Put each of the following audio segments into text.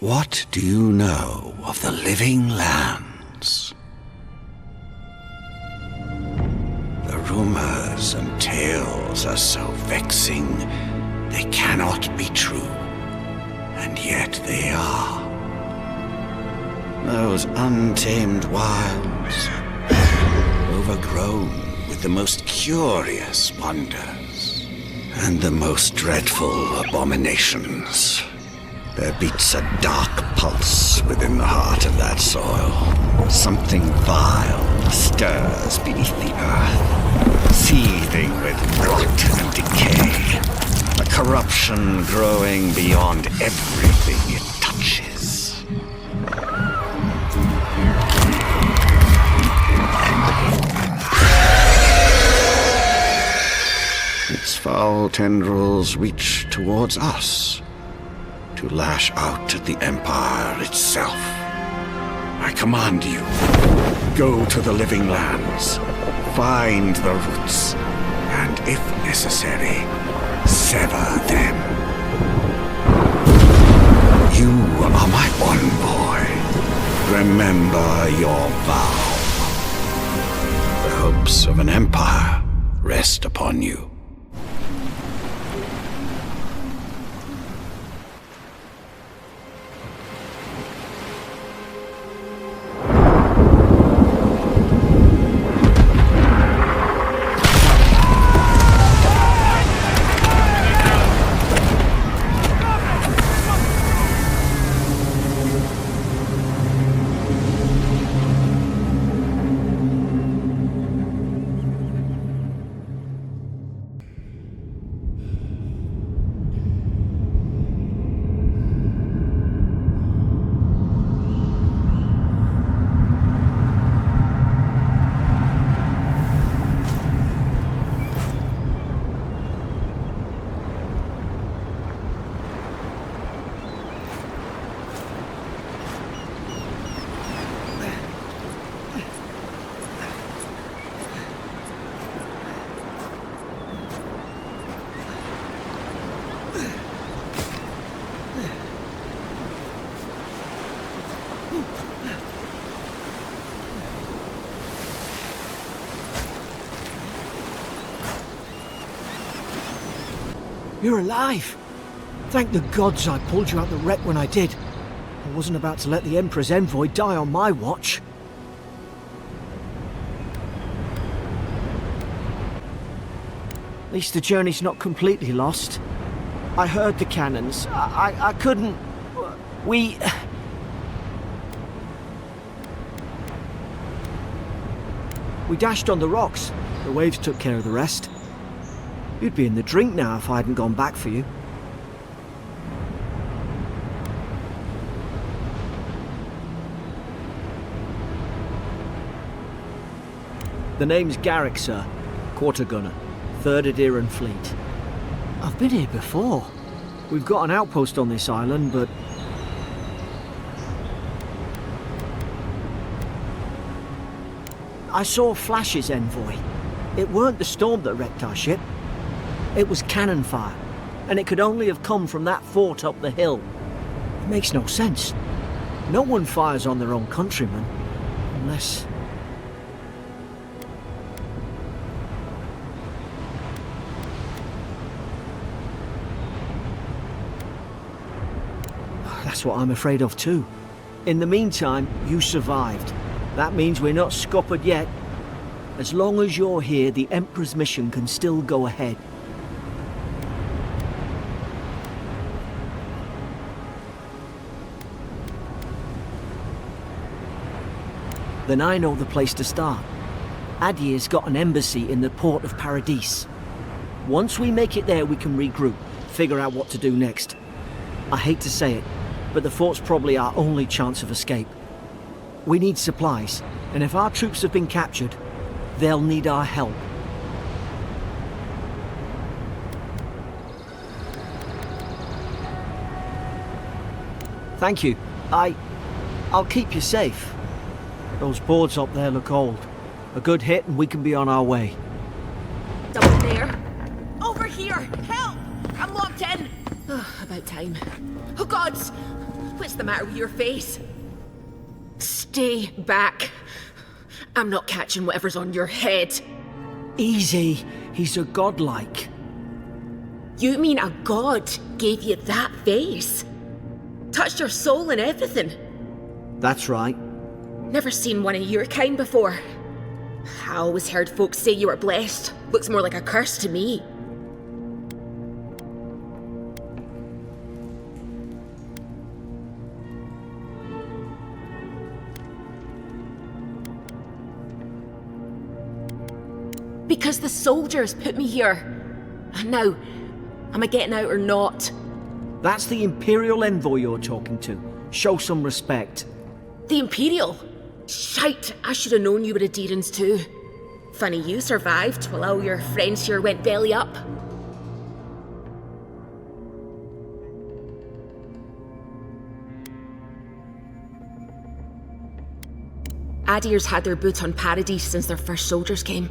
What do you know of the living lands? The rumors and tales are so vexing, they cannot be true, and yet they are. Those untamed wilds, overgrown with the most curious wonders and the most dreadful abominations. There beats a dark pulse within the heart of that soil. Something vile stirs beneath the earth, seething with rot and decay. A corruption growing beyond everything it touches. Its foul tendrils reach towards us, to lash out at the Empire itself. I command you, go to the living lands, find the roots, and if necessary, sever them. You are my envoy. Remember your vow. The hopes of an empire rest upon you. You're alive! Thank the gods I pulled you out the wreck when I did. I wasn't about to let the Emperor's envoy die on my watch. At least the journey's not completely lost. I heard the cannons. I couldn't... We dashed on the rocks. The waves took care of the rest. You'd be in the drink now if I hadn't gone back for you. The name's Garrick, sir. Quarter gunner. 3rd Aedyr Fleet. I've been here before. We've got an outpost on this island, but... I saw flashes, envoy. It weren't the storm that wrecked our ship. It was cannon fire, and it could only have come from that fort up the hill. It makes no sense. No one fires on their own countrymen, unless... That's what I'm afraid of too. In the meantime, you survived. That means we're not scuppered yet. As long as you're here, the Emperor's mission can still go ahead. Then I know the place to start. Aedyr's got an embassy in the port of Paradis. Once we make it there, we can regroup, figure out what to do next. I hate to say it, but the fort's probably our only chance of escape. We need supplies, and if our troops have been captured, they'll need our help. Thank you. I'll keep you safe. Those boards up there look old. A good hit and we can be on our way. Someone there? Over here! Help! I'm locked in! I about time. Oh God! What's the matter with your face? Stay back. I'm not catching whatever's on your head. Easy. He's a godlike. You mean a god gave you that face? Touched your soul and everything? That's right. Never seen one of your kind before. I always heard folks say you were blessed. Looks more like a curse to me. Because the soldiers put me here. Now, am I getting out or not? That's the Imperial envoy you're talking to. Show some respect. The Imperial? Shite, I should have known you were Aedyrans too. Funny you survived while all your friends here went belly up. Aedyr's had their boot on Paradise since their first soldiers came.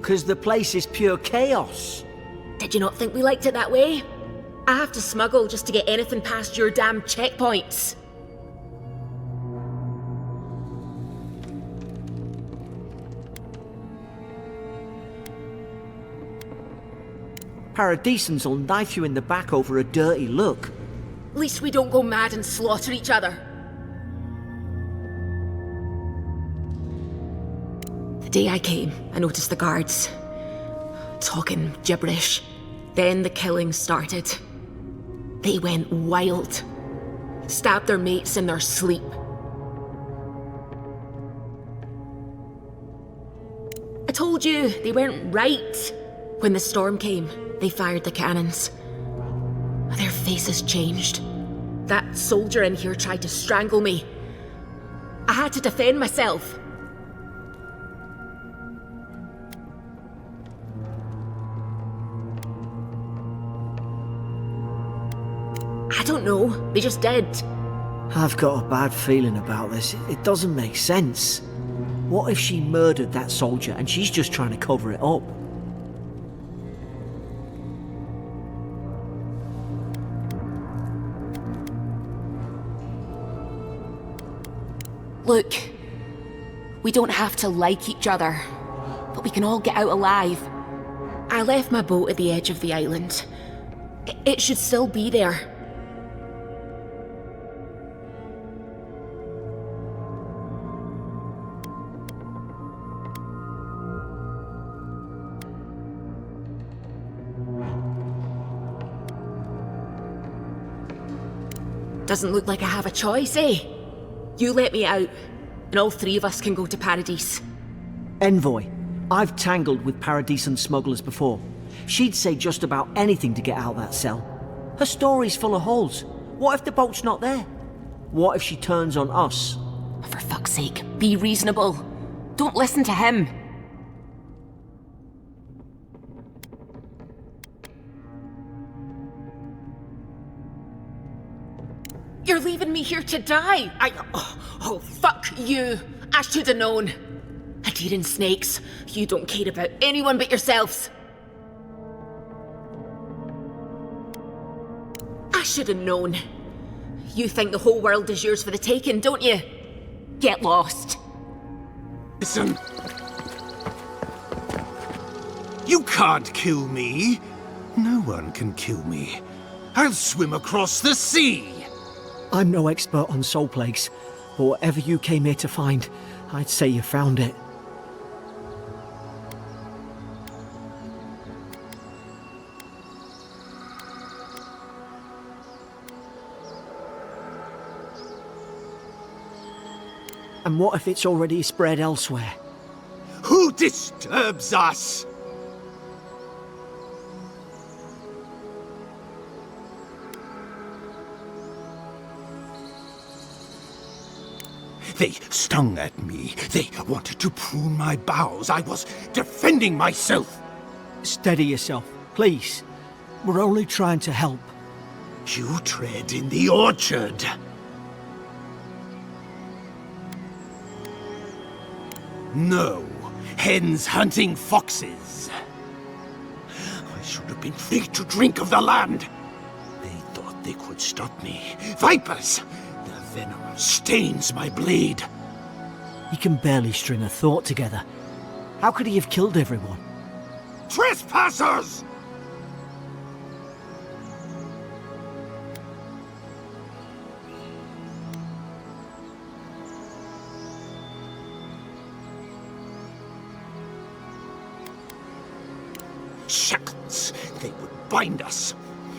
'Cause the place is pure chaos. Did you not think we liked it that way? I have to smuggle just to get anything past your damn checkpoints. Paradisans will knife you in the back over a dirty look. At least we don't go mad and slaughter each other. The day I came, I noticed the guards talking gibberish. Then the killing started. They went wild. Stabbed their mates in their sleep. I told you, they weren't right. When the storm came, they fired the cannons. Their faces changed. That soldier in here tried to strangle me. I had to defend myself. I don't know, they just did. I've got a bad feeling about this. It doesn't make sense. What if she murdered that soldier and she's just trying to cover it up? Look, we don't have to like each other, but we can all get out alive. I left my boat at the edge of the island. It should still be there. Doesn't look like I have a choice, eh? You let me out, and all three of us can go to Paradise. Envoy, I've tangled with Paradisan smugglers before. She'd say just about anything to get out that cell. Her story's full of holes. What if the boat's not there? What if she turns on us? For fuck's sake, be reasonable. Don't listen to him. You're leaving me here to die. Oh, fuck you. I should have known. Aedyran snakes, you don't care about anyone but yourselves. I should have known. You think the whole world is yours for the taking, don't you? Get lost. Listen. You can't kill me. No one can kill me. I'll swim across the sea. I'm no expert on soul plagues, but whatever you came here to find, I'd say you found it. And what if it's already spread elsewhere? Who disturbs us? They stung at me. They wanted to prune my boughs. I was defending myself. Steady yourself, please. We're only trying to help. You tread in the orchard. No, hens hunting foxes. I should have been free to drink of the land. They thought they could stop me. Vipers! Their venom stains my blade. He can barely string a thought together. How could he have killed everyone? Trespassers! Shackles! They would bind us.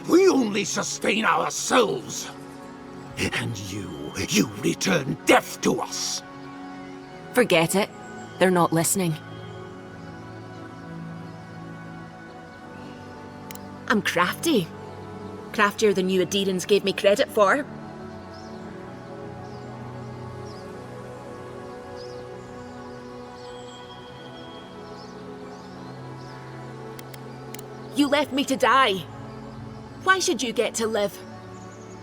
We only sustain ourselves. And you return death to us. Forget it. They're not listening. I'm crafty. Craftier than you Aedyrians gave me credit for. You left me to die. Why should you get to live?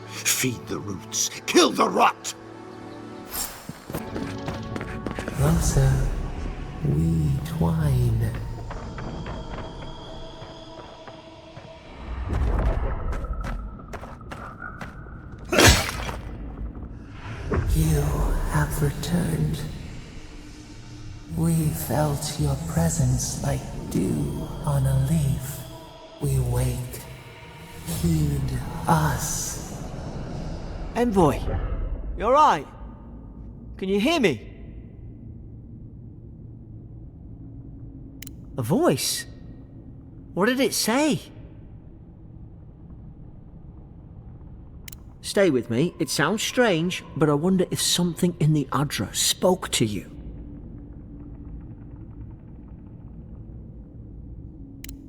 Feed the roots. Kill the rot. Closer, we twine. You have returned. We felt your presence like dew on a leaf. We wake. Heed us. Envoy, you alright? Can you hear me? A voice? What did it say? Stay with me. It sounds strange, but I wonder if something in the Aedyr spoke to you.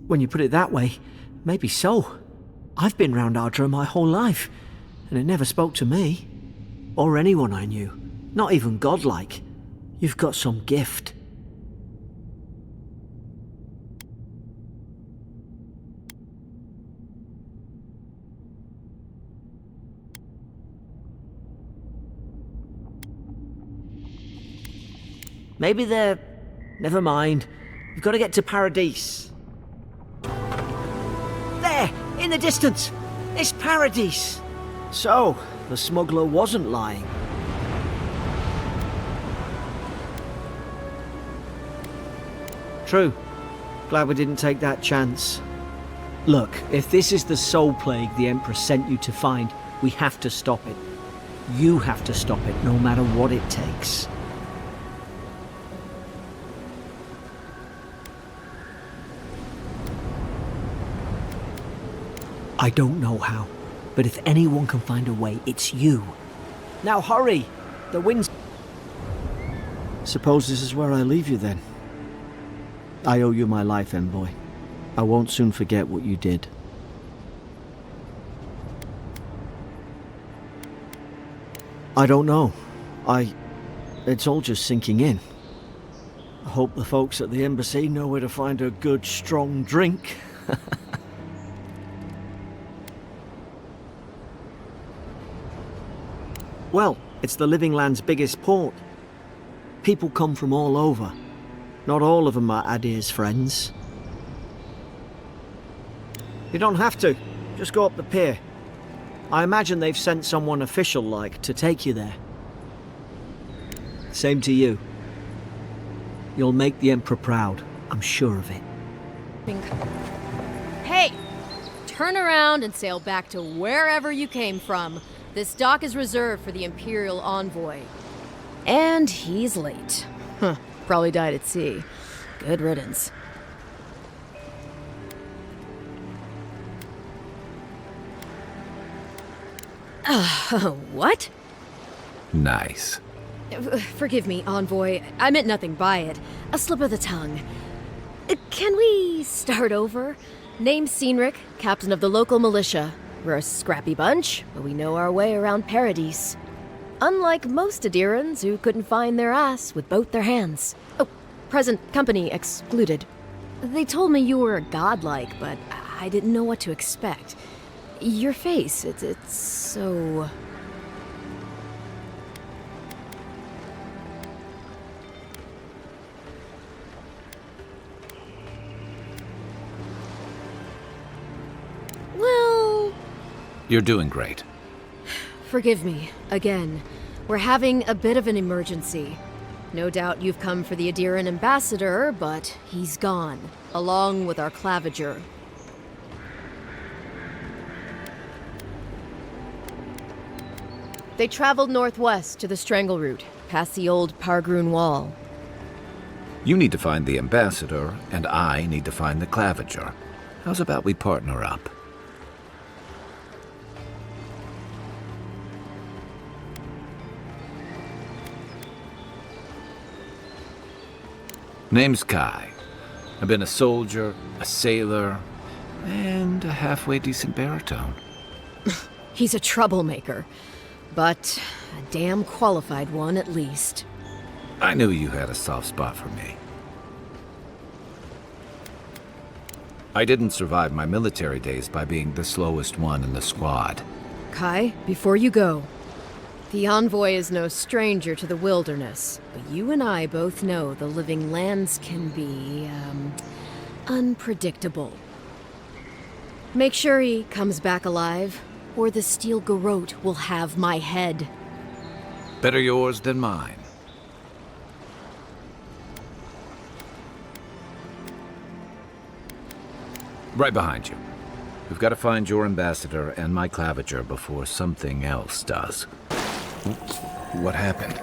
When you put it that way, maybe so. I've been round Aedyr my whole life, and it never spoke to me. Or anyone I knew. Not even godlike. You've got some gift. Maybe they're... Never mind. We've got to get to Paradise. There! In the distance! It's Paradise! So, the smuggler wasn't lying. True. Glad we didn't take that chance. Look, if this is the soul plague the Emperor sent you to find, we have to stop it. You have to stop it, no matter what it takes. I don't know how, but if anyone can find a way, it's you. Now hurry! The wind's... Suppose this is where I leave you then. I owe you my life, Envoy. I won't soon forget what you did. I don't know. It's all just sinking in. I hope the folks at the embassy know where to find a good, strong drink. Well, it's the Living Land's biggest port. People come from all over. Not all of them are Aedyr's friends. You don't have to. Just go up the pier. I imagine they've sent someone official-like to take you there. Same to you. You'll make the Emperor proud. I'm sure of it. Hey! Turn around and sail back to wherever you came from. This dock is reserved for the Imperial Envoy. And he's late. Huh. Probably died at sea. Good riddance. What? Nice. Forgive me, Envoy. I meant nothing by it. A slip of the tongue. Can we start over? Name's Cynric, captain of the local militia. We're a scrappy bunch, but we know our way around Paradise. Unlike most Aedyrans who couldn't find their ass with both their hands. Oh, present company excluded. They told me you were godlike, but I didn't know what to expect. Your face, it's so... Well, You're doing great. Forgive me, again. We're having a bit of an emergency. No doubt you've come for the Aedyran ambassador, but he's gone, along with our claviger. They traveled northwest to the Strangle Route, past the old Pargrun Wall. You need to find the ambassador, and I need to find the claviger. How's about we partner up? Name's Kai. I've been a soldier, a sailor, and a halfway decent baritone. He's a troublemaker, but a damn qualified one at least. I knew you had a soft spot for me. I didn't survive my military days by being the slowest one in the squad. Kai, before you go, the envoy is no stranger to the wilderness, but you and I both know the living lands can be, unpredictable. Make sure he comes back alive, or the steel garrote will have my head. Better yours than mine. Right behind you. We've got to find your ambassador and my claviger before something else does. What happened?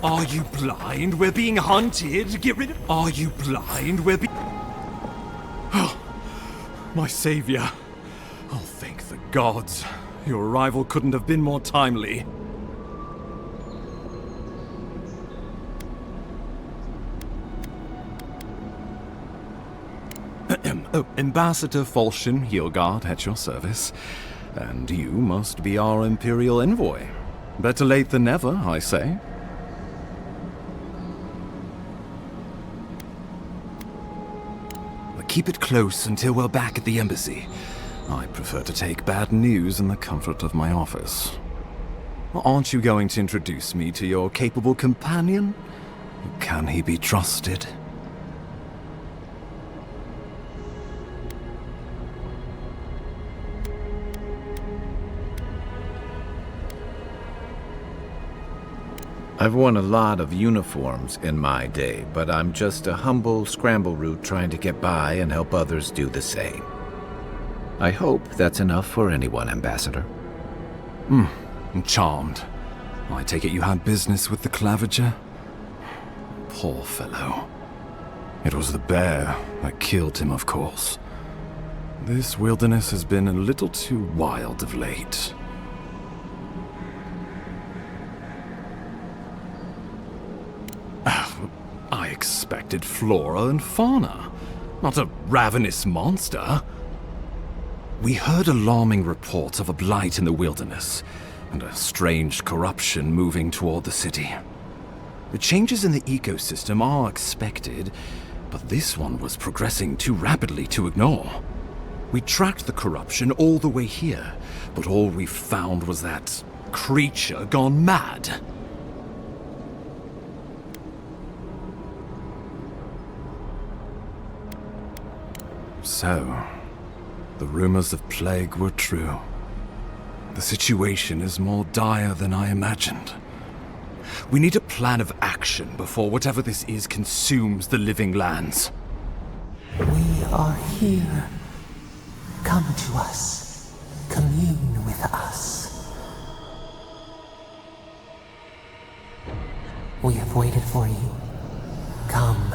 Are you blind? We're being hunted. Get rid of... Are you blind? We're being... Oh, my savior. Oh, thank the gods. Your arrival couldn't have been more timely. Oh, Ambassador Falchion Hildegard at your service. And you must be our Imperial envoy. Better late than never, I say. But keep it close until we're back at the embassy. I prefer to take bad news in the comfort of my office. Aren't you going to introduce me to your capable companion? Can he be trusted? I've worn a lot of uniforms in my day, but I'm just a humble scramble root trying to get by and help others do the same. I hope that's enough for anyone, Ambassador. I'm charmed. I take it you had business with the claviger? Poor fellow. It was the bear that killed him, of course. This wilderness has been a little too wild of late. I expected flora and fauna, not a ravenous monster. We heard alarming reports of a blight in the wilderness, and a strange corruption moving toward the city. The changes in the ecosystem are expected, but this one was progressing too rapidly to ignore. We tracked the corruption all the way here, but all we found was that creature gone mad. So, the rumors of plague were true. The situation is more dire than I imagined. We need a plan of action before whatever this is consumes the living lands. We are here. Come to us. Commune with us. We have waited for you. Come.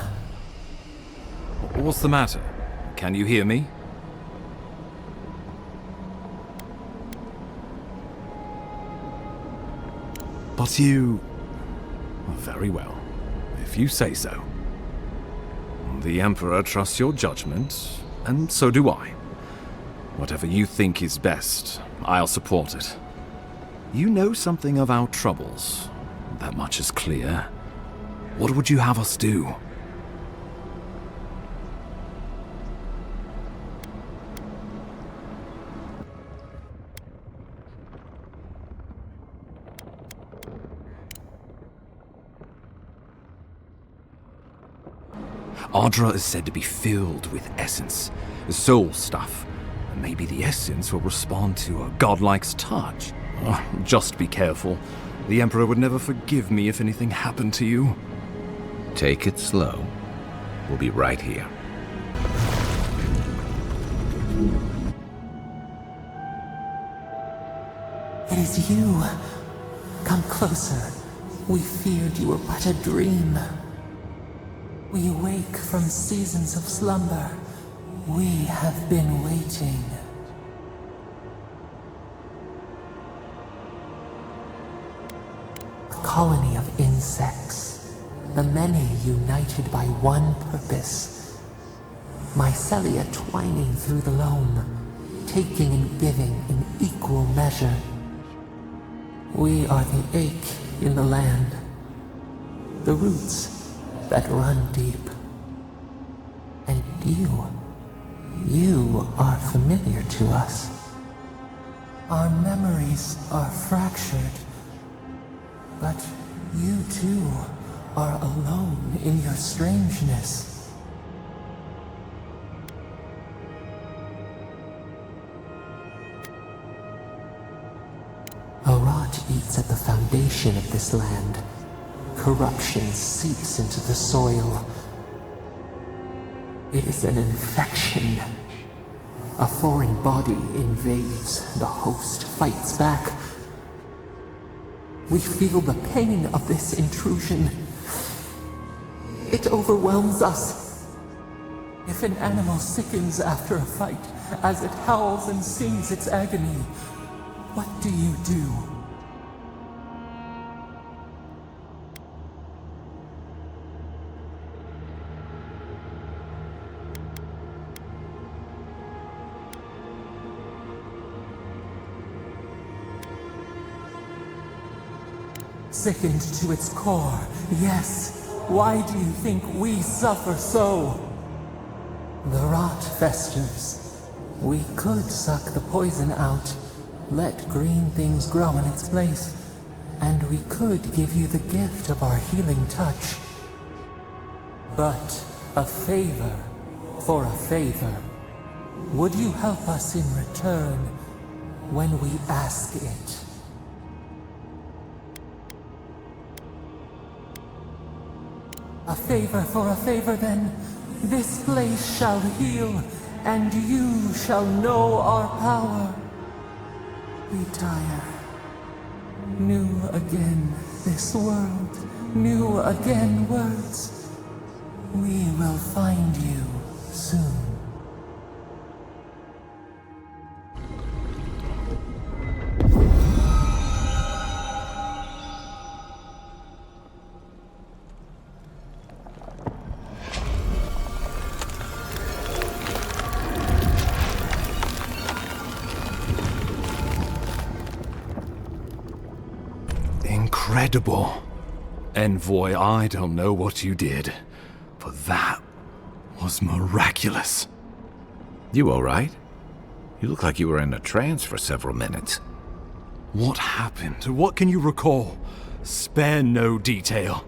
What's the matter? Can you hear me? But you... Very well, if you say so. The Emperor trusts your judgment, and so do I. Whatever you think is best, I'll support it. You know something of our troubles. That much is clear. What would you have us do? Aedyr is said to be filled with essence, soul stuff, maybe the essence will respond to a godlike's touch. Just be careful. The Emperor would never forgive me if anything happened to you. Take it slow. We'll be right here. It is you. Come closer. We feared you were but a dream. We wake from seasons of slumber. We have been waiting. A colony of insects, the many united by one purpose. Mycelia twining through the loam, taking and giving in equal measure. We are the ache in the land, the roots that run deep. And you are familiar to us. Our memories are fractured, but you too are alone in your strangeness. A rot eats at the foundation of this land. Corruption seeps into the soil. It is an infection. A foreign body invades, the host fights back. We feel the pain of this intrusion. It overwhelms us. If an animal sickens after a fight, as it howls and sings its agony, what do you do? Sickened to its core, yes. Why do you think we suffer so? The rot festers. We could suck the poison out, let green things grow in its place, and we could give you the gift of our healing touch. But a favor for a favor. Would you help us in return when we ask it? A favor for a favor, then. This place shall heal, and you shall know our power. Retire. New again this world, new again words. We will find you soon. Incredible. Envoy, I don't know what you did, but that was miraculous. You all right? You look like you were in a trance for several minutes. What happened? What can you recall? Spare no detail.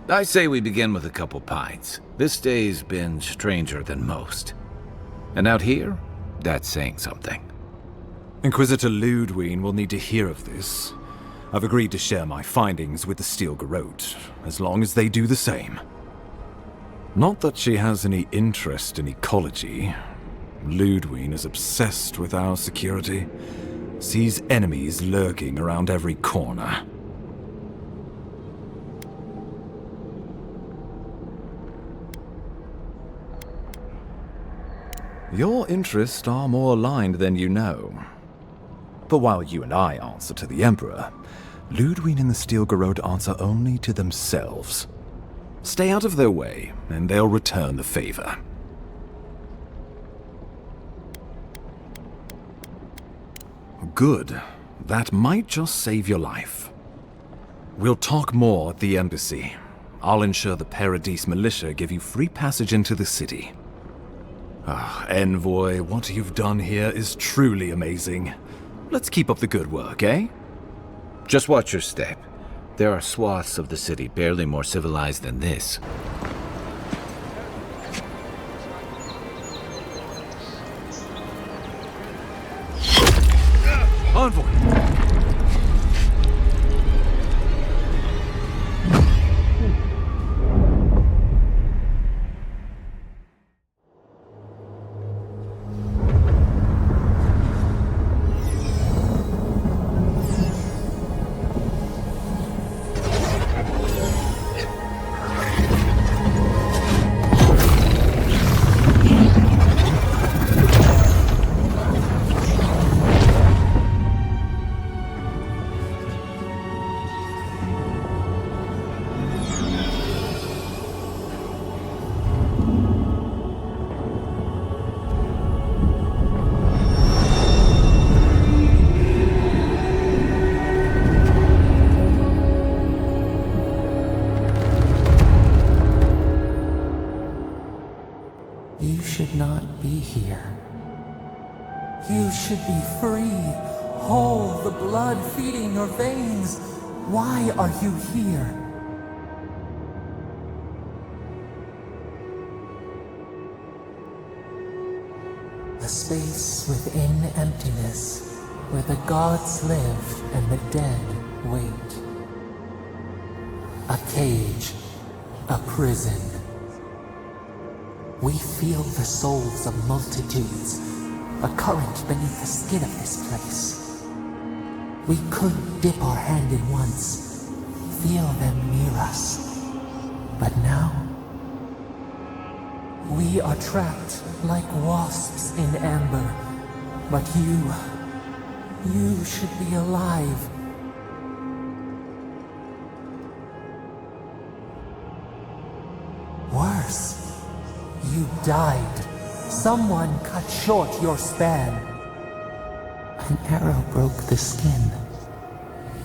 I say we begin with a couple pints. This day's been stranger than most. And out here, that's saying something. Inquisitor Ludwig will need to hear of this. I've agreed to share my findings with the Steel Garrote, as long as they do the same. Not that she has any interest in ecology. Ludwig is obsessed with our security, sees enemies lurking around every corner. Your interests are more aligned than you know. But while you and I answer to the Emperor, Ludwig and the Steel Garrote answer only to themselves. Stay out of their way, and they'll return the favor. Good. That might just save your life. We'll talk more at the embassy. I'll ensure the Paradise militia give you free passage into the city. Envoy, what you've done here is truly amazing. Let's keep up the good work, eh? Just watch your step. There are swaths of the city barely more civilized than this. Envoy! You should not be here. You should be free, whole, the blood feeding your veins. Why are you here? A space within emptiness, where the gods live and the dead wait. A cage, a prison. We feel the souls of multitudes, a current beneath the skin of this place. We could dip our hand in once, feel them near us. But now, we are trapped like wasps in amber. But you should be alive. Worse. You died. Someone cut short your span. An arrow broke the skin.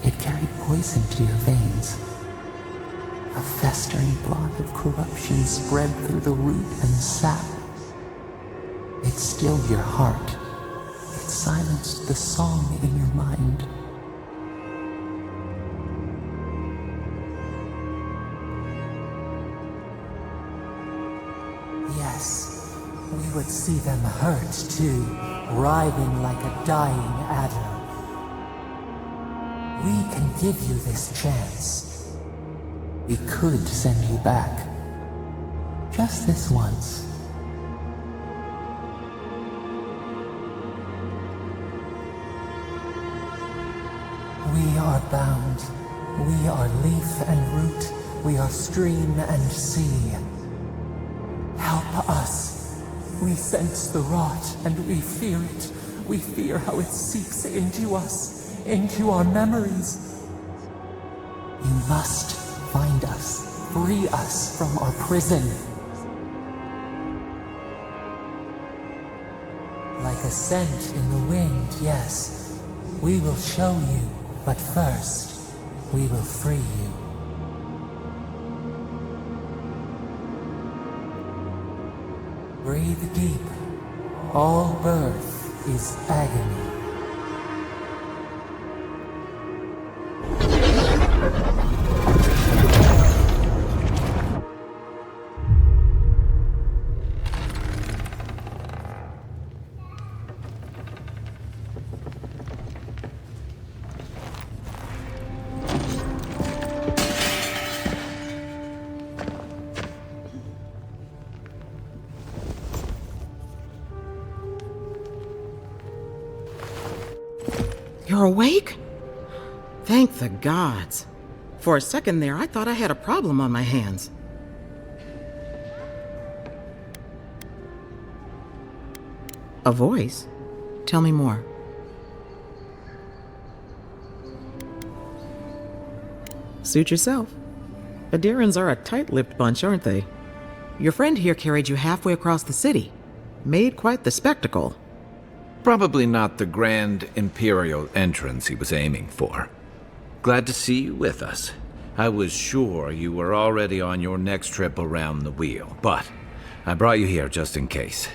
It carried poison to your veins. A festering blot of corruption spread through the root and sap. It stilled your heart. It silenced the song in your mind. Yes, we would see them hurt too, writhing like a dying adder. We can give you this chance. We could send you back. Just this once. We are bound. We are leaf and root. We are stream and sea. Help us. We sense the rot and we fear it. We fear how it seeps into us, into our memories. You must find us, free us from our prison. Like a scent in the wind, yes, we will show you, but first, we will free you. Breathe deep. All birth is agony. You're awake? Thank the gods. For a second there, I thought I had a problem on my hands. A voice? Tell me more. Suit yourself. Aedyrans are a tight-lipped bunch, aren't they? Your friend here carried you halfway across the city. Made quite the spectacle. Probably not the grand imperial entrance he was aiming for. Glad to see you with us. I was sure you were already on your next trip around the wheel, but I brought you here just in case.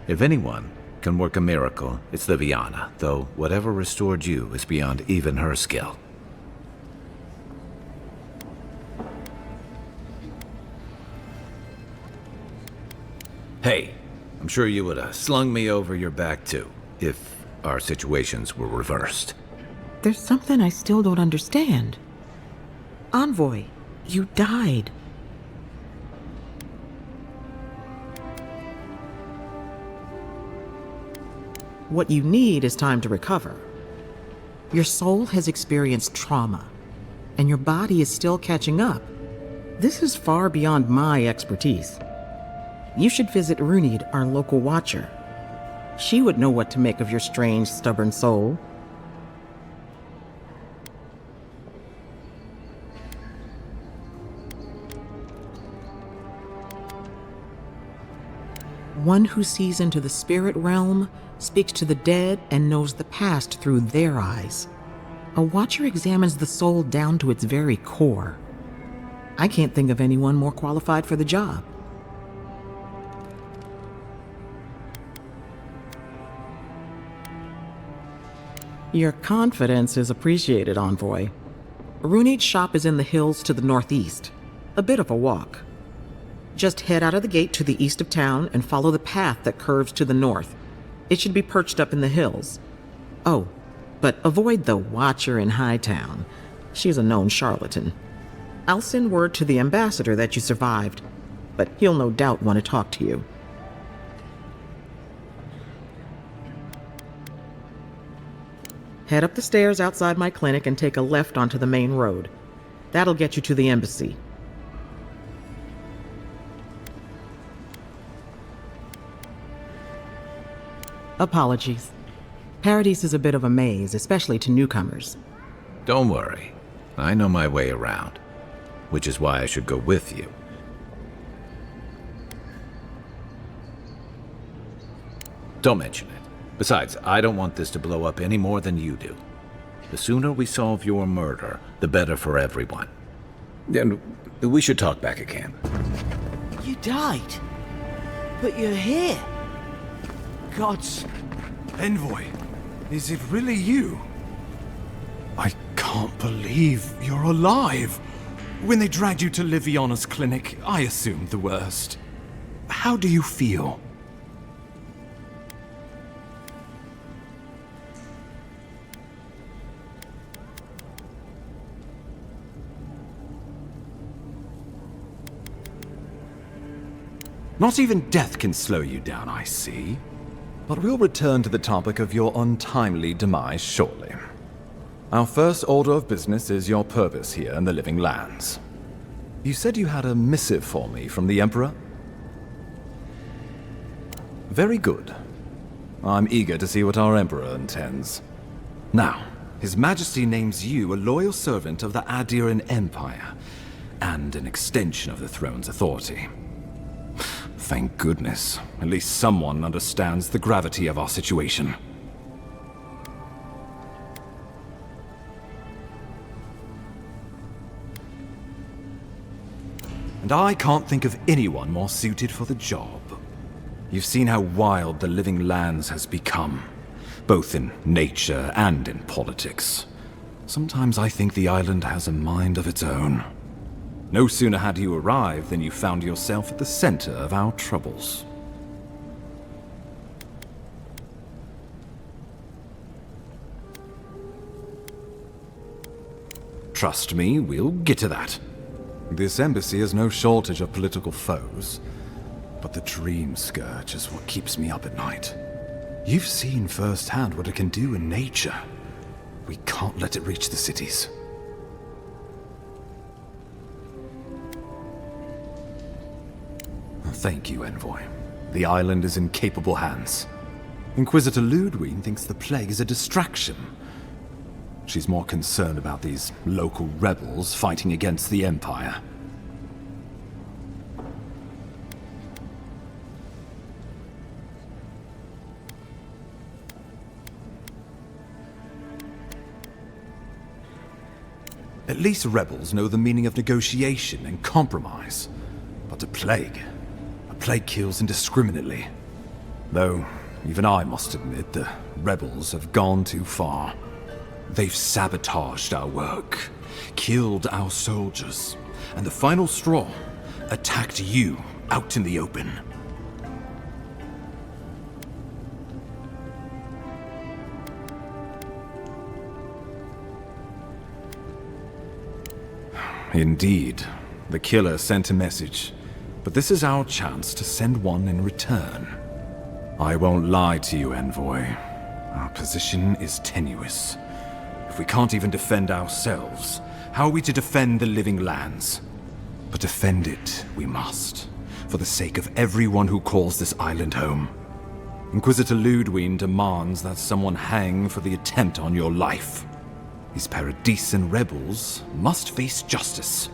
If anyone can work a miracle, it's Liviana, though whatever restored you is beyond even her skill. Hey, I'm sure you would have slung me over your back too, if our situations were reversed. There's something I still don't understand. Envoy, you died. What you need is time to recover. Your soul has experienced trauma, and your body is still catching up. This is far beyond my expertise. You should visit Runid, our local watcher. She would know what to make of your strange, stubborn soul. One who sees into the spirit realm, speaks to the dead, and knows the past through their eyes. A watcher examines the soul down to its very core. I can't think of anyone more qualified for the job. Your confidence is appreciated, Envoy. Runid's shop is in the hills to the northeast. A bit of a walk. Just head out of the gate to the east of town and follow the path that curves to the north. It should be perched up in the hills. Oh, but avoid the Watcher in Hightown. She's a known charlatan. I'll send word to the ambassador that you survived, but he'll no doubt want to talk to you. Head up the stairs outside my clinic and take a left onto the main road. That'll get you to the embassy. Apologies. Paradise is a bit of a maze, especially to newcomers. Don't worry. I know my way around, which is why I should go with you. Don't mention it. Besides, I don't want this to blow up any more than you do. The sooner we solve your murder, the better for everyone. And we should talk back at camp. You died, but you're here. Gods. Envoy, is it really you? I can't believe you're alive. When they dragged you to Liviana's clinic, I assumed the worst. How do you feel? Not even death can slow you down, I see. But we'll return to the topic of your untimely demise shortly. Our first order of business is your purpose here in the Living Lands. You said you had a missive for me from the Emperor? Very good. I'm eager to see what our Emperor intends. Now, His Majesty names you a loyal servant of the Aedyran Empire, and an extension of the throne's authority. Thank goodness. At least someone understands the gravity of our situation. And I can't think of anyone more suited for the job. You've seen how wild the Living Lands has become, both in nature and in politics. Sometimes I think the island has a mind of its own. No sooner had you arrived than you found yourself at the center of our troubles. Trust me, we'll get to that. This embassy has no shortage of political foes, but the dream scourge is what keeps me up at night. You've seen firsthand what it can do in nature. We can't let it reach the cities. Thank you, Envoy. The island is in capable hands. Inquisitor Ludwig thinks the plague is a distraction. She's more concerned about these local rebels fighting against the Empire. At least rebels know the meaning of negotiation and compromise. But a plague kills indiscriminately. Though, even I must admit, the rebels have gone too far. They've sabotaged our work, killed our soldiers, and the final straw, attacked you out in the open. Indeed. The killer sent a message, but this is our chance to send one in return. I won't lie to you, Envoy. Our position is tenuous. If we can't even defend ourselves, how are we to defend the living lands? But defend it we must, for the sake of everyone who calls this island home. Inquisitor Ludwig demands that someone hang for the attempt on your life. These Paradisian rebels must face justice.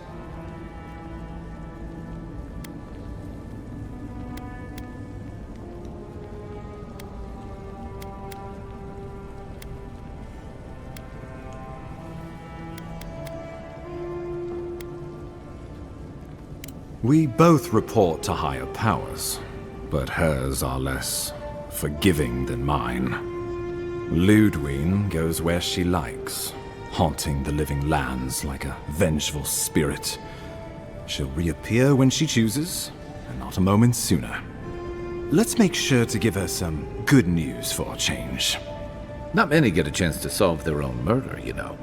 We both report to higher powers, but hers are less forgiving than mine. Ludwig goes where she likes, haunting the living lands like a vengeful spirit. She'll reappear when she chooses, and not a moment sooner. Let's make sure to give her some good news for a change. Not many get a chance to solve their own murder, you know.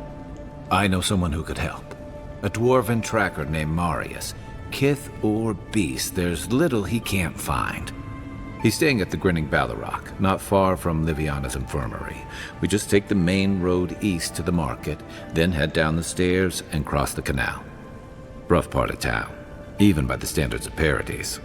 I know someone who could help. A dwarven tracker named Marius. Kith or beast, there's little he can't find. He's staying at the Grinning Ballarrock, not far from Liviana's infirmary. We just take the main road east to the market, then head down the stairs and cross the canal. Rough part of town, even by the standards of Paradise.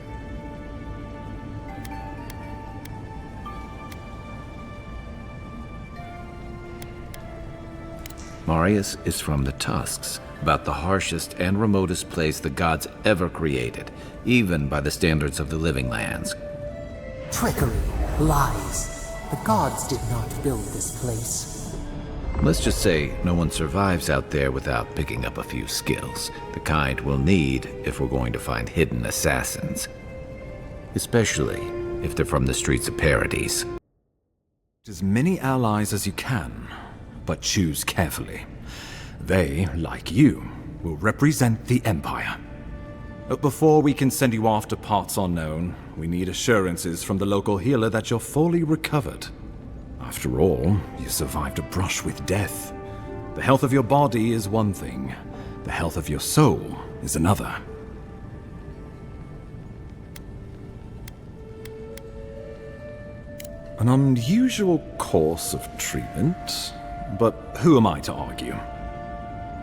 Marius is from the Tusks, about the harshest and remotest place the gods ever created, even by the standards of the living lands. Trickery, lies. The gods did not build this place. Let's just say no one survives out there without picking up a few skills, the kind we'll need if we're going to find hidden assassins. Especially if they're from the streets of Paradise. As many allies as you can, but choose carefully. They, like you, will represent the Empire. But before we can send you off to parts unknown, we need assurances from the local healer that you're fully recovered. After all, you survived a brush with death. The health of your body is one thing, the health of your soul is another. An unusual course of treatment, but who am I to argue?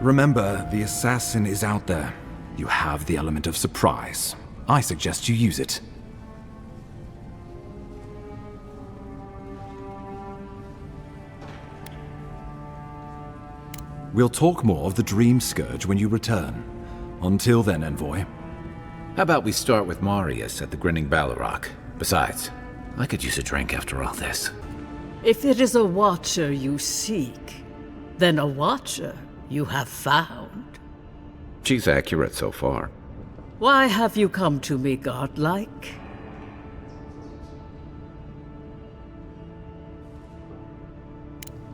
Remember, the assassin is out there. You have the element of surprise. I suggest you use it. We'll talk more of the Dream Scourge when you return. Until then, Envoy. How about we start with Marius at the Grinning Ballarrock? Besides, I could use a drink after all this. If it is a watcher you seek, then a watcher you have found. She's accurate so far. Why have you come to me, godlike?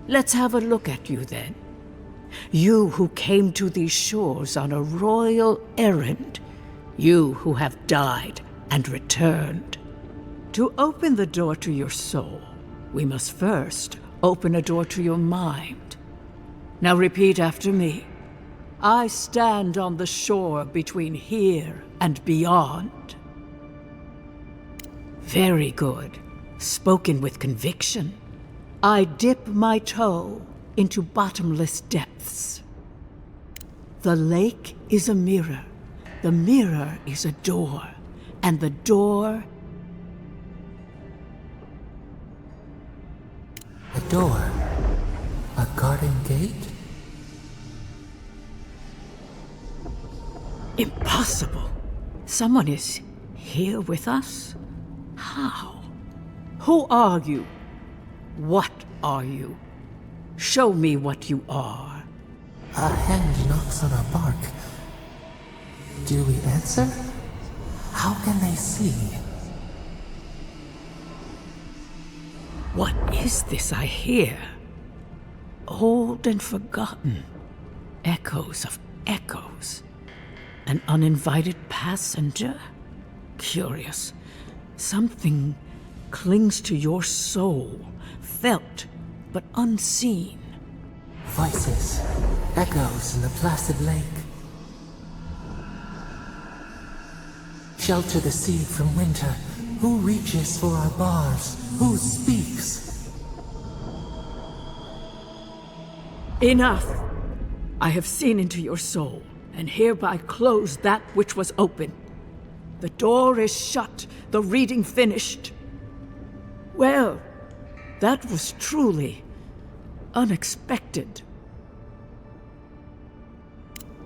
Let's have a look at you then. You who came to these shores on a royal errand. You who have died and returned. To open the door to your soul, we must first open a door to your mind. Now repeat after me. I stand on the shore between here and beyond. Very good. Spoken with conviction. I dip my toe into bottomless depths. The lake is a mirror. The mirror is a door. And the door... A door? A garden gate? Impossible. Someone is here with us? How? Who are you? What are you? Show me what you are. A hand knocks on our bark. Do we answer? How can they see? What is this I hear? Old and forgotten. Echoes of echoes. An uninvited passenger? Curious. Something clings to your soul, felt but unseen. Voices, echoes in the placid lake. Shelter the sea from winter. Who reaches for our bars? Who speaks? Enough! I have seen into your soul, and hereby close that which was open. The door is shut, the reading finished. Well, that was truly unexpected.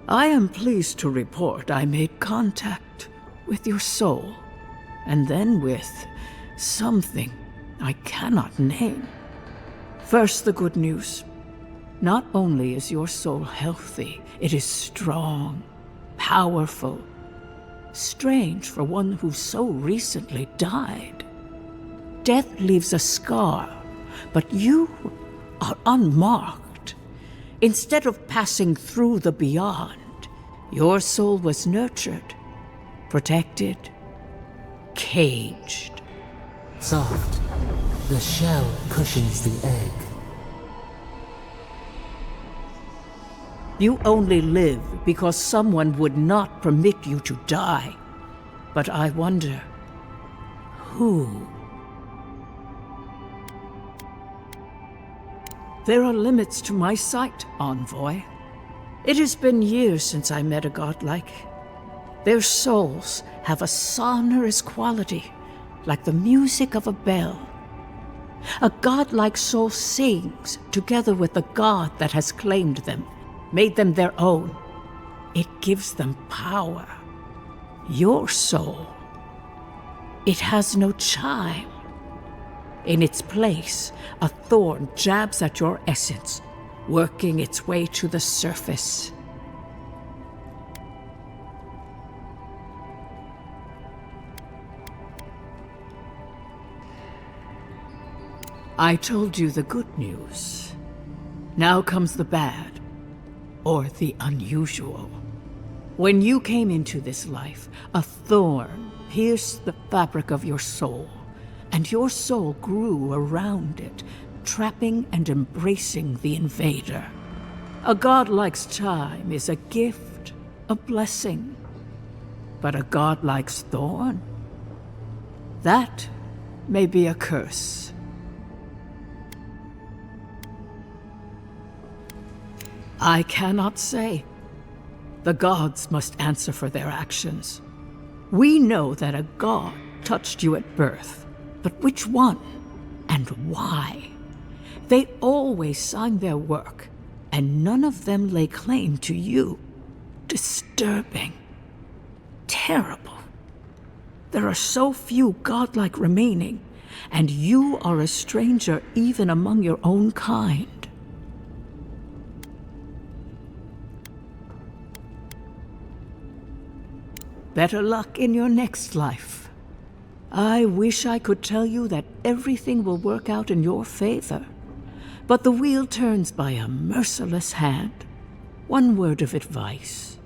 I am pleased to report I made contact with your soul, and then with something I cannot name. First, the good news. Not only is your soul healthy, it is strong, powerful. Strange for one who so recently died. Death leaves a scar, but you are unmarked. Instead of passing through the beyond, your soul was nurtured, protected, caged. Soft. The shell cushions the egg. You only live because someone would not permit you to die. But I wonder, who? There are limits to my sight, Envoy. It has been years since I met a godlike. Their souls have a sonorous quality, like the music of a bell. A godlike soul sings together with the god that has claimed them, made them their own. It gives them power. Your soul, it has no chime. In its place, a thorn jabs at your essence, working its way to the surface. I told you the good news. Now comes the bad, or the unusual. When you came into this life, a thorn pierced the fabric of your soul, and your soul grew around it, trapping and embracing the invader. A godlike's chime is a gift, a blessing. But a godlike's thorn? That may be a curse. I cannot say. The gods must answer for their actions. We know that a god touched you at birth, but which one and why? They always sign their work, and none of them lay claim to you. Disturbing. Terrible. There are so few godlike remaining, and you are a stranger even among your own kind. Better luck in your next life. I wish I could tell you that everything will work out in your favor, but the wheel turns by a merciless hand. One word of advice.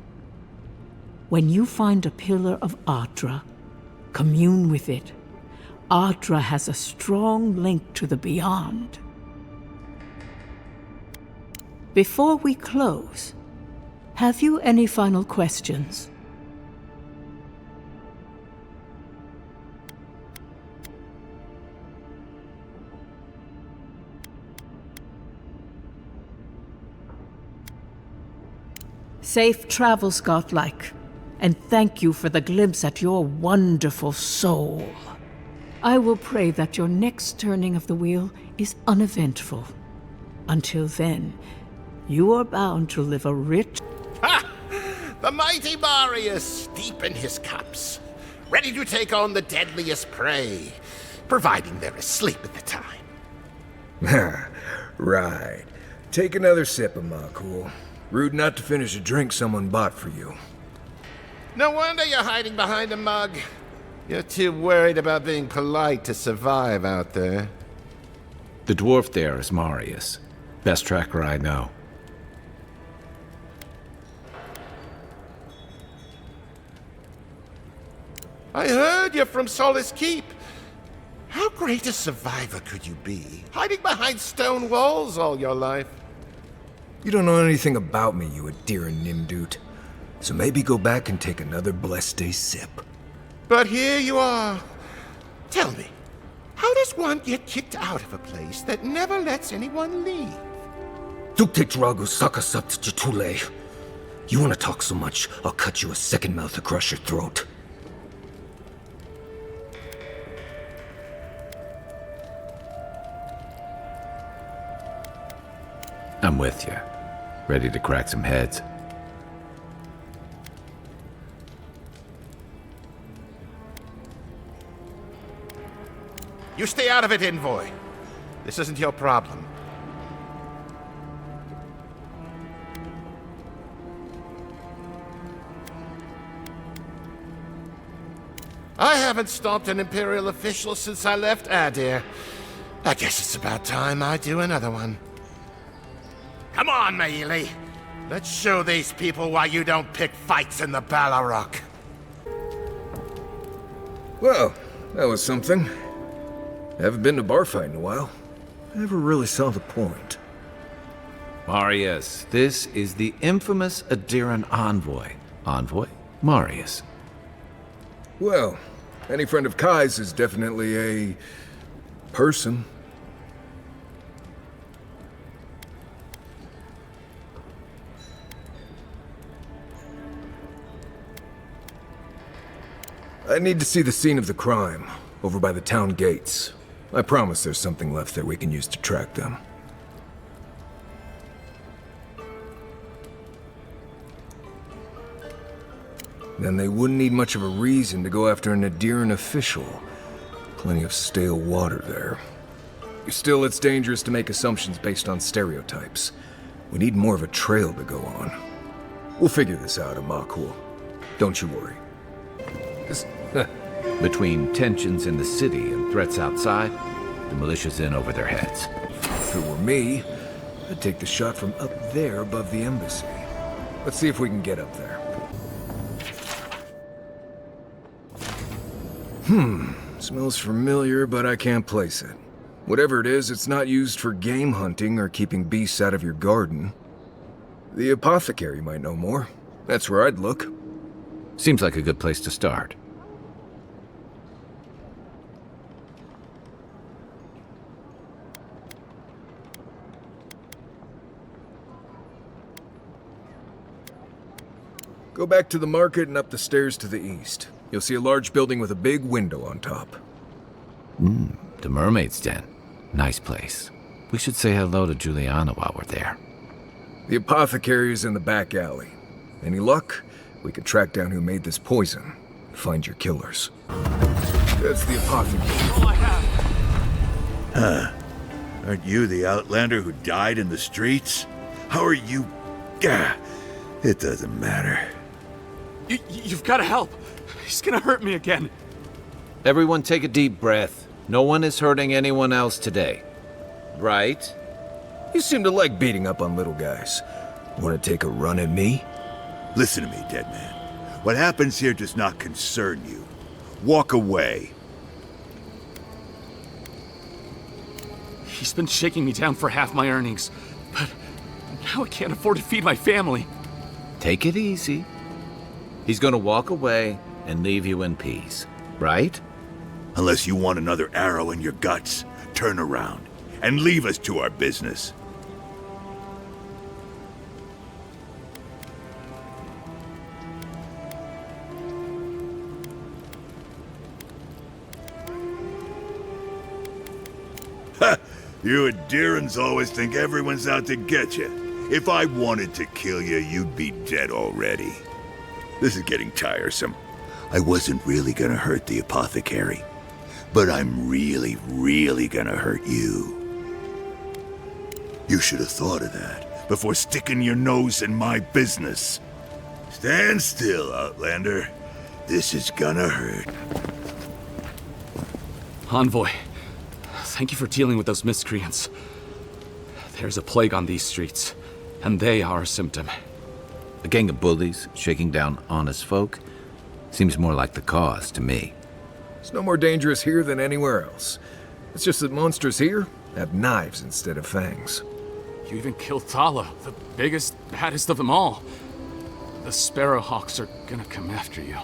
When you find a pillar of Aedyr, commune with it. Aedyr has a strong link to the beyond. Before we close, have you any final questions? Safe travels, godlike, and thank you for the glimpse at your wonderful soul. I will pray that your next turning of the wheel is uneventful. Until then, you are bound to live a rich... Ha! The mighty Marius, deep in his cups, ready to take on the deadliest prey, providing they're asleep at the time. Right. Take another sip of my cool. Rude not to finish a drink someone bought for you. No wonder you're hiding behind a mug. You're too worried about being polite to survive out there. The dwarf there is Marius. Best tracker I know. I heard you're from Solace Keep. How great a survivor could you be, hiding behind stone walls all your life? You don't know anything about me, you Aedyr Nimdut. So maybe go back and take another blessed day sip. But here you are. Tell me, how does one get kicked out of a place that never lets anyone leave? You want to talk so much, I'll cut you a second mouth across your throat. I'm with you. Ready to crack some heads. You stay out of it, Envoy. This isn't your problem. I haven't stopped an Imperial official since I left Aedyr. I guess it's about time I do another one. Come on, Maili. Let's show these people why you don't pick fights in the Balrog. Well, that was something. Haven't been to bar fight in a while. Never really saw the point. Marius, this is the infamous Aedyran envoy. Envoy Marius. Well, any friend of Kai's is definitely a person. I need to see the scene of the crime, over by the town gates. I promise there's something left there we can use to track them. Then they wouldn't need much of a reason to go after an Aedyran official. Plenty of stale water there. Still, it's dangerous to make assumptions based on stereotypes. We need more of a trail to go on. We'll figure this out, Amakul. Don't you worry. Between tensions in the city and threats outside, the militia's in over their heads. If it were me, I'd take the shot from up there above the embassy. Let's see if we can get up there. Smells familiar, but I can't place it. Whatever it is, it's not used for game hunting or keeping beasts out of your garden. The apothecary might know more. That's where I'd look. Seems like a good place to start. Go back to the market and up the stairs to the east. You'll see a large building with a big window on top. The Mermaid's Den. Nice place. We should say hello to Juliana while we're there. The apothecary is in the back alley. Any luck? We could track down who made this poison. Find your killers. That's the apothecary. Aren't you the outlander who died in the streets? How are you? It doesn't matter. You've got to help. He's gonna hurt me again. Everyone take a deep breath. No one is hurting anyone else today. Right? You seem to like beating up on little guys. Want to take a run at me? Listen to me, dead man. What happens here does not concern you. Walk away. He's been shaking me down for half my earnings, but now I can't afford to feed my family. Take it easy. He's gonna walk away and leave you in peace, right? Unless you want another arrow in your guts, turn around and leave us to our business. Ha! You Aedyrans always think everyone's out to get you. If I wanted to kill you, you'd be dead already. This is getting tiresome. I wasn't really gonna hurt the apothecary, but I'm really gonna hurt you. You should have thought of that before sticking your nose in my business. Stand still, Outlander. This is gonna hurt. Envoy, thank you for dealing with those miscreants. There's a plague on these streets, and they are a symptom. A gang of bullies shaking down honest folk seems more like the cause to me. It's no more dangerous here than anywhere else. It's just that monsters here have knives instead of fangs. You even killed Thala, the biggest, baddest of them all. The Sparrowhawks are gonna come after you.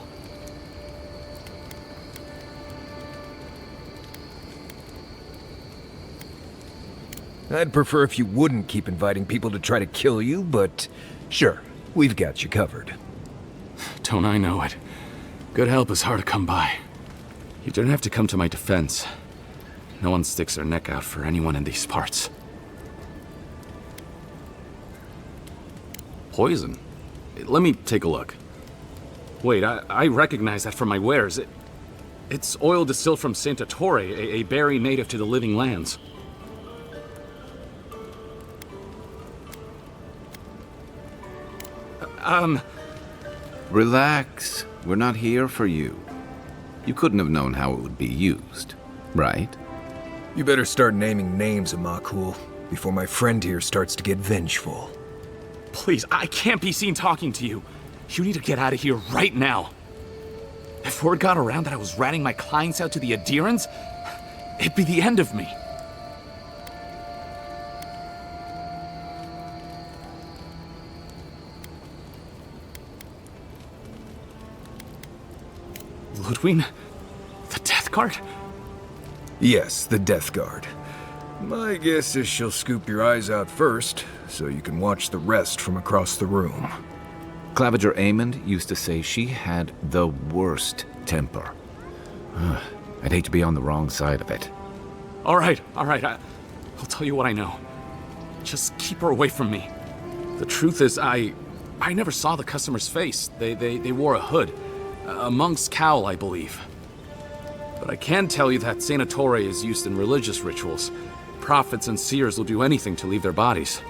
I'd prefer if you wouldn't keep inviting people to try to kill you, but sure, we've got you covered. Don't I know it? Good help is hard to come by. You don't have to come to my defense. No one sticks their neck out for anyone in these parts. Poison? Let me take a look. Wait, I recognize that from my wares. It's oil distilled from Saint Ettore, a berry native to the Living Lands. Relax. We're not here for you. You couldn't have known how it would be used, right? You better start naming names, Amakul, before my friend here starts to get vengeful. Please, I can't be seen talking to you. You need to get out of here right now. If word got around that I was ratting my clients out to the Aedyrans, it'd be the end of me. Ludwig? The Death Guard? Yes, the Death Guard. My guess is she'll scoop your eyes out first, so you can watch the rest from across the room. Claviger Amond used to say she had the worst temper. I'd hate to be on the wrong side of it. All right. I'll tell you what I know. Just keep her away from me. The truth is, I never saw the customer's face. They wore a hood. A monk's cowl, I believe. But I can tell you that Saint Ettore is used in religious rituals. Prophets and seers will do anything to leave their bodies.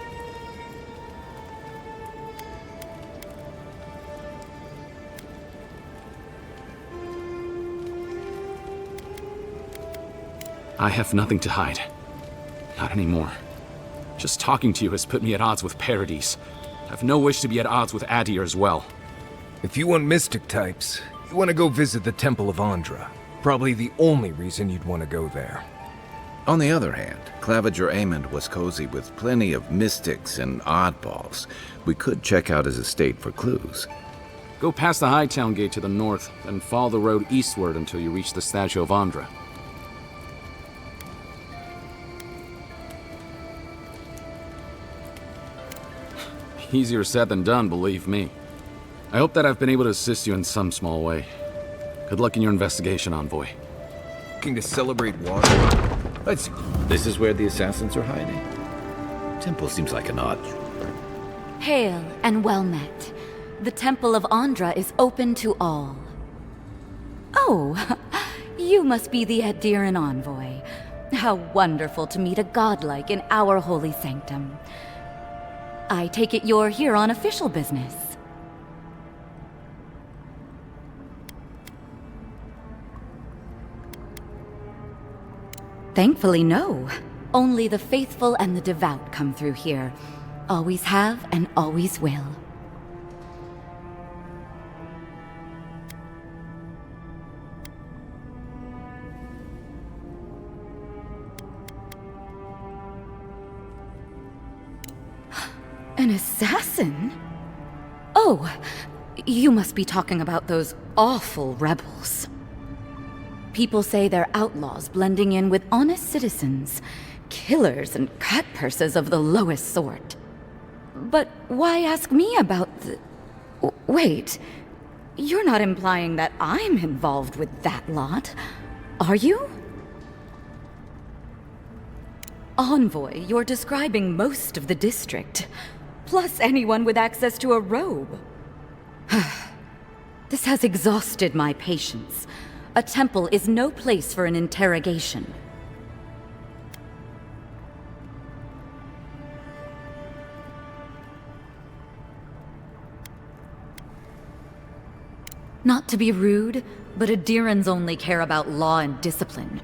I have nothing to hide. Not anymore. Just talking to you has put me at odds with Paradise. I have no wish to be at odds with Aedyr as well. If you want mystic types, you want to go visit the Temple of Andra. Probably the only reason you'd want to go there. On the other hand, Claviger Amond was cozy with plenty of mystics and oddballs. We could check out his estate for clues. Go past the Hightown Gate to the north, then follow the road eastward until you reach the statue of Andra. Easier said than done, believe me. I hope that I've been able to assist you in some small way. Good luck in your investigation, Envoy. Looking to celebrate water? Let's see. This is where the assassins are hiding. Temple seems like an odd... Hail and well met. The Temple of Andra is open to all. Oh, you must be the Aedyran envoy. How wonderful to meet a godlike in our holy sanctum. I take it you're here on official business. Thankfully, no. Only the faithful and the devout come through here. Always have and always will. An assassin? Oh, you must be talking about those awful rebels. People say they're outlaws blending in with honest citizens, killers and cutpurses of the lowest sort. But why ask me about the... Wait, you're not implying that I'm involved with that lot, are you? Envoy, you're describing most of the district, plus anyone with access to a robe. This has exhausted my patience. A temple is no place for an interrogation. Not to be rude, but Aedyrans only care about law and discipline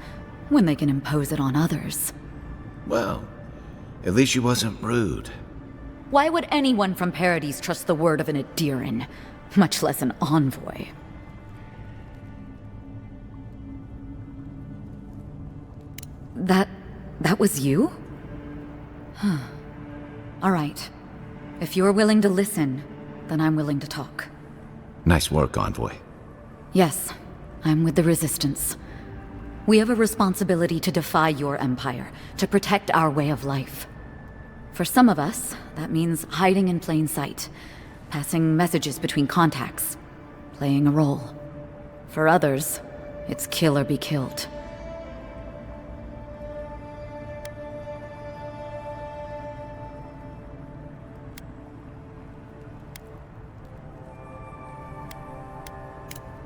when they can impose it on others. Well, at least she wasn't rude. Why would anyone from Paradise trust the word of an Aedyran, much less an envoy? That was you? Huh. All right. If you're willing to listen, then I'm willing to talk. Nice work, Envoy. Yes, I'm with the Resistance. We have a responsibility to defy your empire, to protect our way of life. For some of us, that means hiding in plain sight, passing messages between contacts, playing a role. For others, it's kill or be killed.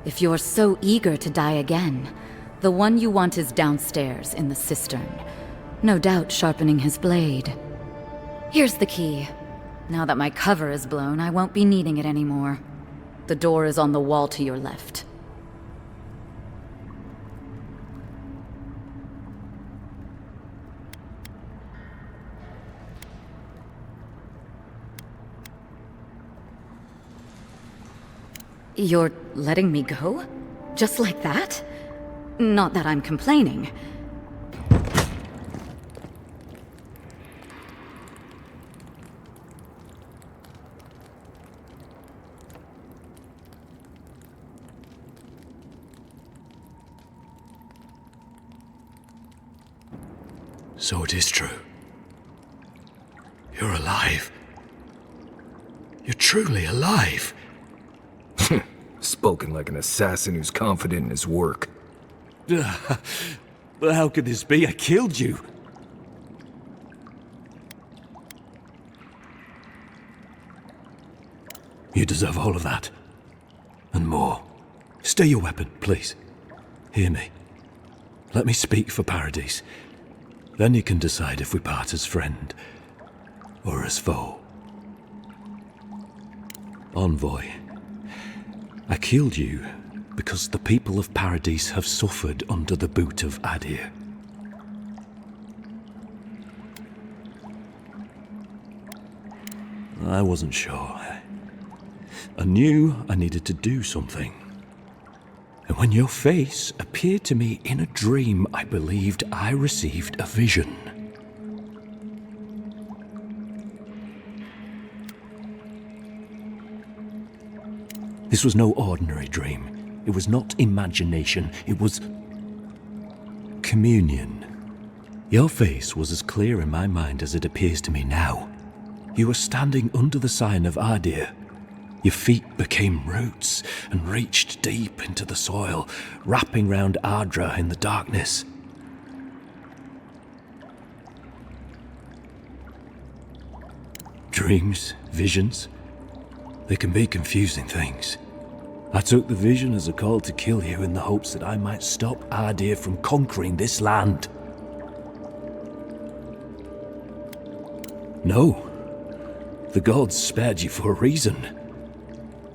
If you're so eager to die again, the one you want is downstairs in the cistern, no doubt sharpening his blade. Here's the key. Now that my cover is blown, I won't be needing it anymore. The door is on the wall to your left. You're letting me go? Just like that? Not that I'm complaining. So it is true. You're alive. You're truly alive. Spoken like an assassin who's confident in his work. But how could this be? I killed you. You deserve all of that. And more. Stay your weapon, please. Hear me. Let me speak for Paradise. Then you can decide if we part as friend or as foe. Envoy, I killed you because the people of Paradise have suffered under the boot of Aedyr. I wasn't sure. I knew I needed to do something. And when your face appeared to me in a dream, I believed I received a vision. This was no ordinary dream. It was not imagination. It was communion. Your face was as clear in my mind as it appears to me now. You were standing under the sign of Aedyr. Your feet became roots and reached deep into the soil, wrapping round Ardra in the darkness. Dreams, visions, they can be confusing things. I took the vision as a call to kill you in the hopes that I might stop Aedyr from conquering this land. No, the gods spared you for a reason.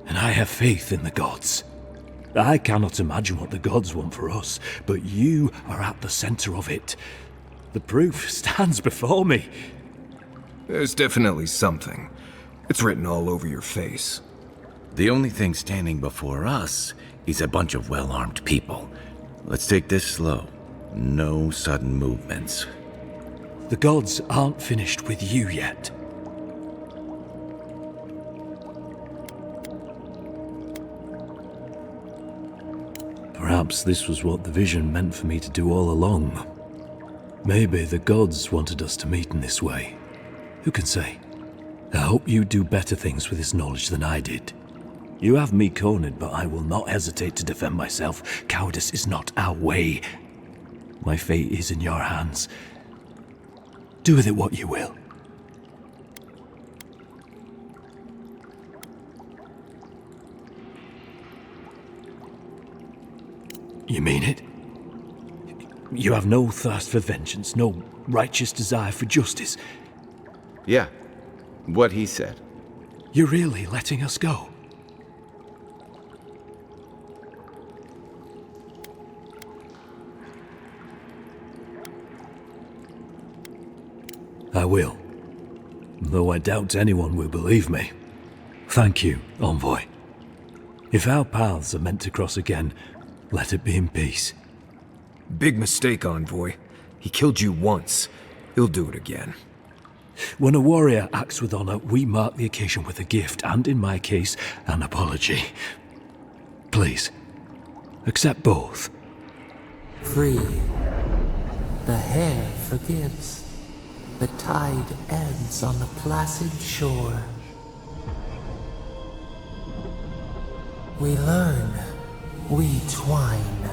And I have faith in the gods. I cannot imagine what the gods want for us, but you are at the center of it. The proof stands before me. There's definitely something. It's written all over your face. The only thing standing before us is a bunch of well-armed people. Let's take this slow. No sudden movements. The gods aren't finished with you yet. Perhaps this was what the vision meant for me to do all along. Maybe the gods wanted us to meet in this way. Who can say? I hope you do better things with this knowledge than I did. You have me cornered, but I will not hesitate to defend myself. Cowardice is not our way. My fate is in your hands. Do with it what you will. You mean it? You have no thirst for vengeance, no righteous desire for justice. Yeah, what he said. You're really letting us go? I will. Though I doubt anyone will believe me. Thank you, Envoy. If our paths are meant to cross again, let it be in peace. Big mistake, Envoy. He killed you once. He'll do it again. When a warrior acts with honor, we mark the occasion with a gift, and in my case, an apology. Please, accept both. Free. The hair forgives. The tide ebbs on the placid shore. We learn. We twine.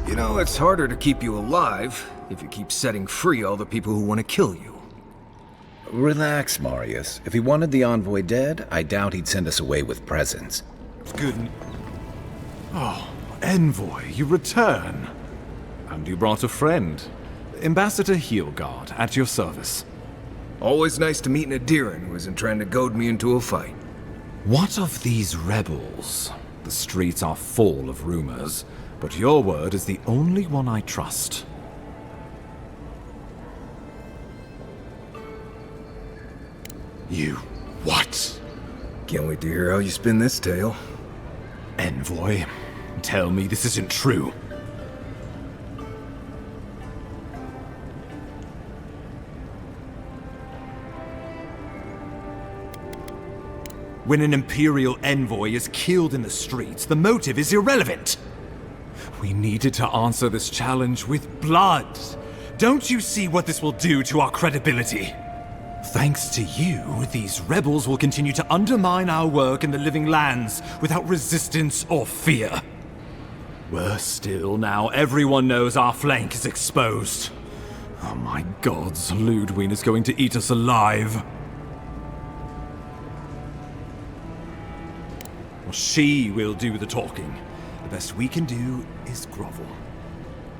You know, it's harder to keep you alive if you keep setting free all the people who want to kill you. Relax, Marius. If he wanted the envoy dead, I doubt he'd send us away with presents. It's good. Oh, envoy, you return. And you brought a friend. Ambassador Heelgard, at your service. Always nice to meet an Aedyran who isn't trying to goad me into a fight. What of these rebels? The streets are full of rumors, but your word is the only one I trust. You what? Can't wait to hear how you spin this tale. Envoy, tell me this isn't true. When an Imperial envoy is killed in the streets, the motive is irrelevant. We needed to answer this challenge with blood. Don't you see what this will do to our credibility? Thanks to you, these rebels will continue to undermine our work in the Living Lands without resistance or fear. Worse still, now everyone knows our flank is exposed. Oh my gods, Ludwig is going to eat us alive. Well, she will do the talking. The best we can do is grovel.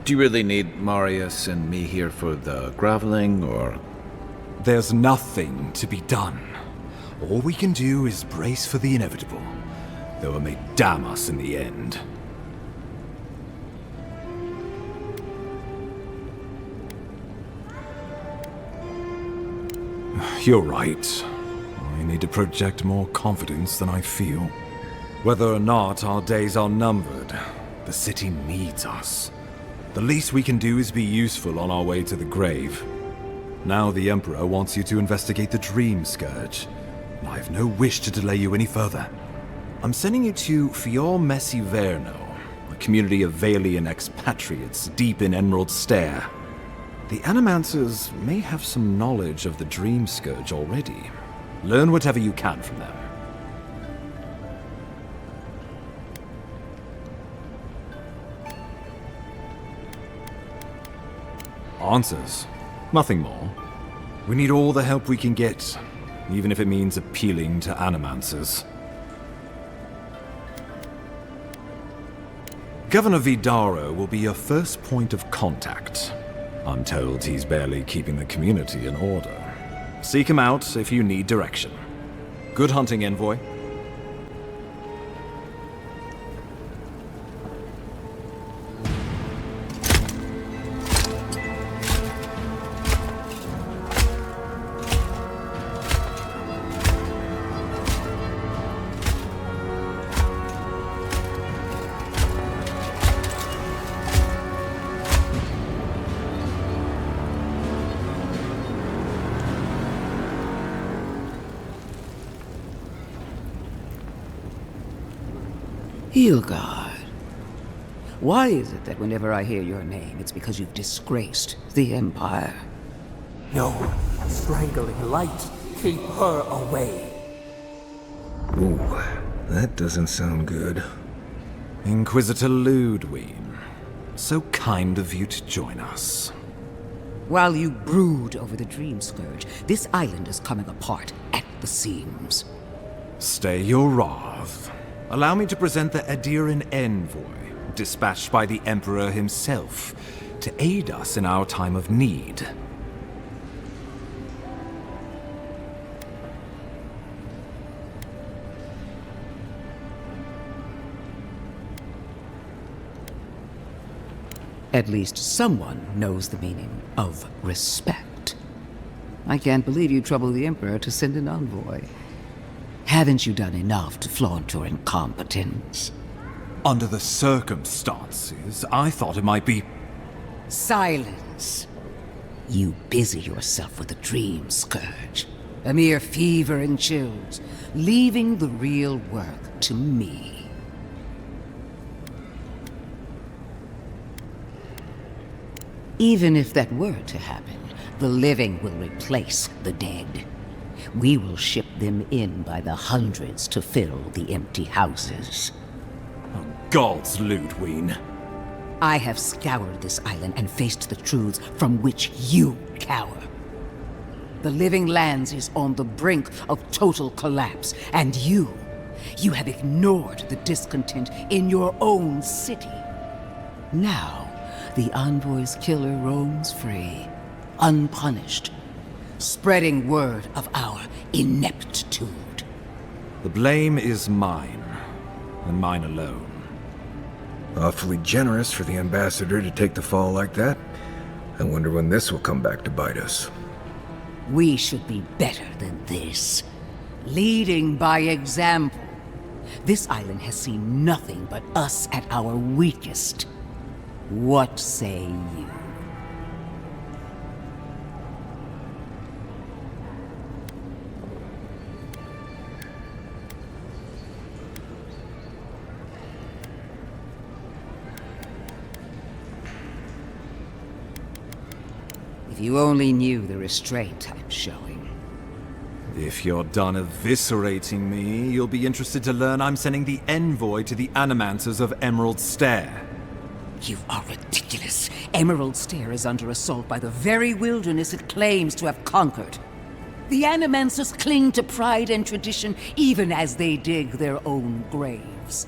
Do you really need Marius and me here for the groveling, or...? There's nothing to be done. All we can do is brace for the inevitable, though it may damn us in the end. You're right. I need to project more confidence than I feel. Whether or not our days are numbered, the city needs us. The least we can do is be useful on our way to the grave. Now the Emperor wants you to investigate the Dream Scourge, and I have no wish to delay you any further. I'm sending you to Fior Messi Verno, a community of Valian expatriates deep in Emerald Stair. The Animancers may have some knowledge of the Dream Scourge already. Learn whatever you can from them. Answers. Nothing more. We need all the help we can get, even if it means appealing to Animancers. Governor Vidaro will be your first point of contact. I'm told he's barely keeping the community in order. Seek him out if you need direction. Good hunting, Envoy. Heelgard. Why is it that whenever I hear your name, it's because you've disgraced the Empire? No, strangling light. Keep her away. Ooh, that doesn't sound good. Inquisitor Ludwig, so kind of you to join us. While you brood over the Dream Scourge, this island is coming apart at the seams. Stay your wrath. Allow me to present the Aedyran envoy, dispatched by the Emperor himself, to aid us in our time of need. At least someone knows the meaning of respect. I can't believe you troubled the Emperor to send an envoy. Haven't you done enough to flaunt your incompetence? Under the circumstances, I thought it might be... Silence. You busy yourself with the Dream Scourge. A mere fever and chills, leaving the real work to me. Even if that were to happen, the living will replace the dead. We will ship them in by the hundreds to fill the empty houses. Oh, gods, Ludwig. I have scoured this island and faced the truths from which you cower. The Living Lands is on the brink of total collapse, and you have ignored the discontent in your own city. Now, the Envoy's killer roams free, unpunished, spreading word of our ineptitude. The blame is mine, and mine alone. Awfully generous for the ambassador to take the fall like that. I wonder when this will come back to bite us. We should be better than this. Leading by example. This island has seen nothing but us at our weakest. What say you? If you only knew the restraint I'm showing. If you're done eviscerating me, you'll be interested to learn I'm sending the envoy to the animancers of Emerald Stair. You are ridiculous. Emerald Stair is under assault by the very wilderness it claims to have conquered. The animancers cling to pride and tradition even as they dig their own graves.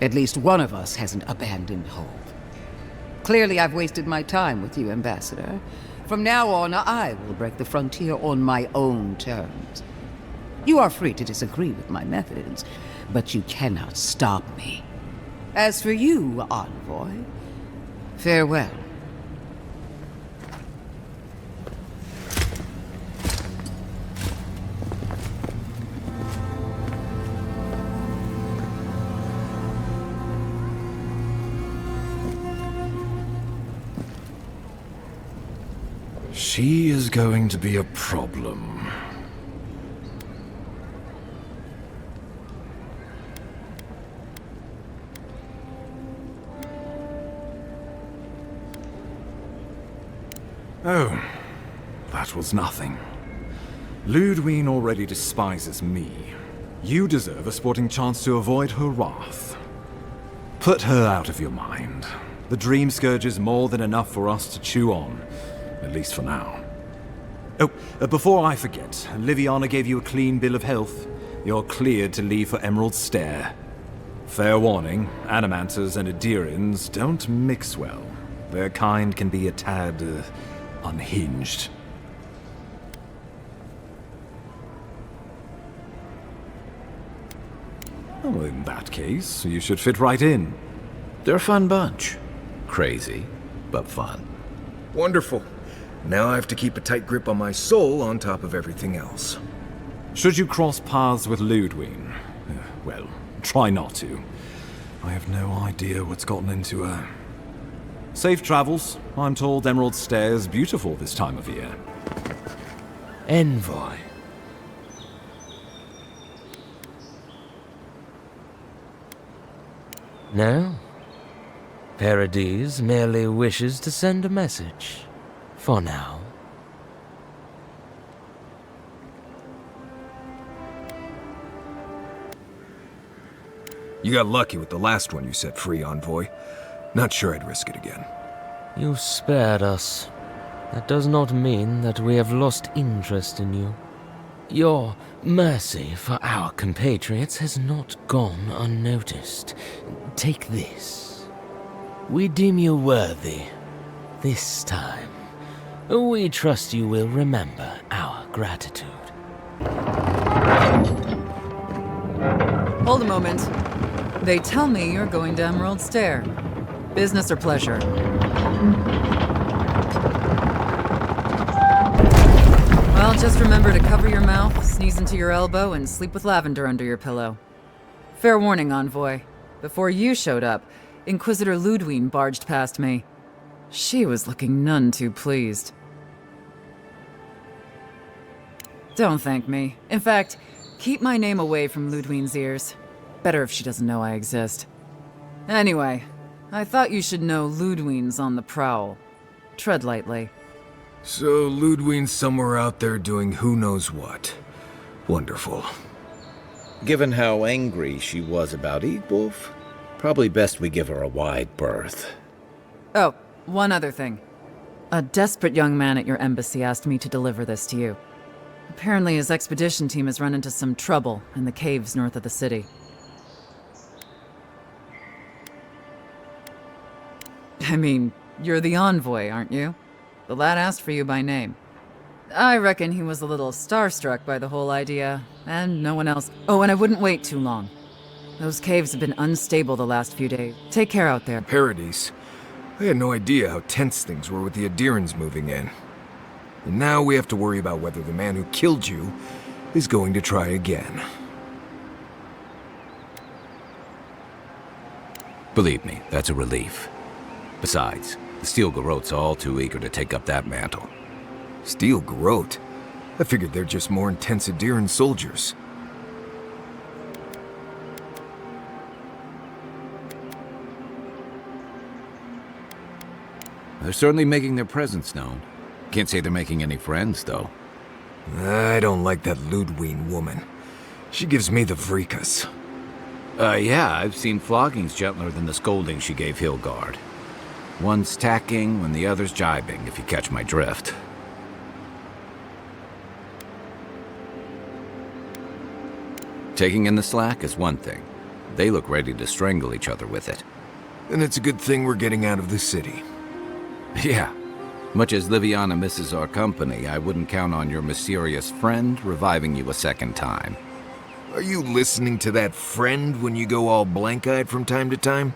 At least one of us hasn't abandoned hope. Clearly I've wasted my time with you, Ambassador. From now on, I will break the frontier on my own terms. You are free to disagree with my methods, but you cannot stop me. As for you, Envoy, farewell. She is going to be a problem. Oh, that was nothing. Ludwig already despises me. You deserve a sporting chance to avoid her wrath. Put her out of your mind. The Dream Scourge is more than enough for us to chew on. At least for now. Oh, before I forget, Liviana gave you a clean bill of health. You're cleared to leave for Emerald Stair. Fair warning, Animancers and Aedyrians don't mix well. Their kind can be a tad, unhinged. Well, in that case, you should fit right in. They're a fun bunch. Crazy, but fun. Wonderful. Now I have to keep a tight grip on my soul on top of everything else. Should you cross paths with Ludwig, well, try not to. I have no idea what's gotten into her. Safe travels. I'm told Emerald Stair's beautiful this time of year. Envoy. No? Paradise merely wishes to send a message. For now. You got lucky with the last one you set free, Envoy. Not sure I'd risk it again. You spared us. That does not mean that we have lost interest in you. Your mercy for our compatriots has not gone unnoticed. Take this. We deem you worthy. This time. We trust you will remember our gratitude. Hold a moment. They tell me you're going to Emerald Stair. Business or pleasure? Well, just remember to cover your mouth, sneeze into your elbow, and sleep with lavender under your pillow. Fair warning, Envoy. Before you showed up, Inquisitor Ludwig barged past me. She was looking none too pleased. Don't thank me. In fact, Keep my name away from Ludwine's ears. Better if she doesn't know I exist. Anyway, I thought you should know Ludwine's on the prowl. Tread lightly. So Ludwine's somewhere out there doing who knows what. Wonderful. Given how angry she was about Eatwolf, probably best we give her a wide berth. Oh, one other thing. A desperate young man at your embassy asked me to deliver this to you. Apparently his expedition team has run into some trouble in the caves north of the city. I mean, you're the envoy, aren't you? The lad asked for you by name. I reckon he was a little starstruck by the whole idea, and no one else. Oh, and I wouldn't wait too long. Those caves have been unstable the last few days. Take care out there. Paradise. I had no idea how tense things were with the Aedyrans moving in. And now we have to worry about whether the man who killed you is going to try again. Believe me, that's a relief. Besides, the Steel Garrote's all too eager to take up that mantle. Steel Garrote? I figured they're just more intense Aedyran soldiers. They're certainly making their presence known. Can't say they're making any friends, though. I don't like that Ludwine woman. She gives me the vrikas. Yeah, I've seen floggings gentler than the scolding she gave Hilgard. One's tacking when the other's jibing, if you catch my drift. Taking in the slack is one thing. They look ready to strangle each other with it. And it's a good thing we're getting out of the city. Yeah. Much as Liviana misses our company, I wouldn't count on your mysterious friend reviving you a second time. Are you listening to that friend when you go all blank-eyed from time to time?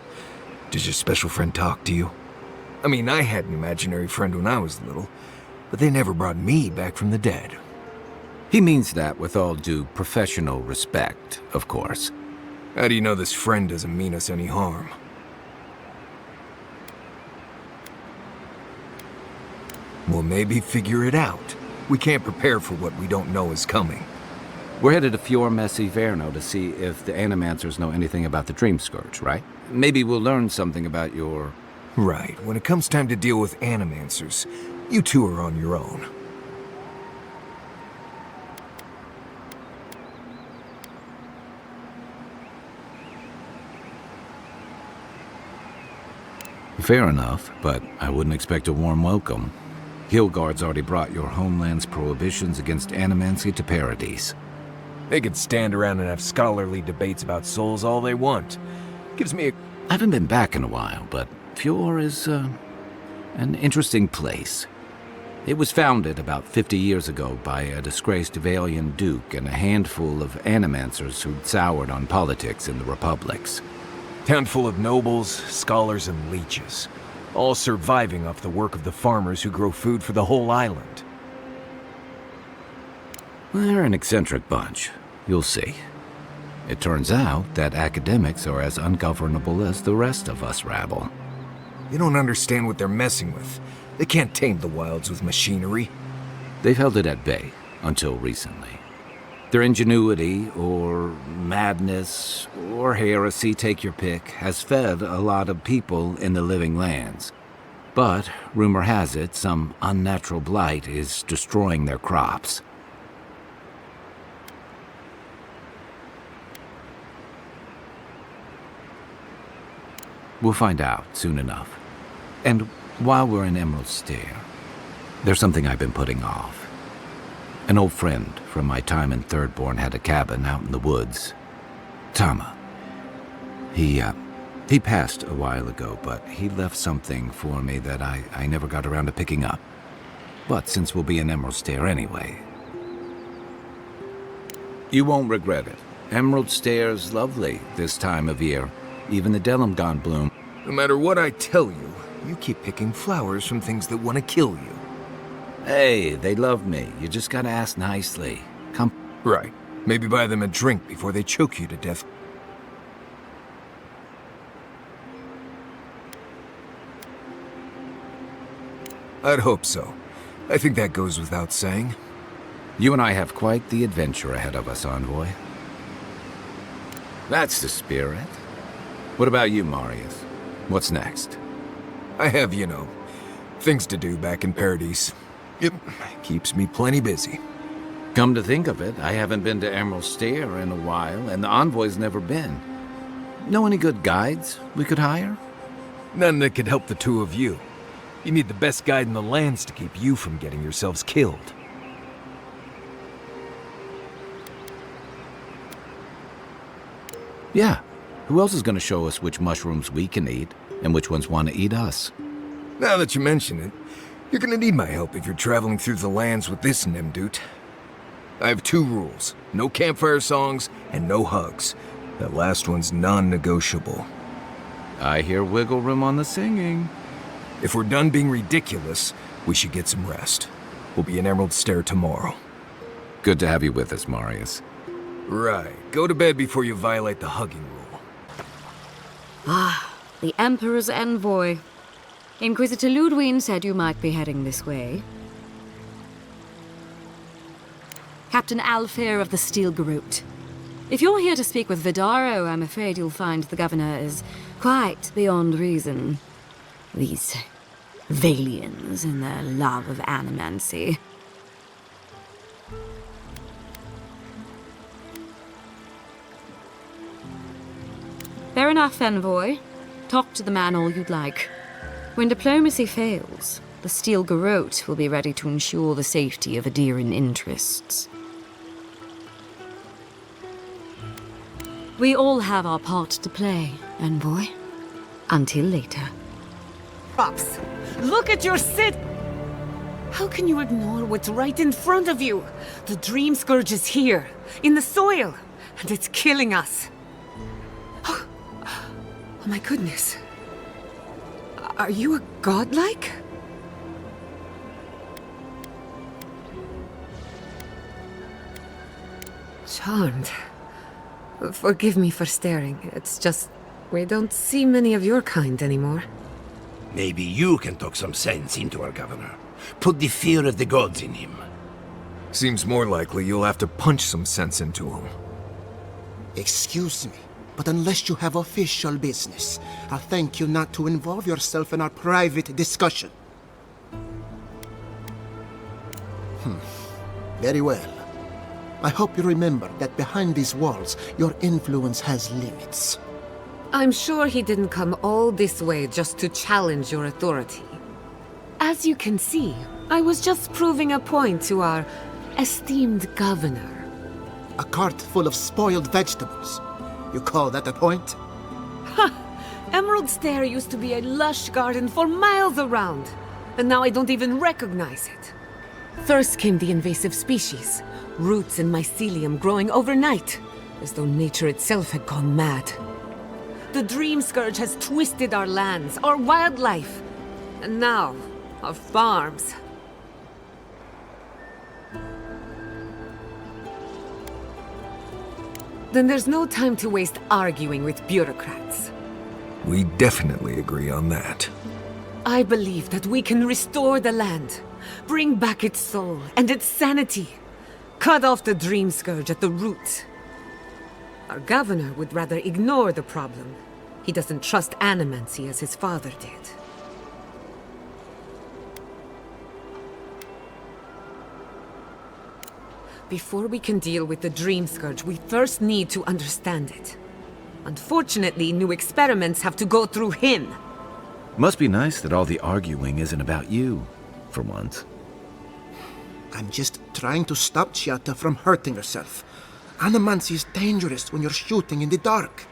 Does your special friend talk to you? I mean, I had an imaginary friend when I was little, but they never brought me back from the dead. He means that with all due professional respect, of course. How do you know this friend doesn't mean us any harm? Well, maybe figure it out. We can't prepare for what we don't know is coming. We're headed to Fjord Messi Verno to see if the Animancers know anything about the Dream Scourge, right? Maybe we'll learn something about your... Right. When it comes time to deal with Animancers, you two are on your own. Fair enough, but I wouldn't expect a warm welcome. Hilgard's already brought your homeland's prohibitions against animancy to Paradise. They could stand around and have scholarly debates about souls all they want. Gives me a... I haven't been back in a while, but Fjord is, an interesting place. It was founded about 50 years ago by a disgraced Valian duke and a handful of animancers who'd soured on politics in the republics. Town full of nobles, scholars, and leeches. All surviving off the work of the farmers who grow food for the whole island. They're an eccentric bunch. You'll see. It turns out that academics are as ungovernable as the rest of us rabble. You don't understand what they're messing with. They can't tame the wilds with machinery. They've held it at bay, until recently. Their ingenuity, or madness, or heresy, take your pick, has fed a lot of people in the living lands. But, rumor has it, some unnatural blight is destroying their crops. We'll find out soon enough. And while we're in Emerald Stair, there's something I've been putting off. An old friend from my time in Thirdborn had a cabin out in the woods. Tama. He passed a while ago, but he left something for me that I never got around to picking up. But since we'll be in Emerald Stair anyway... You won't regret it. Emerald Stair's lovely this time of year. Even the Delimgon bloom. No matter what I tell you, you keep picking flowers from things that want to kill you. Hey, they love me. You just gotta ask nicely. Come. Right. Maybe buy them a drink before they choke you to death. I'd hope so. I think that goes without saying. You and I have quite the adventure ahead of us, Envoy. That's the spirit. What about you, Marius? What's next? I have, you know, things to do back in Paradise. It keeps me plenty busy. Come to think of it, I haven't been to Emerald Stair in a while, and the Envoy's never been. Know any good guides we could hire? None that could help the two of you. You need the best guide in the lands to keep you from getting yourselves killed. Yeah. Who else is going to show us which mushrooms we can eat, and which ones want to eat us? Now that you mention it, you're gonna need my help if you're traveling through the lands with this Nimdut. I have 2 rules. No campfire songs, and no hugs. That last one's non-negotiable. I hear wiggle room on the singing. If we're done being ridiculous, we should get some rest. We'll be in Emerald Stair tomorrow. Good to have you with us, Marius. Right. Go to bed before you violate the hugging rule. Ah, the Emperor's envoy. Inquisitor Ludwig said you might be heading this way. Captain Alfair of the Steel Garrote. If you're here to speak with Vidaro, I'm afraid you'll find the governor is quite beyond reason. These Valians and their love of animancy. Fair enough, envoy. Talk to the man all you'd like. When diplomacy fails, the Steel Garrote will be ready to ensure the safety of Aedyran interests. We all have our part to play, envoy. Until later. Pops, look at your sit! How can you ignore what's right in front of you? The Dream Scourge is here, in the soil, and it's killing us. Oh my goodness. Are you a godlike? Charmed. Forgive me for staring. It's just, we don't see many of your kind anymore. Maybe you can talk some sense into our governor. Put the fear of the gods in him. Seems more likely you'll have to punch some sense into him. Excuse me, but unless you have official business, I'll thank you not to involve yourself in our private discussion. Very well. I hope you remember that behind these walls, your influence has limits. I'm sure he didn't come all this way just to challenge your authority. As you can see, I was just proving a point to our esteemed governor. A cart full of spoiled vegetables. You call that a point? Ha! Emerald Stair used to be a lush garden for miles around, and now I don't even recognize it. First came the invasive species, roots and mycelium growing overnight, as though nature itself had gone mad. The Dream Scourge has twisted our lands, our wildlife, and now, our farms. Then there's no time to waste arguing with bureaucrats. We definitely agree on that. I believe that we can restore the land, bring back its soul and its sanity, cut off the Dream Scourge at the root. Our governor would rather ignore the problem. He doesn't trust animancy as his father did. Before we can deal with the Dream Scourge, we first need to understand it. Unfortunately, new experiments have to go through him. Must be nice that all the arguing isn't about you, for once. I'm just trying to stop Chiata from hurting herself. Animancy is dangerous when you're shooting in the dark.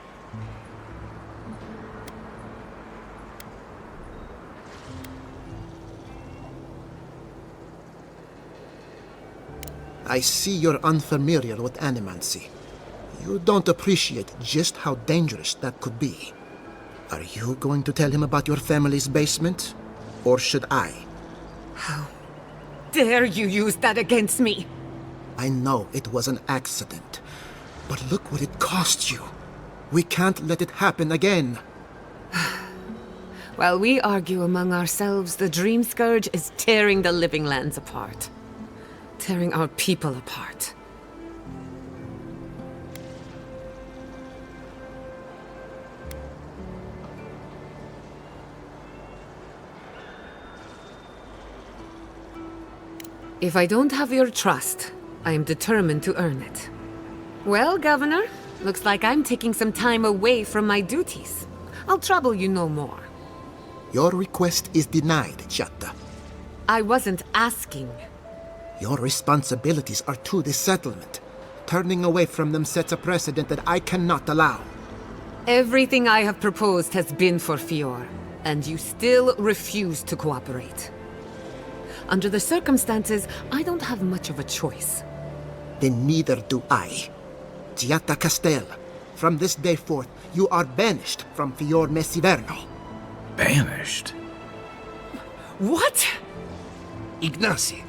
I see you're unfamiliar with animancy. You don't appreciate just how dangerous that could be. Are you going to tell him about your family's basement? Or should I? How dare you use that against me? I know it was an accident, but look what it cost you. We can't let it happen again. While we argue among ourselves, the Dream Scourge is tearing the living lands apart. tearing our people apart. If I don't have your trust, I am determined to earn it. Well, Governor, looks like I'm taking some time away from my duties. I'll trouble you no more. Your request is denied, Giatta. I wasn't asking. Your responsibilities are to this settlement. Turning away from them sets a precedent that I cannot allow. Everything I have proposed has been for Fior, and you still refuse to cooperate. Under the circumstances, I don't have much of a choice. Then neither do I. Giatta Castel, from this day forth, you are banished from Fior Messiverno. Banished? What? Ignacy,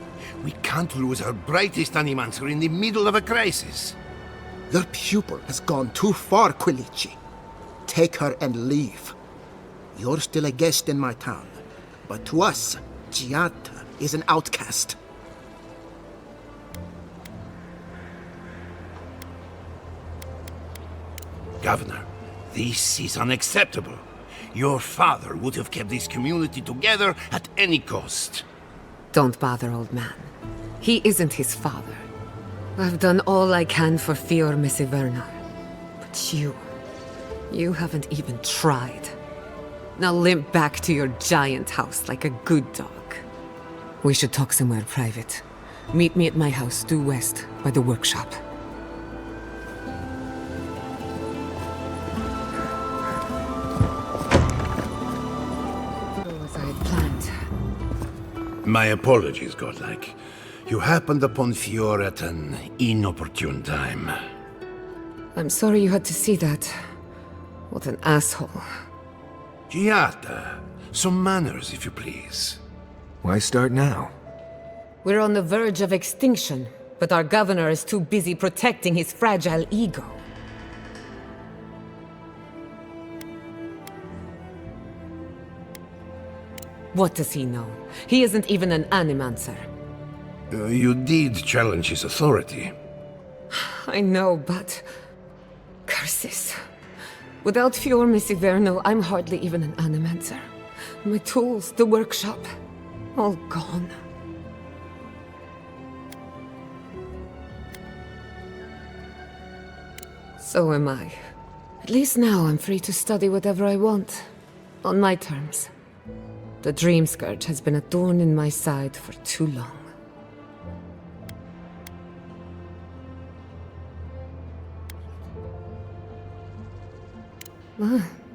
we can't lose our brightest animancer in the middle of a crisis. Your pupil has gone too far, Quilici. Take her and leave. You're still a guest in my town, but to us, Giatta is an outcast. Governor, this is unacceptable. Your father would have kept this community together at any cost. Don't bother, old man. He isn't his father. I've done all I can for Fior Messiverno. But you haven't even tried. Now limp back to your giant house like a good dog. We should talk somewhere private. Meet me at my house due west by the workshop. As I had planned. My apologies, Godlike. You happened upon Fior at an inopportune time. I'm sorry you had to see that. What an asshole. Giatta, some manners, if you please. Why start now? We're on the verge of extinction, but our governor is too busy protecting his fragile ego. What does he know? He isn't even an animancer. You did challenge his authority. I know, but... curses. Without Fior Messiverno, I'm hardly even an animancer. My tools, the workshop, all gone. So am I. At least now I'm free to study whatever I want. On my terms. The Dream Scourge has been a thorn in my side for too long.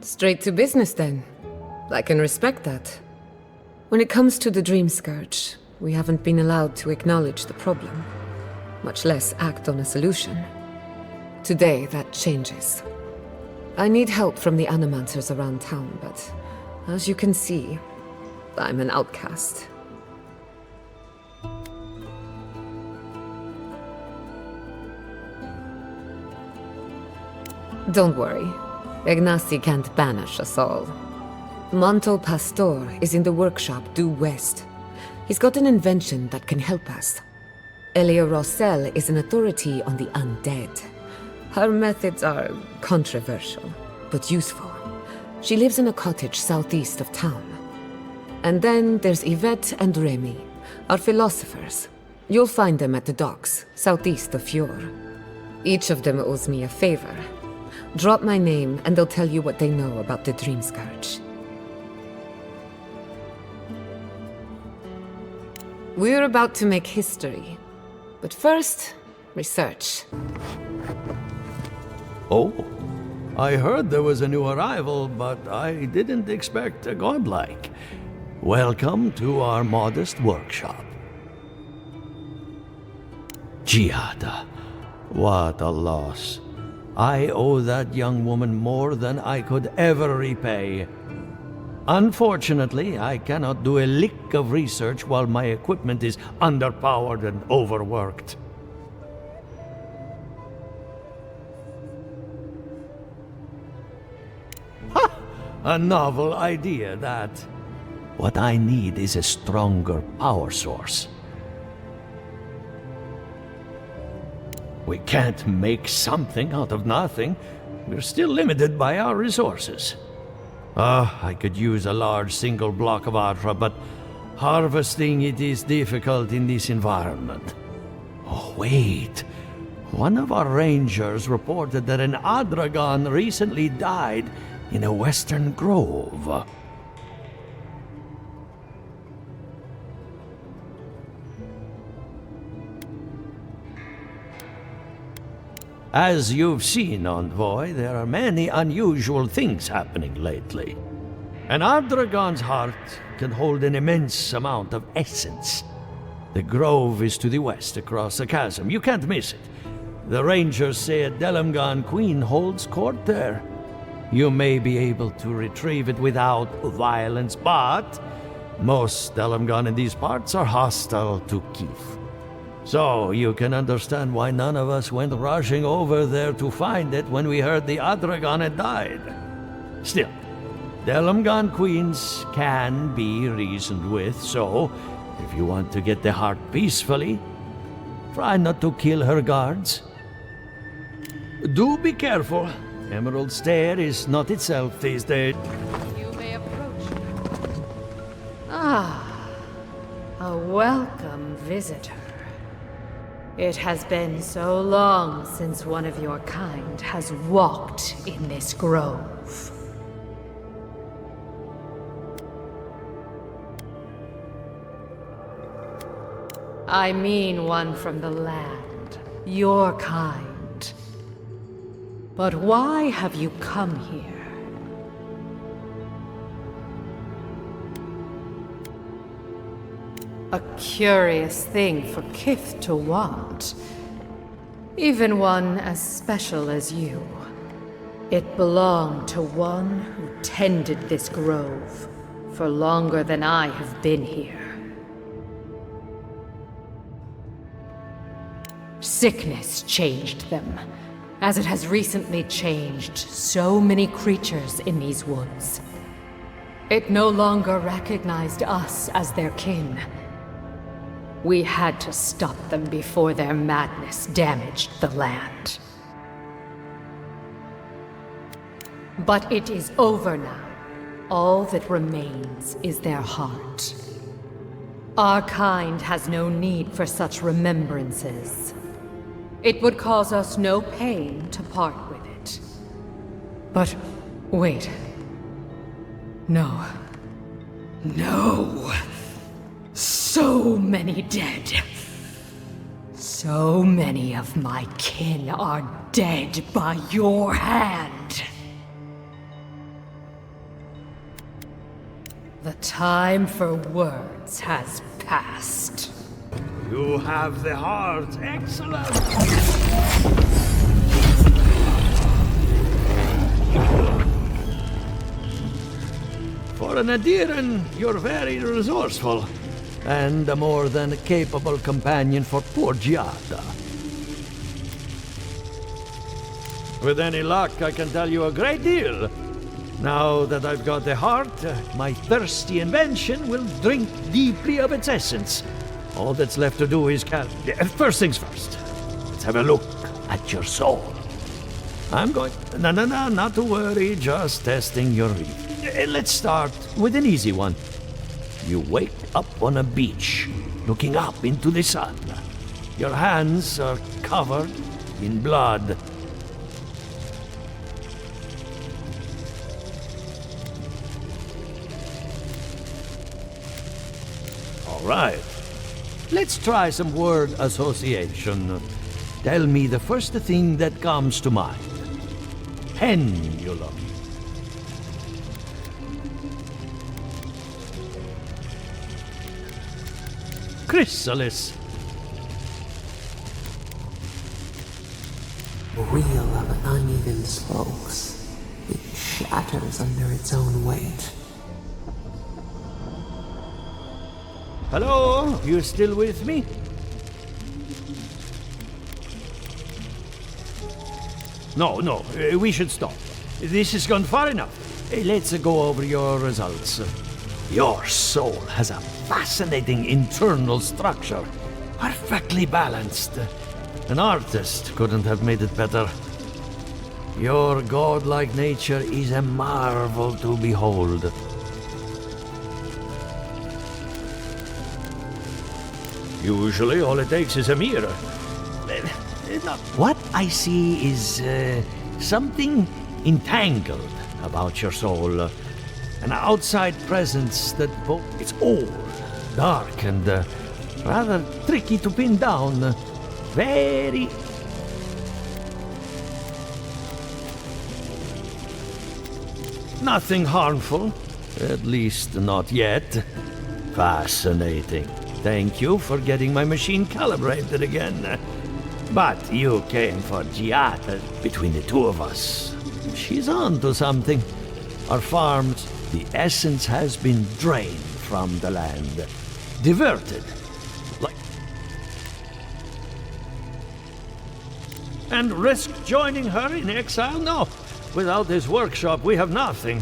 Straight to business then. I can respect that. When it comes to the Dream Scourge, we haven't been allowed to acknowledge the problem, much less act on a solution. Today, that changes. I need help from the animancers around town, but as you can see, I'm an outcast. Don't worry. Ignacy can't banish us all. Manto Pastor is in the workshop due west. He's got an invention that can help us. Elia Rossell is an authority on the undead. Her methods are controversial, but useful. She lives in a cottage southeast of town. And then there's Yvette and Remy, our philosophers. You'll find them at the docks, southeast of Fior. Each of them owes me a favor. Drop my name and they'll tell you what they know about the Dream Scourge. We're about to make history. But first, research. Oh, I heard there was a new arrival, but I didn't expect a godlike. Welcome to our modest workshop. Giatta, what a loss. I owe that young woman more than I could ever repay. Unfortunately, I cannot do a lick of research while my equipment is underpowered and overworked. Ha! A novel idea, that. What I need is a stronger power source. We can't make something out of nothing. We're still limited by our resources. I could use a large single block of Adra, but harvesting it is difficult in this environment. Oh, wait. One of our rangers reported that an Adragon recently died in a western grove. As you've seen, Envoy, there are many unusual things happening lately. An Adragon's heart can hold an immense amount of essence. The grove is to the west, across the chasm. You can't miss it. The rangers say a Delamgan queen holds court there. You may be able to retrieve it without violence, but most Delamgan in these parts are hostile to Keith. So you can understand why none of us went rushing over there to find it when we heard the Adragon had died. Still, Delamgan queens can be reasoned with, so if you want to get the heart peacefully, try not to kill her guards. Do be careful. Emerald Stair is not itself these days. You may approach. Ah, a welcome visitor. It has been so long since one of your kind has walked in this grove. I mean one from the land, your kind. But why have you come here? A curious thing for Kith to want. Even one as special as you. It belonged to one who tended this grove for longer than I have been here. Sickness changed them, as it has recently changed so many creatures in these woods. It no longer recognized us as their kin. We had to stop them before their madness damaged the land. But it is over now. All that remains is their heart. Our kind has no need for such remembrances. It would cause us no pain to part with it. But wait. No. No. So many dead. So many of my kin are dead by your hand. The time for words has passed. You have the heart. Excellent. For an Aedyran, you're very resourceful. And a more than capable companion for poor Giada. With any luck, I can tell you a great deal. Now that I've got the heart, my thirsty invention will drink deeply of its essence. All that's left to do is first things first. Let's have a look at your soul. I'm going... No, not to worry, just testing your read. Let's start with an easy one. You wake up on a beach, looking up into the sun. Your hands are covered in blood. All right. Let's try some word association. Tell me the first thing that comes to mind. Pendulum. Chrysalis. Wheel of uneven slopes. It shatters under its own weight. Hello? You still with me? No, we should stop. This has gone far enough. Let's go over your results. Your soul has a fascinating internal structure, perfectly balanced. An artist couldn't have made it better. Your godlike nature is a marvel to behold. Usually all it takes is a mirror. What I see is something entangled about your soul. An outside presence that it's old, dark, and rather tricky to pin down. Very... Nothing harmful, at least not yet. Fascinating. Thank you for getting my machine calibrated again. But you came for Giata. Between the two of us, she's on to something. Our farms, the essence has been drained from the land. Diverted. And risk joining her in exile? No. Without this workshop, we have nothing.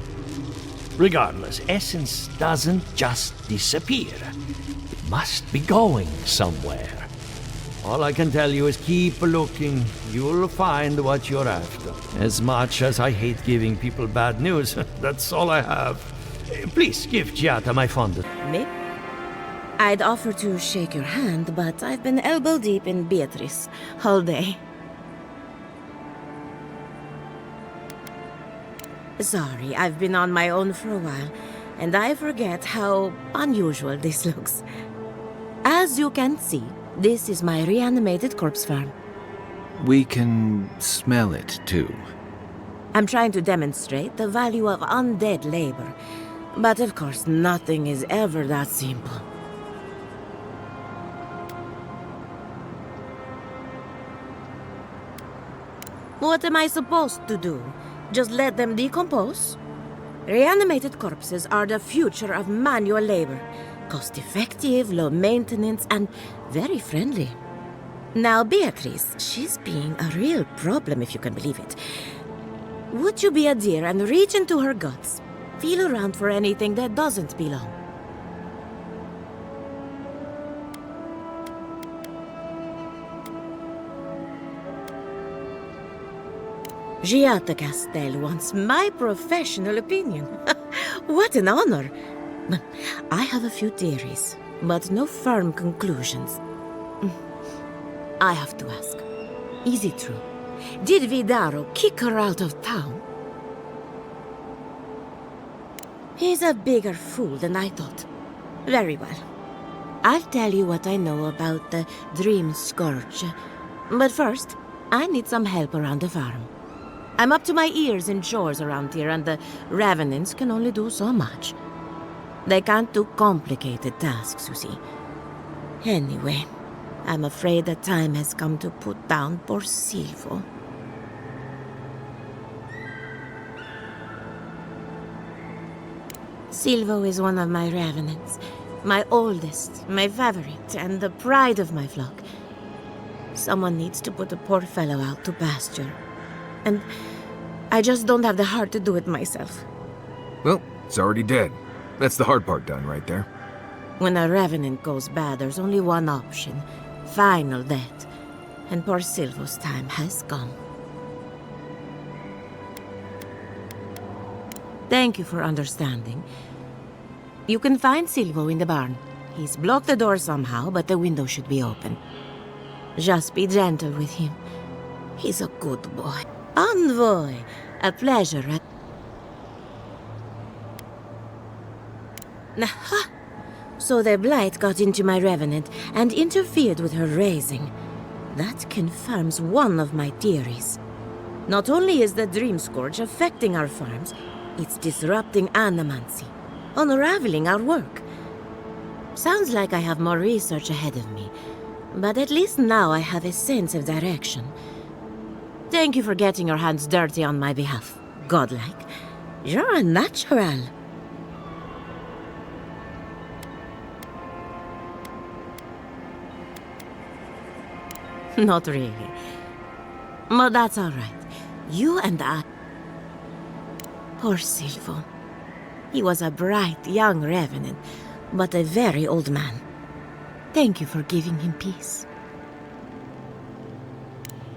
Regardless, essence doesn't just disappear. It must be going somewhere. All I can tell you is keep looking. You'll find what you're after. As much as I hate giving people bad news, that's all I have. Please give Giata my fondant. Me? I'd offer to shake your hand, but I've been elbow deep in Beatrice all day. Sorry, I've been on my own for a while, and I forget how unusual this looks. As you can see, this is my reanimated corpse farm. We can smell it, too. I'm trying to demonstrate the value of undead labor, but of course nothing is ever that simple. What am I supposed to do? Just let them decompose? Reanimated corpses are the future of manual labor. Cost-effective, low maintenance, and very friendly. Now Beatrice, she's being a real problem if you can believe it. Would you be a dear and reach into her guts? Feel around for anything that doesn't belong. Giata Castel wants my professional opinion. What an honor! I have a few theories, but no firm conclusions. I have to ask, is it true? Did Vidaro kick her out of town? He's a bigger fool than I thought. Very well. I'll tell you what I know about the Dream Scourge. But first, I need some help around the farm. I'm up to my ears in chores around here, and the Revenants can only do so much. They can't do complicated tasks, you see. Anyway, I'm afraid the time has come to put down poor Silvo. Silvo is one of my Revenants. My oldest, my favorite, and the pride of my flock. Someone needs to put the poor fellow out to pasture. And I just don't have the heart to do it myself. Well, it's already dead. That's the hard part done right there. When a Revenant goes bad, there's only one option. Final death. And poor Silvo's time has come. Thank you for understanding. You can find Silvo in the barn. He's blocked the door somehow, but the window should be open. Just be gentle with him. He's a good boy. Envoy! A pleasure. Aha! So the blight got into my Revenant and interfered with her raising. That confirms one of my theories. Not only is the Dream Scourge affecting our farms, it's disrupting animancy, unraveling our work. Sounds like I have more research ahead of me, but at least now I have a sense of direction. Thank you for getting your hands dirty on my behalf. Godlike. You're a natural. Not really. But that's all right. You and I... Poor Silvo. He was a bright young Revenant, but a very old man. Thank you for giving him peace.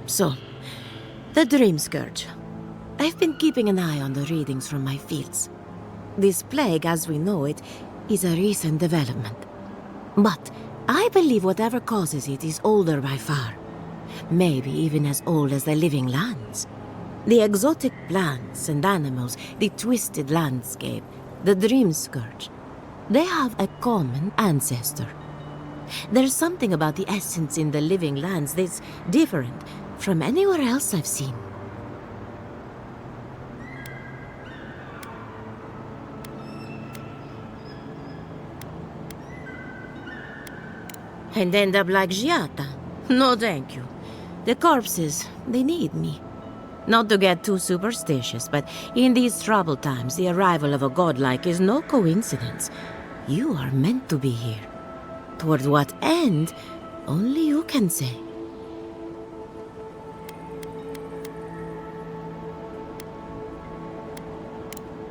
So, the Dream Scourge. I've been keeping an eye on the readings from my fields. This plague, as we know it, is a recent development. But I believe whatever causes it is older by far. Maybe even as old as the living lands. The exotic plants and animals, the twisted landscape, the Dream Scourge. They have a common ancestor. There's something about the essence in the living lands that's different from anywhere else I've seen. And end up like Giata? No, thank you. The corpses, they need me. Not to get too superstitious, but in these troubled times, the arrival of a godlike is no coincidence. You are meant to be here. Toward what end, only you can say.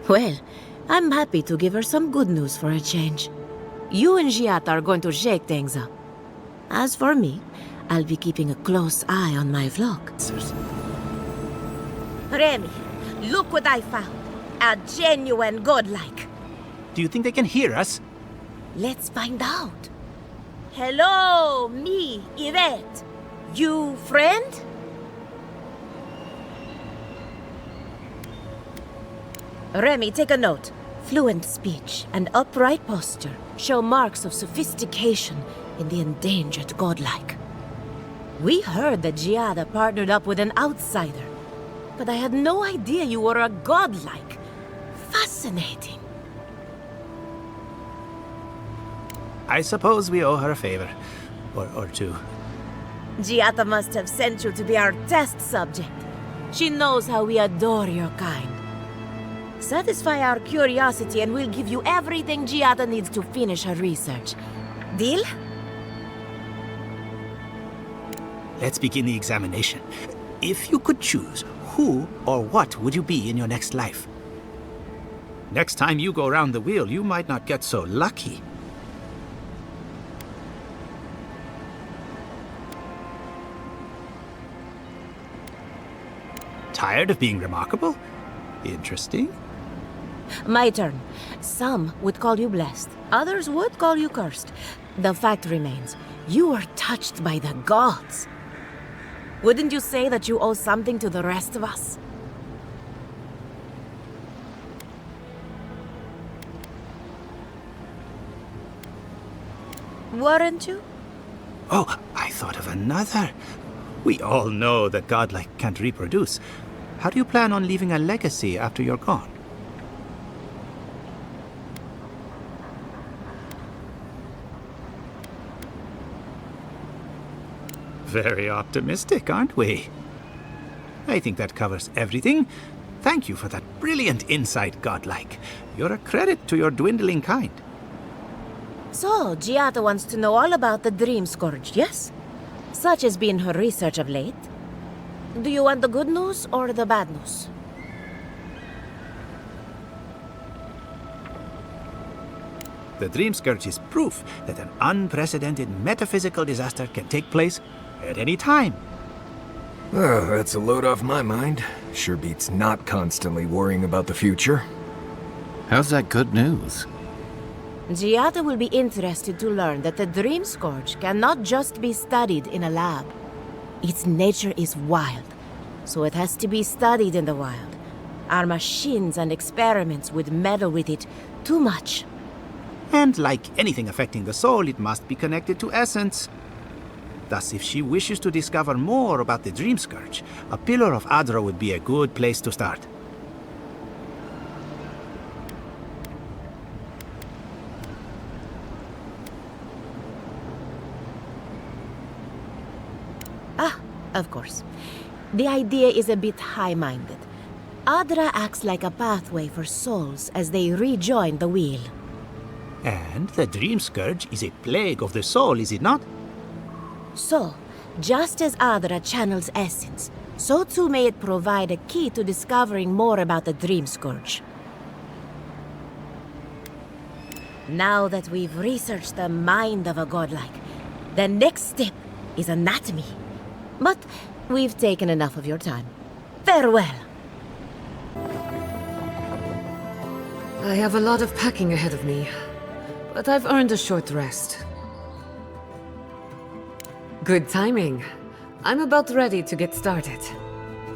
Well, I'm happy to give her some good news for a change. You and Giata are going to shake things up. As for me, I'll be keeping a close eye on my flock. Remy, look what I found. A genuine godlike. Do you think they can hear us? Let's find out. Hello, me, Yvette. You friend? Remy, take a note. Fluent speech and upright posture show marks of sophistication in the endangered godlike. We heard that Giada partnered up with an outsider, but I had no idea you were a godlike. Fascinating. I suppose we owe her a favor. Or two. Giada must have sent you to be our test subject. She knows how we adore your kind. Satisfy our curiosity and we'll give you everything Giada needs to finish her research. Deal? Let's begin the examination. If you could choose, who or what would you be in your next life? Next time you go round the wheel, you might not get so lucky. Tired of being remarkable? Interesting. My turn. Some would call you blessed. Others would call you cursed. The fact remains, you are touched by the gods. Wouldn't you say that you owe something to the rest of us? Weren't you? Oh, I thought of another. We all know that godlike can't reproduce. How do you plan on leaving a legacy after you're gone? Very optimistic, aren't we? I think that covers everything. Thank you for that brilliant insight, godlike. You're a credit to your dwindling kind. So, Giada wants to know all about the Dream Scourge, yes? Such has been her research of late. Do you want the good news or the bad news? The Dream Scourge is proof that an unprecedented metaphysical disaster can take place at any time. Oh, that's a load off my mind. Sure beats not constantly worrying about the future. How's that good news? Giada will be interested to learn that the Dream Scourge cannot just be studied in a lab. Its nature is wild, so it has to be studied in the wild. Our machines and experiments would meddle with it too much. And like anything affecting the soul, it must be connected to essence. Thus, if she wishes to discover more about the Dream Scourge, a Pillar of Aedyr would be a good place to start. Of course. The idea is a bit high-minded. Aedyr acts like a pathway for souls as they rejoin the wheel. And the Dream Scourge is a plague of the soul, is it not? So, just as Aedyr channels essence, so too may it provide a key to discovering more about the Dream Scourge. Now that we've researched the mind of a godlike, the next step is anatomy. But We've taken enough of your time. Farewell. I have a lot of packing ahead of me, but I've earned a short rest. Good timing. I'm about ready to get started.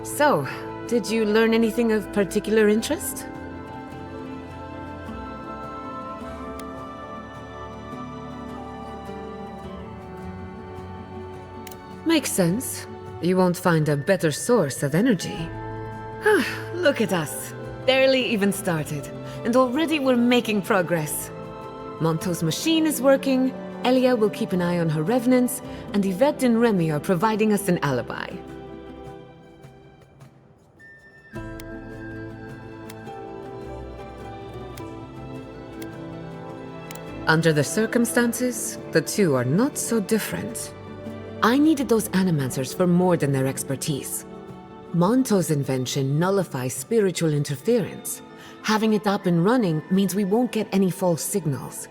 So, did you learn anything of particular interest? Makes sense. You won't find a better source of energy. Look at us. Barely even started, and already we're making progress. Monto's machine is working, Elia will keep an eye on her revenants, and Yvette and Remy are providing us an alibi. Under the circumstances, the two are not so different. I needed those animancers for more than their expertise. Monto's invention nullifies spiritual interference. Having it up and running means we won't get any false signals.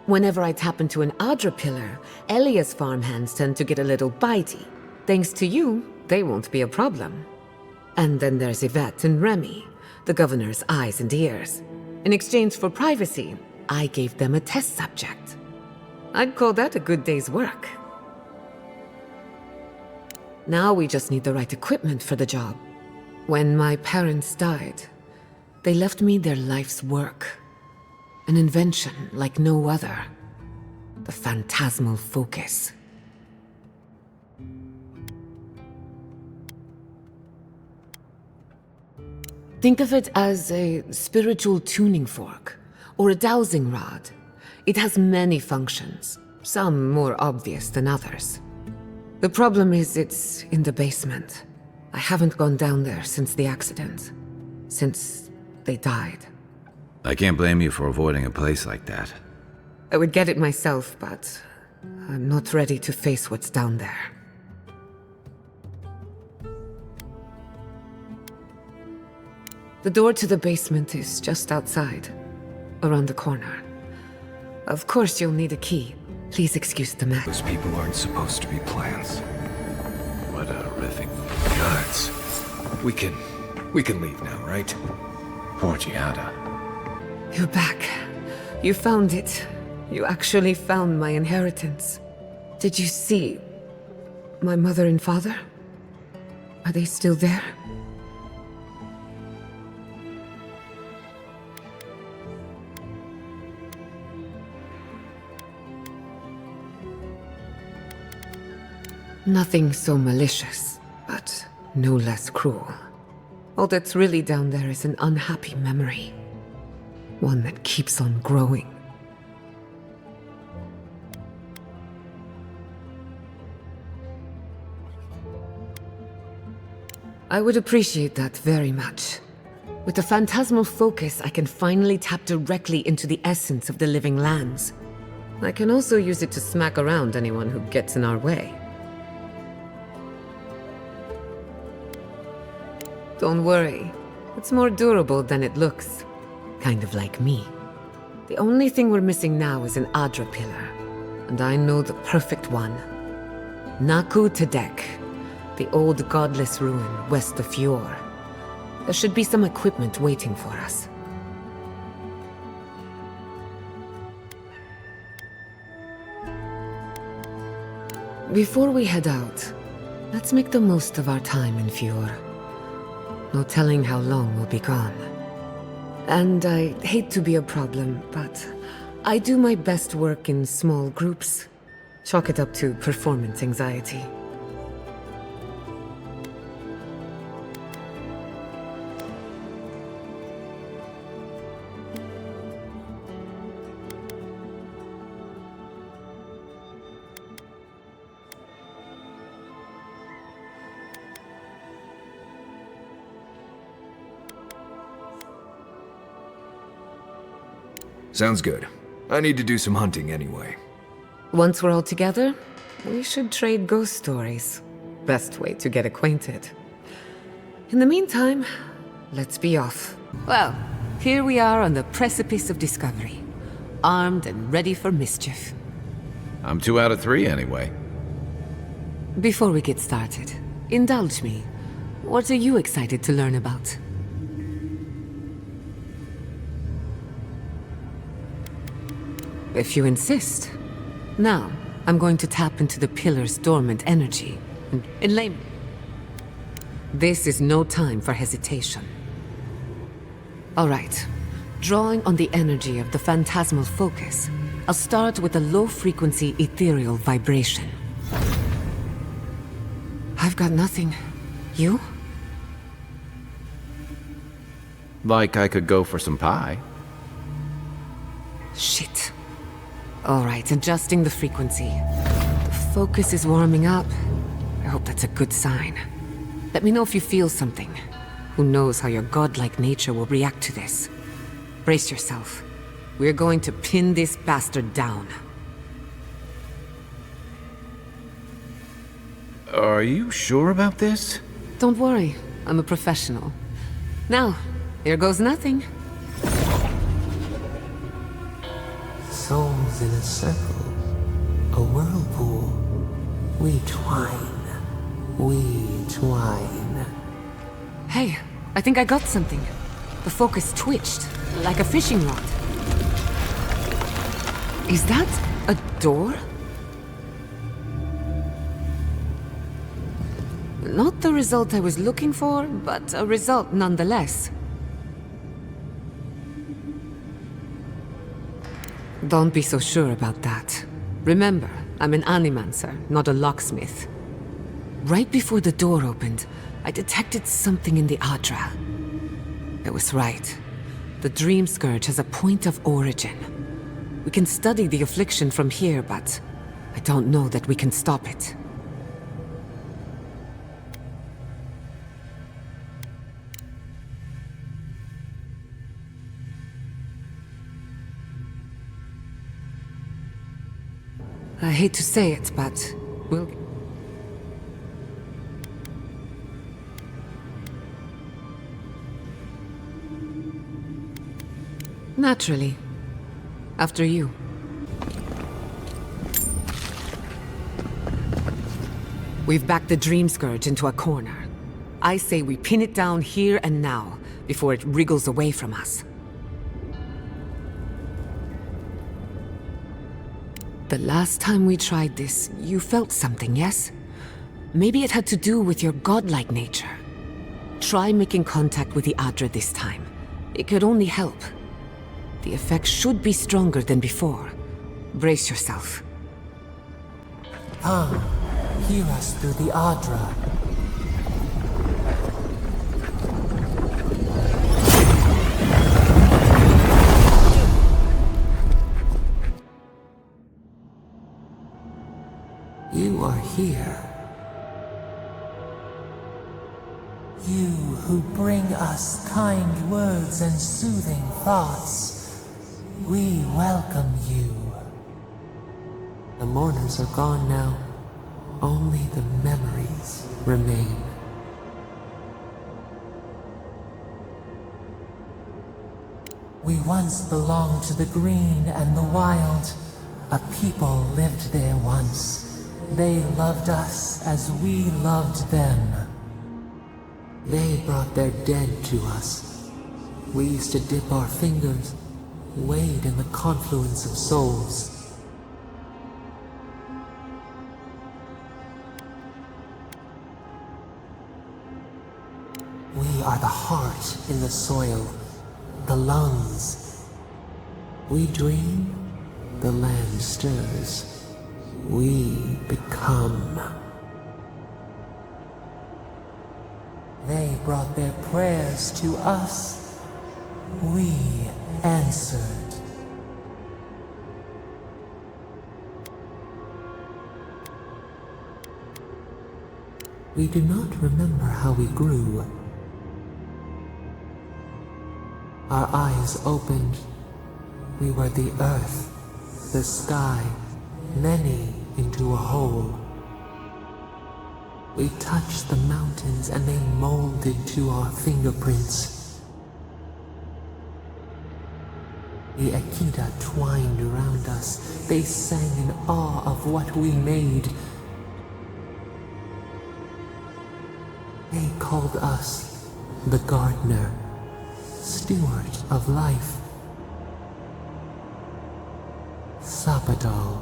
Whenever I tap into an Aedyr pillar, Elia's farmhands tend to get a little bitey. Thanks to you, they won't be a problem. And then there's Yvette and Remy, the governor's eyes and ears. In exchange for privacy, I gave them a test subject. I'd call that a good day's work. Now we just need the right equipment for the job. When my parents died, they left me their life's work. An invention like no other. The phantasmal focus. Think of it as a spiritual tuning fork, or a dowsing rod. It has many functions, some more obvious than others. The problem is it's in the basement. I haven't gone down there since the accident. Since they died. I can't blame you for avoiding a place like that. I would get it myself, but I'm not ready to face what's down there. The door to the basement is just outside, around the corner. Of course you'll need a key. Please excuse the mess. Those people aren't supposed to be plants. What a horrific guts. We can leave now, right? Poor Giada. You're back. You found it. You actually found my inheritance. Did you see my mother and father? Are they still there? Nothing so malicious, but no less cruel. All that's really down there is an unhappy memory. One that keeps on growing. I would appreciate that very much. With the phantasmal focus, I can finally tap directly into the essence of the living lands. I can also use it to smack around anyone who gets in our way. Don't worry, it's more durable than it looks. Kind of like me. The only thing we're missing now is an Aedyr pillar. And I know the perfect one. Naku Tedek, the old godless ruin west of Fjord. There should be some equipment waiting for us. Before we head out, let's make the most of our time in Fjord. No telling how long we'll be gone. And I hate to be a problem, but I do my best work in small groups. Chalk it up to performance anxiety. Sounds good. I need to do some hunting anyway. Once we're all together, we should trade ghost stories. Best way to get acquainted. In the meantime, let's be off. Well, here we are on the precipice of discovery. Armed and ready for mischief. I'm 2 out of 3 anyway. Before we get started, Indulge me. What are you excited to learn about? If you insist. Now, I'm going to tap into the pillar's dormant energy. In layman. This is no time for hesitation. All right. Drawing on the energy of the phantasmal focus, I'll start with a low-frequency ethereal vibration. I've got nothing. You? Like I could go for some pie. Shit. All right, adjusting the frequency. The focus is warming up. I hope that's a good sign. Let me know if you feel something. Who knows how your godlike nature will react to this. Brace yourself. We're going to pin this bastard down. Are you sure about this? Don't worry, I'm a professional. Now, here goes nothing. Souls in a circle, a whirlpool. We twine, we twine. Hey, I think I got something. The focus twitched, like a fishing rod. Is that a door? Not the result I was looking for, but a result nonetheless. Don't be so sure about that. Remember, I'm an animancer, not a locksmith. Right before the door opened, I detected something in the Aedyr. It was right. The Dream Scourge has a point of origin. We can study the affliction from here, but I don't know that we can stop it. I hate to say it, but we'll... Naturally. After you. We've backed the Dream Scourge into a corner. I say we pin it down here and now, before it wriggles away from us. The last time we tried this, you felt something, yes? Maybe it had to do with your godlike nature. Try making contact with the Aedyr this time. It could only help. The effect should be stronger than before. Brace yourself. Come, hear us through the Aedyr. You are here. You who bring us kind words and soothing thoughts, we welcome you. The mourners are gone now. Only the memories remain. We once belonged to the green and the wild. A people lived there once. They loved us as we loved them. They brought their dead to us. We used to dip our fingers, wade in the confluence of souls. We are the heart in the soil, the lungs. We dream, the land stirs. We become. They brought their prayers to us. We answered. We do not remember how we grew. Our eyes opened. We were the earth, the sky, many into a whole. We touched the mountains and they molded to our fingerprints. The Akita twined around us. They sang in awe of what we made. called us the gardener, steward of life. Sapadal.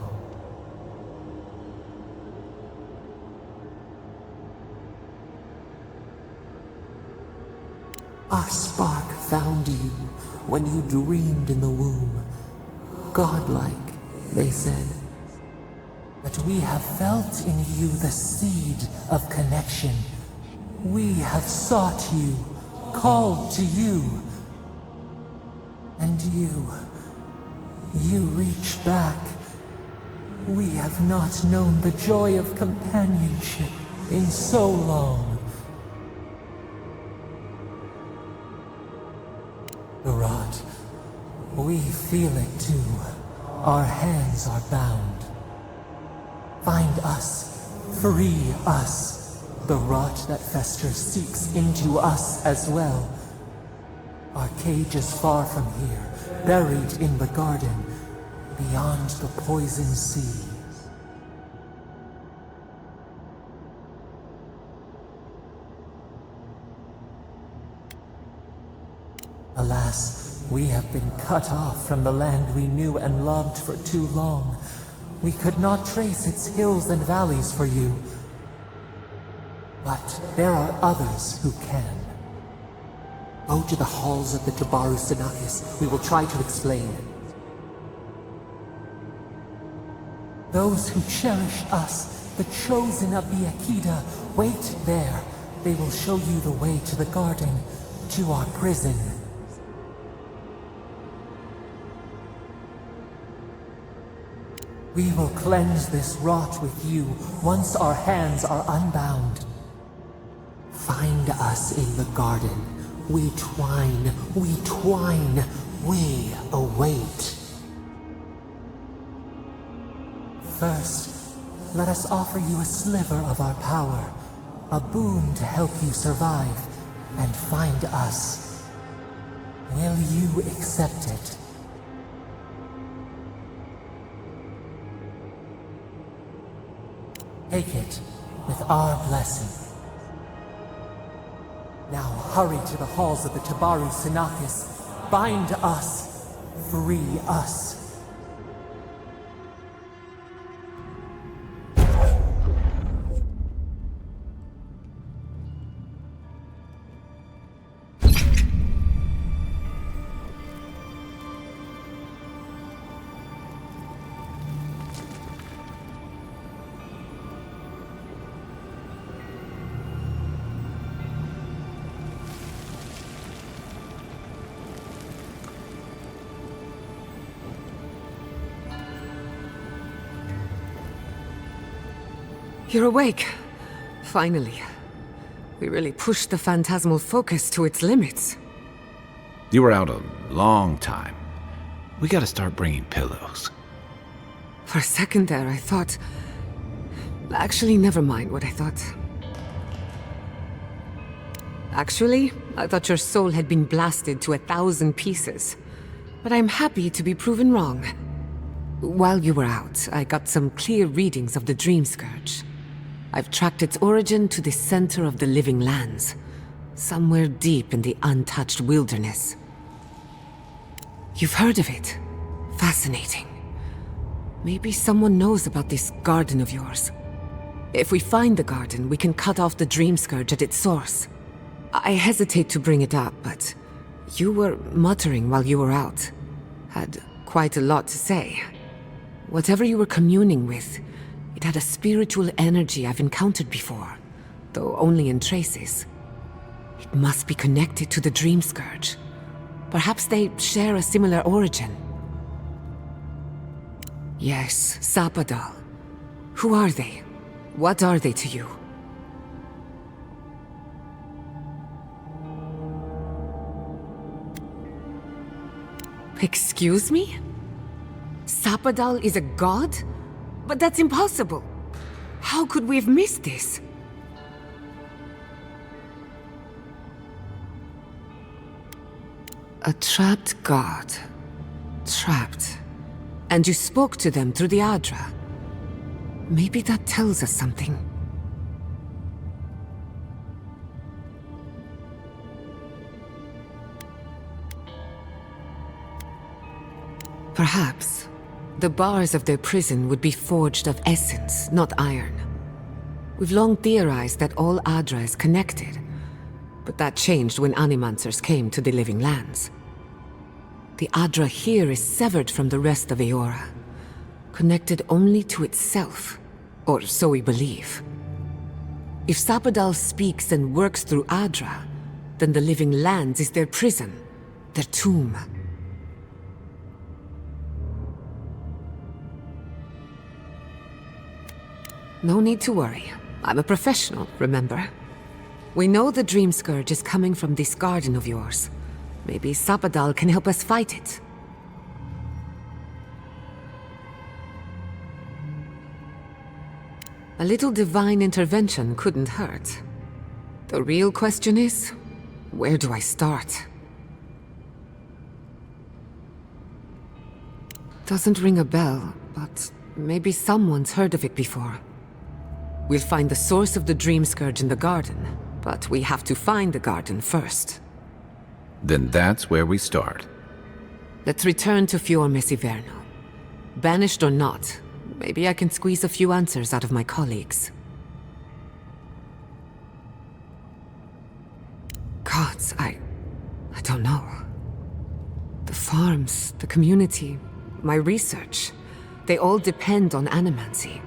Our spark found you when you dreamed in the womb. Godlike, they said. But we have felt in you the seed of connection. We have sought you, called to you. And you reach back. We have not known the joy of companionship in so long. Rot, we feel it too. Our hands are bound. Find us, free us. The rot that festers seeks into us as well. Our cage is far from here, buried in the garden, beyond the poison sea. Alas, we have been cut off from the land we knew and loved for too long. We could not trace its hills and valleys for you. But there are others who can. Go to the halls of the Tabaru Sinakis. We will try to explain. Those who cherish us, the chosen of the Akida, wait there. They will show you the way to the garden, to our prison. We will cleanse this rot with you once our hands are unbound. Find us in the garden. We twine, we await. First, let us offer you a sliver of our power, a boon to help you survive and find us. Will you accept it? Take it with our blessing. Now hurry to the halls of the Tabaru Sinakis. Bind us. Free us. You're awake. Finally. We really pushed the phantasmal focus to its limits. You were out a long time. We gotta start bringing pillows. For a second there, I thought... Actually, never mind what I thought. Actually, I thought your soul had been blasted to 1,000 pieces. But I'm happy to be proven wrong. While you were out, I got some clear readings of the Dream Scourge. I've tracked its origin to the center of the living lands, somewhere deep in the untouched wilderness. You've heard of it. Fascinating. Maybe someone knows about this garden of yours. If we find the garden, we can cut off the Dream Scourge at its source. I hesitate to bring it up, but you were muttering while you were out. Had quite a lot to say. Whatever you were communing with, it had a spiritual energy I've encountered before, though only in traces. It must be connected to the Dream Scourge. Perhaps they share a similar origin. Yes, Sapadal. Who are they? What are they to you? Excuse me? Sapadal is a god? But that's impossible. How could we have missed this? A trapped god. Trapped. And you spoke to them through the Aedyr. Maybe that tells us something. Perhaps the bars of their prison would be forged of essence, not iron. We've long theorized that all Aedyr is connected, but that changed when Animancers came to the Living Lands. The Aedyr here is severed from the rest of Eora, connected only to itself, or so we believe. If Sapadal speaks and works through Aedyr, then the Living Lands is their prison, their tomb. No need to worry. I'm a professional, remember? We know the Dream Scourge is coming from this garden of yours. Maybe Sapadal can help us fight it. A little divine intervention couldn't hurt. The real question is, where do I start? Doesn't ring a bell, but maybe someone's heard of it before. We'll find the source of the Dream Scourge in the garden, but we have to find the garden first. Then that's where we start. Let's return to Fior Mesiverno. Banished or not, maybe I can squeeze a few answers out of my colleagues. Gods, I don't know. The farms, the community, my research, they all depend on animancy.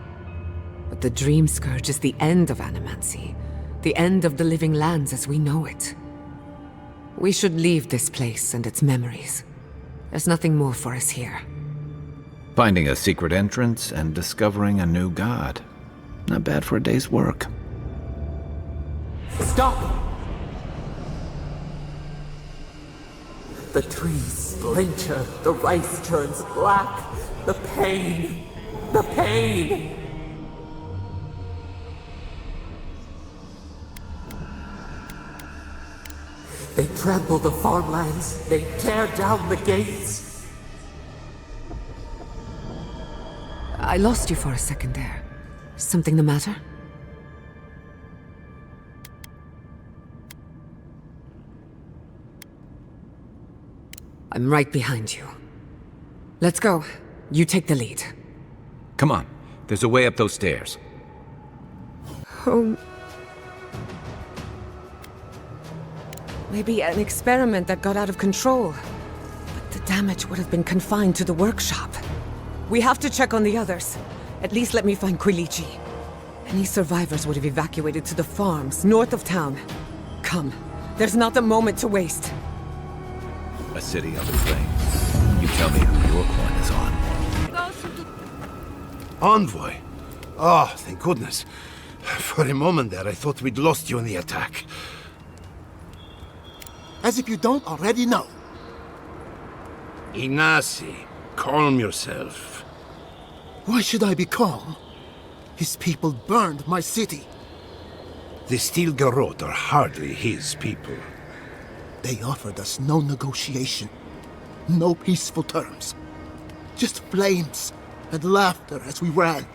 But the Dream Scourge is the end of animancy, the end of the Living Lands as we know it. We should leave this place and its memories. There's nothing more for us here. Finding a secret entrance and discovering a new god. Not bad for a day's work. Stop! The trees splinter, the rice turns black. The pain! The pain! They trample the farmlands, they tear down the gates. I lost you for a second there. Something the matter? I'm right behind you. Let's go. You take the lead. Come on, there's a way up those stairs. Oh. Maybe an experiment that got out of control. But the damage would have been confined to the workshop. We have to check on the others. At least let me find Quilici. Any survivors would have evacuated to the farms north of town. Come, there's not a moment to waste. A city on the plains. You tell me who your coin is on. Envoy? Oh, thank goodness. For a moment there, I thought we'd lost you in the attack. As if you don't already know. Ignacy, calm yourself. Why should I be calm? His people burned my city. The Steel Garrote are hardly his people. They offered us no negotiation, no peaceful terms. Just flames and laughter as we ran.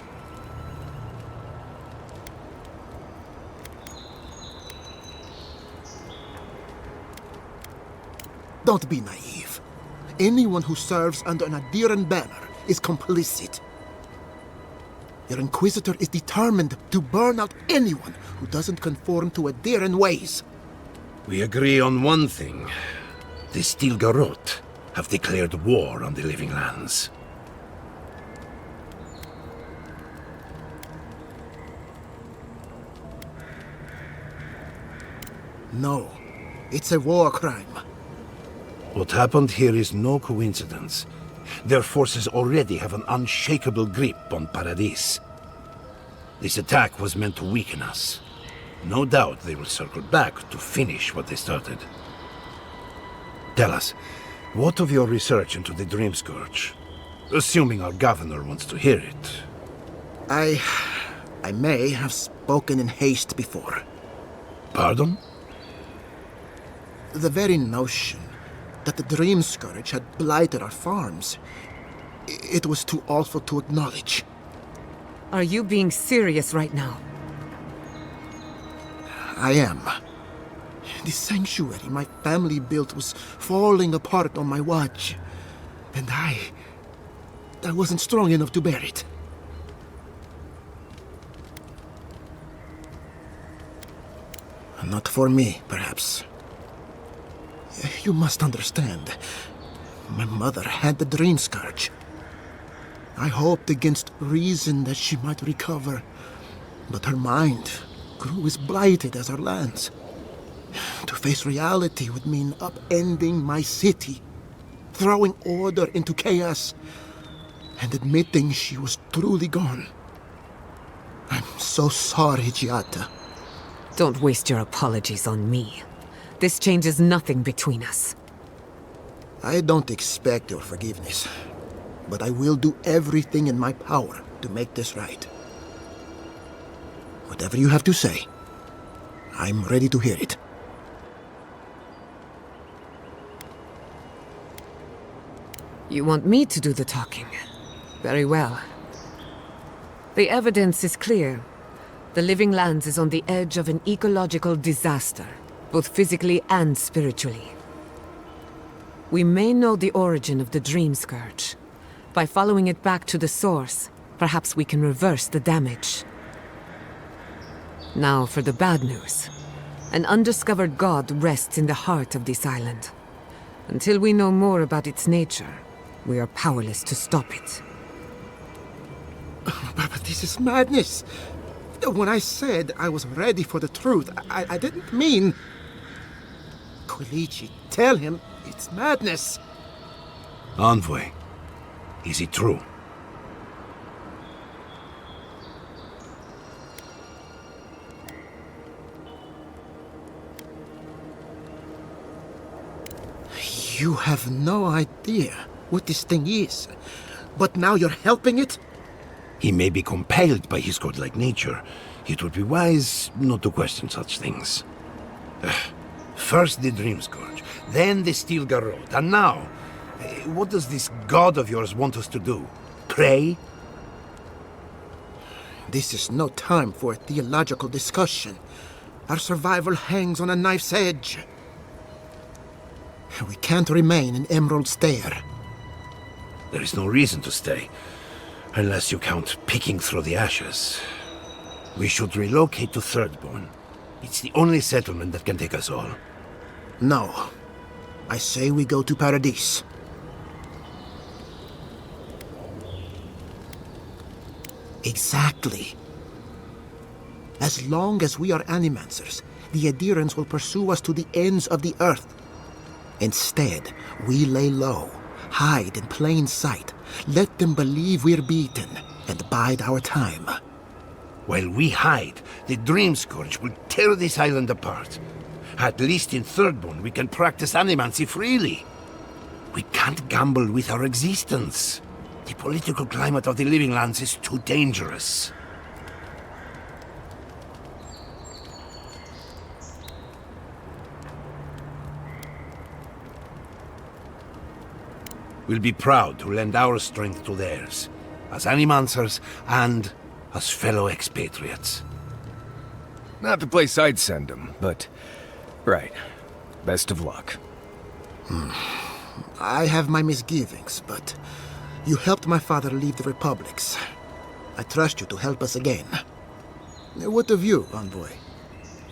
Don't be naive. Anyone who serves under an Aedyran banner is complicit. Your Inquisitor is determined to burn out anyone who doesn't conform to Aedyran ways. We agree on one thing. The Steel Garrote have declared war on the Living Lands. No, it's a war crime. What happened here is no coincidence. Their forces already have an unshakable grip on Paradis. This attack was meant to weaken us. No doubt they will circle back to finish what they started. Tell us, what of your research into the Dream Scourge? Assuming our governor wants to hear it. I may have spoken in haste before. Pardon? The very notion that the Dream Scourge had blighted our farms, it was too awful to acknowledge. Are you being serious right now? I am. The sanctuary my family built was falling apart on my watch. And I I wasn't strong enough to bear it. Not for me, perhaps. You must understand. My mother had the dream scourge. I hoped against reason that she might recover, but her mind grew as blighted as her lands. To face reality would mean upending my city, throwing order into chaos, and admitting she was truly gone. I'm so sorry, Giata. Don't waste your apologies on me. This changes nothing between us. I don't expect your forgiveness, but I will do everything in my power to make this right. Whatever you have to say, I'm ready to hear it. You want me to do the talking? Very well. The evidence is clear. The Living Lands is on the edge of an ecological disaster, both physically and spiritually. We may know the origin of the Dream Scourge. By following it back to the source, perhaps we can reverse the damage. Now for the bad news. An undiscovered god rests in the heart of this island. Until we know more about its nature, we are powerless to stop it. But this is madness. When I said I was ready for the truth, I didn't mean... Quilici, tell him it's madness. Envoy, is it true? You have no idea what this thing is, but now you're helping it? He may be compelled by his godlike nature. It would be wise not to question such things. First the Dream Scourge, then the Steel Garrote, and now, what does this god of yours want us to do? Pray? This is no time for a theological discussion. Our survival hangs on a knife's edge. We can't remain in Emerald Stair. There is no reason to stay, unless you count picking through the ashes. We should relocate to Thirdborn. It's the only settlement that can take us all. No. I say we go to Paradise. Exactly. As long as we are Animancers, the adherents will pursue us to the ends of the earth. Instead, we lay low, hide in plain sight, let them believe we're beaten, and bide our time. While we hide, the Dream Scourge will tear this island apart. At least in Thirdborn, we can practice animancy freely. We can't gamble with our existence. The political climate of the Living Lands is too dangerous. We'll be proud to lend our strength to theirs, as Animancers and as fellow expatriates. Not the place I'd send them, but... right. Best of luck. I have my misgivings, but you helped my father leave the Republics. I trust you to help us again. What of you, Envoy?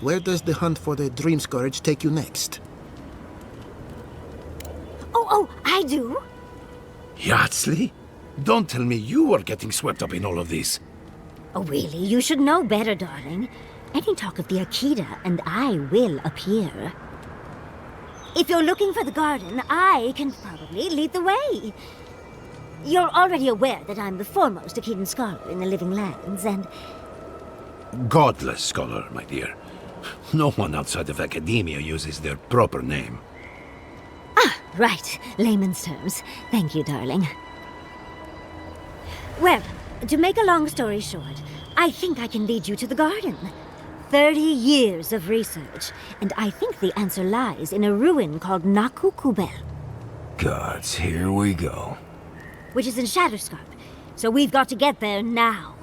Where does the hunt for the Dream Scourge take you next? Oh, I do. Yardsley? Don't tell me you are getting swept up in all of this. Oh, really? You should know better, darling. Any talk of the Akita, and I will appear. If you're looking for the garden, I can probably lead the way. You're already aware that I'm the foremost Akitan scholar in the Living Lands, and... Godless scholar, my dear. No one outside of academia uses their proper name. Ah, right. Layman's terms. Thank you, darling. Well, to make a long story short, I think I can lead you to the garden. 30 years of research, and I think the answer lies in a ruin called Nakukubel. Gods, here we go. Which is in Shatterscarp, so we've got to get there now.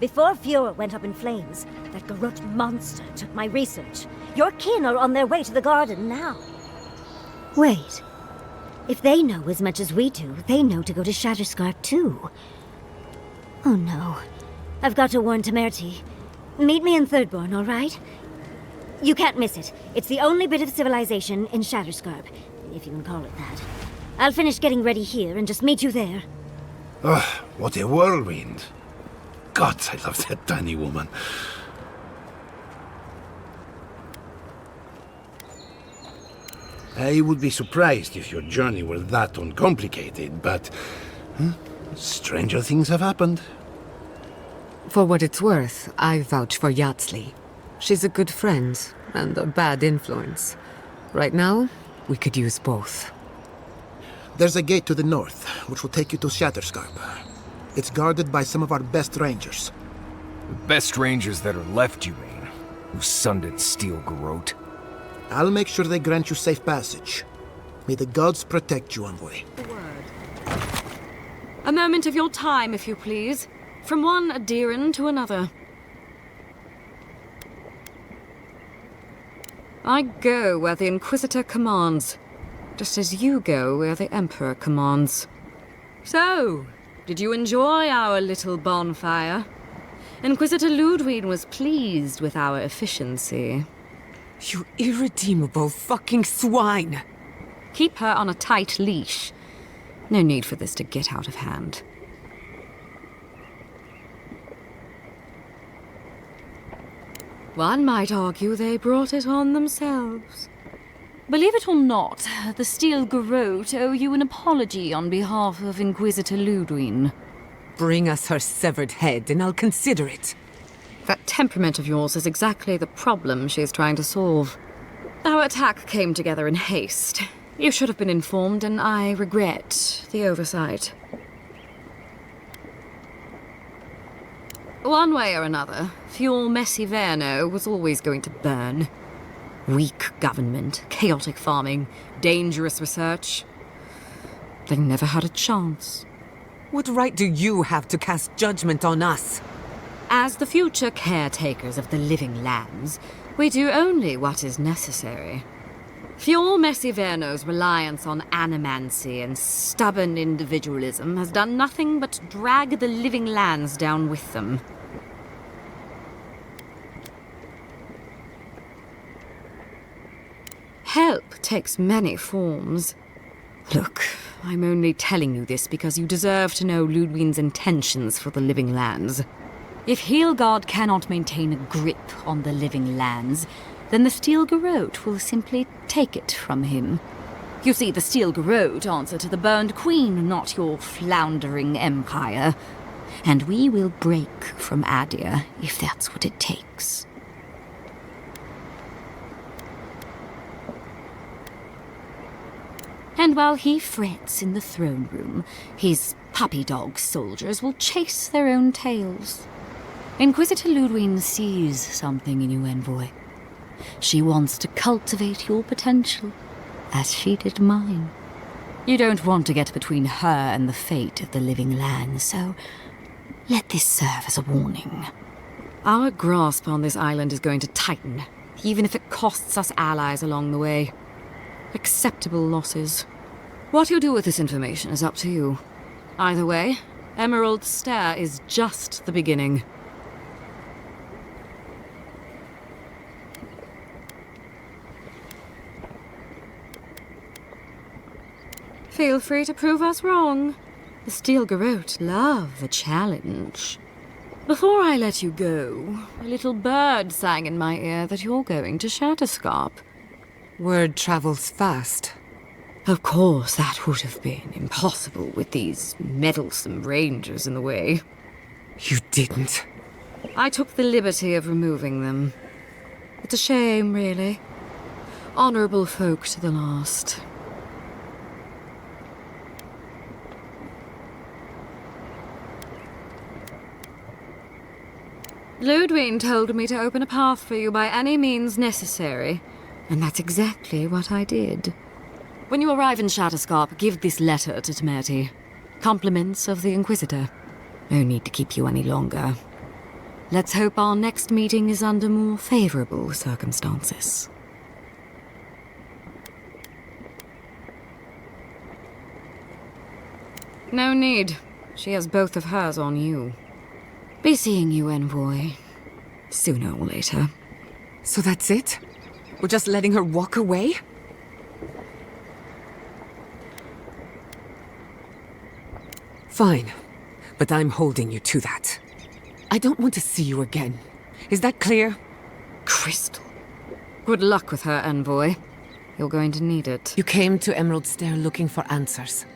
Before Fura went up in flames, that Garrote monster took my research. Your kin are on their way to the garden now. Wait, If they know as much as we do, they know to go to Shatterscarp too. Oh no. I've got to warn Temerty. Meet me in Thirdborn, all right? You can't miss it. It's the only bit of civilization in Shatterscarp, if you can call it that. I'll finish getting ready here and just meet you there. Ugh, what a whirlwind. God, I love that tiny woman. I would be surprised if your journey were that uncomplicated, but stranger things have happened. For what it's worth, I vouch for Yazli. She's a good friend and a bad influence. Right now, we could use both. There's a gate to the north, which will take you to Shatterscarp. It's guarded by some of our best rangers. The best rangers that are left, you mean? Who sundered Steel Garrote? I'll make sure they grant you safe passage. May the gods protect you, Envoy. A moment of your time, if you please. From one Aedyran to another. I go where the Inquisitor commands, just as you go where the Emperor commands. So, did you enjoy our little bonfire? Inquisitor Ludwig was pleased with our efficiency. You irredeemable fucking swine! Keep her on a tight leash. No need for this to get out of hand. One might argue they brought it on themselves. Believe it or not, the Steel Garrote owe you an apology on behalf of Inquisitor Ludwig. Bring us her severed head and I'll consider it. That temperament of yours is exactly the problem she is trying to solve. Our attack came together in haste. You should have been informed, and I regret the oversight. One way or another, Fuel Messiverno was always going to burn. Weak government, chaotic farming, dangerous research. They never had a chance. What right do you have to cast judgment on us? As the future caretakers of the living lands, we do only what is necessary. Fuel Messiverno's reliance on animancy and stubborn individualism has done nothing but drag the living lands down with them. Help takes many forms. Look, I'm only telling you this because you deserve to know Ludwig's intentions for the living lands. If Heelgard cannot maintain a grip on the living lands, then the Steel Garrote will simply take it from him. You see, the Steel Garrote answer to the Burned Queen, not your floundering empire. And we will break from Aedyr, if that's what it takes. And while he frets in the throne room, his puppy dog soldiers will chase their own tails. Inquisitor Ludwig sees something in you, Envoy. She wants to cultivate your potential, as she did mine. You don't want to get between her and the fate of the living land, so let this serve as a warning. Our grasp on this island is going to tighten, even if it costs us allies along the way. Acceptable losses. What you do with this information is up to you. Either way, Emerald Stair is just the beginning. Feel free to prove us wrong. The Steel Garrote love a challenge. Before I let you go, a little bird sang in my ear that you're going to Shatterscarp. Word travels fast. Of course, that would have been impossible with these meddlesome rangers in the way. You didn't. I took the liberty of removing them. It's a shame, really. Honorable folk to the last. Ludwig told me to open a path for you by any means necessary, and that's exactly what I did. When you arrive in Shatterscarp, give this letter to Temerty. Compliments of the Inquisitor. No need to keep you any longer. Let's hope our next meeting is under more favorable circumstances. No need. She has both of hers on you. Be seeing you, envoy. Sooner or later. So that's it? We're just letting her walk away? Fine. But I'm holding you to that. I don't want to see you again. Is that clear? Crystal. Good luck with her, envoy. You're going to need it. You came to Emerald Stair looking for answers.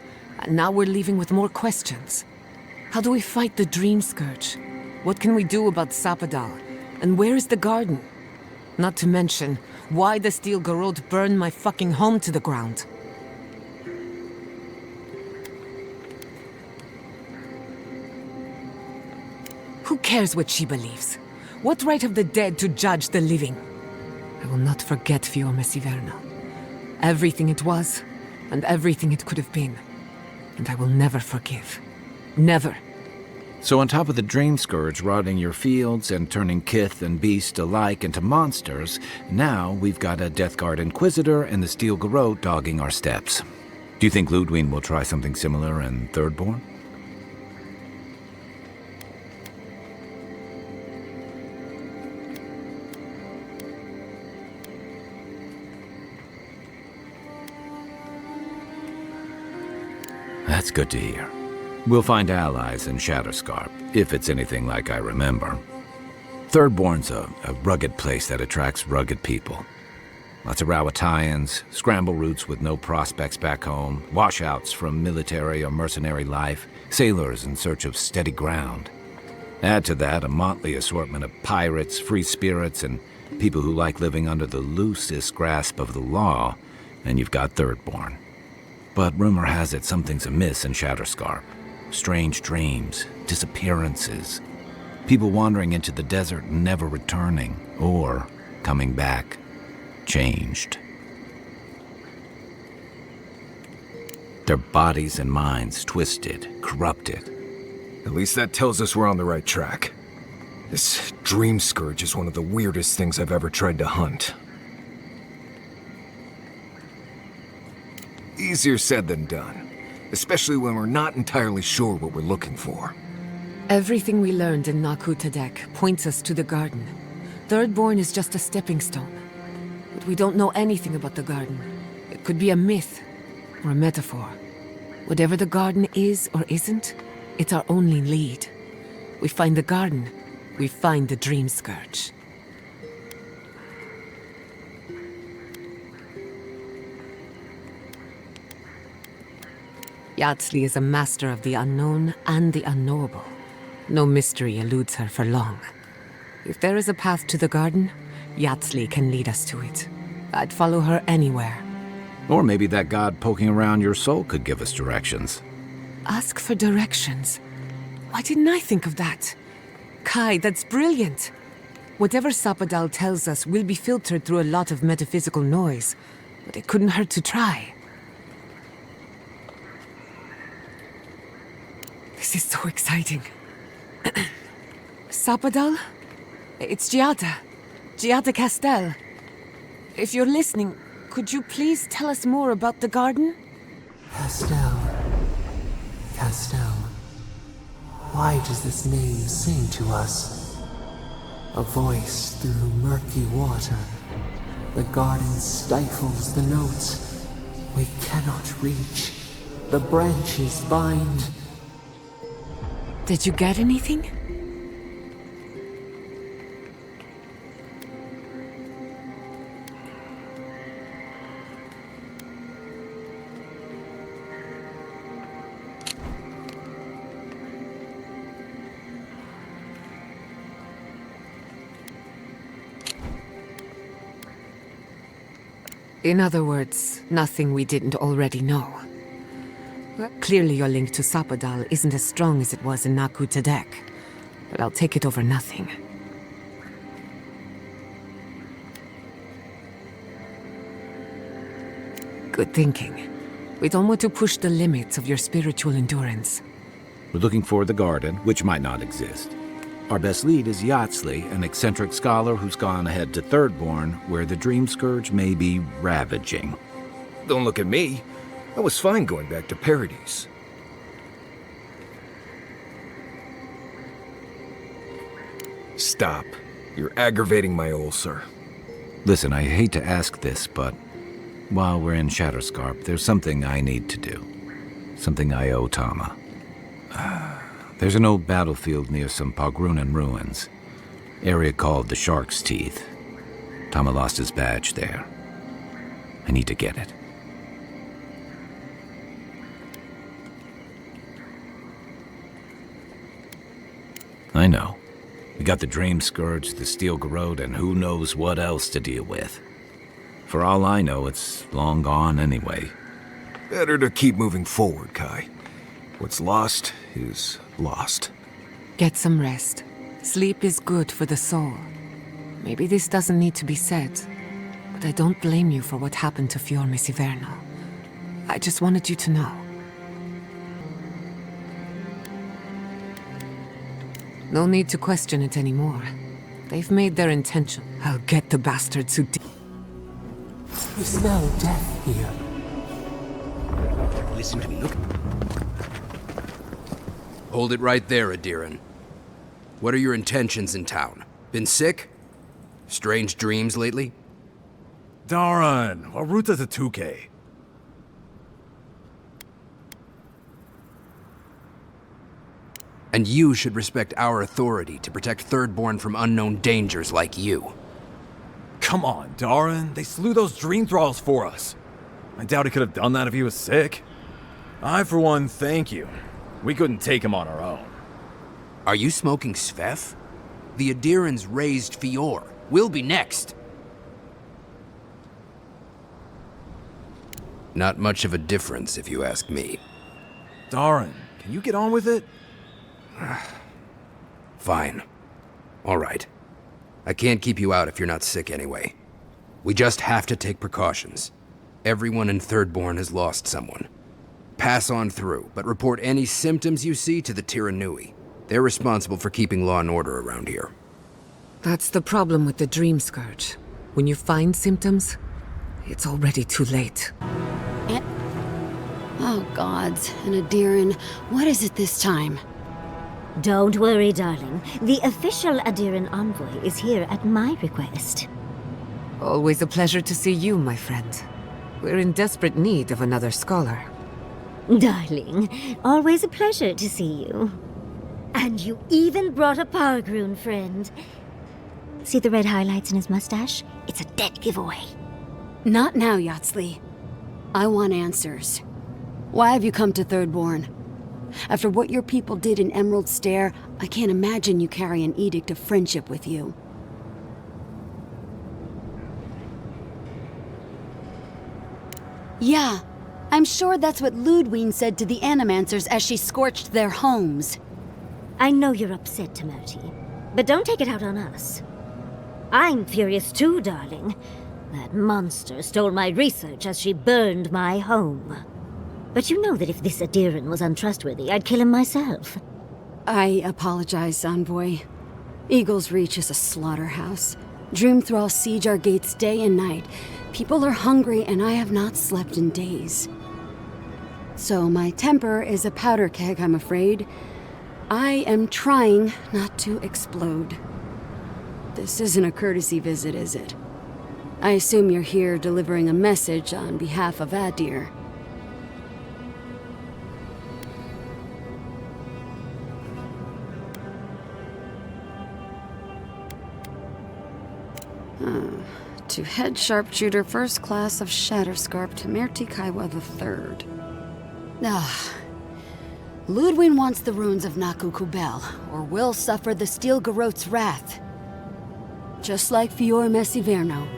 And now we're leaving with more questions. How do we fight the Dream Scourge? What can we do about Sapadal? And where is the garden? Not to mention, why the Steel Garrote burned my fucking home to the ground. Who cares what she believes? What right have the dead to judge the living? I will not forget Fiume Siverna. Everything it was, and everything it could have been. And I will never forgive. Never. So on top of the Dream Scourge rotting your fields and turning kith and beast alike into monsters, now we've got a Deathguard Inquisitor and the Steel Garrote dogging our steps. Do you think Ludwig will try something similar in Thirdborn? That's good to hear. We'll find allies in Shatterscarp, if it's anything like I remember. Thirdborn's a rugged place that attracts rugged people. Lots of Rowattians, scramble routes with no prospects back home, washouts from military or mercenary life, sailors in search of steady ground. Add to that a motley assortment of pirates, free spirits, and people who like living under the loosest grasp of the law, and you've got Thirdborn. But rumor has it something's amiss in Shatterscarp. Strange dreams, disappearances, people wandering into the desert and never returning, or coming back, changed. Their bodies and minds twisted, corrupted. At least that tells us we're on the right track. This Dream Scourge is one of the weirdest things I've ever tried to hunt. Easier said than done. Especially when we're not entirely sure what we're looking for. Everything we learned in Naku Tadek points us to the garden. Thirdborn is just a stepping stone. But we don't know anything about the garden. It could be a myth, or a metaphor. Whatever the garden is or isn't, it's our only lead. We find the garden, we find the Dream Scourge. Yatsley is a master of the unknown and the unknowable. No mystery eludes her for long. If there is a path to the garden, Yatsley can lead us to it. I'd follow her anywhere. Or maybe that god poking around your soul could give us directions. Ask for directions. Why didn't I think of that? Kai, that's brilliant. Whatever Sapadal tells us will be filtered through a lot of metaphysical noise, but it couldn't hurt to try. This is so exciting. Sapadal? It's Giada. Giada Castel. If you're listening, could you please tell us more about the garden? Castel. Castel. Why does this name sing to us? A voice through murky water. The garden stifles the notes. We cannot reach. The branches bind. Did you get anything? In other words, nothing we didn't already know. Well, clearly your link to Sapadal isn't as strong as it was in Naku Tadek, but I'll take it over nothing. Good thinking. We don't want to push the limits of your spiritual endurance. We're looking for the garden, which might not exist. Our best lead is Yatsley, an eccentric scholar who's gone ahead to Thirdborn, where the Dream Scourge may be ravaging. Don't look at me. I was fine going back to Paradise. Stop. You're aggravating my ulcer. Listen, I hate to ask this, but while we're in Shatterscarp, there's something I need to do. Something I owe Tama. There's an old battlefield near some Pogrunan ruins. Area called the Shark's Teeth. Tama lost his badge there. I need to get it. I know. We got the Dream Scourge, the Steel Garrote, and who knows what else to deal with. For all I know, it's long gone anyway. Better to keep moving forward, Kai. What's lost is lost. Get some rest. Sleep is good for the soul. Maybe this doesn't need to be said, but I don't blame you for what happened to Fiorme Siverno. I just wanted you to know. No need to question it anymore. They've made their intention. I'll get the bastards who did. You smell death here. Listen to me, look. Hold it right there, Aedyran. What are your intentions in town? Been sick? Strange dreams lately? Darren, Waruta Tatuke. And you should respect our authority to protect Thirdborn from unknown dangers like you. Come on, Darren. They slew those dream thralls for us. I doubt he could have done that if he was sick. I, for one, thank you. We couldn't take him on our own. Are you smoking Svef? The Aedyrans raised Fior. We'll be next. Not much of a difference, if you ask me. Darren, can you get on with it? Fine. All right. I can't keep you out if you're not sick anyway. We just have to take precautions. Everyone in Thirdborn has lost someone. Pass on through, but report any symptoms you see to the Tiranui. They're responsible for keeping law and order around here. That's the problem with the Dream Scourge. When you find symptoms, it's already too late. Oh, gods. And Aedyran, what is it this time? Don't worry, darling. The official Aedyran envoy is here at my request. Always a pleasure to see you, my friend. We're in desperate need of another scholar. Darling, always a pleasure to see you. And you even brought a Pargroon friend. See the red highlights in his mustache? It's a dead giveaway. Not now, Yatsli. I want answers. Why have you come to Thirdborn? After what your people did in Emerald Stair, I can't imagine you carry an edict of friendship with you. Yeah, I'm sure that's what Ludwine said to the Animancers as she scorched their homes. I know you're upset, Timoti, but don't take it out on us. I'm furious too, darling. That monster stole my research as she burned my home. But you know that if this Aedyran was untrustworthy, I'd kill him myself. I apologize, Envoy. Eagle's Reach is a slaughterhouse. Dreamthralls siege our gates day and night. People are hungry, and I have not slept in days. So my temper is a powder keg, I'm afraid. I am trying not to explode. This isn't a courtesy visit, is it? I assume you're here delivering a message on behalf of Aedyr. To head sharpshooter first class of Shatterscarp to Merti Kaiwa III. Ludwine wants the ruins of Naku Kubel, or will suffer the Steel Garrote's wrath. Just like Fiorme Siverno.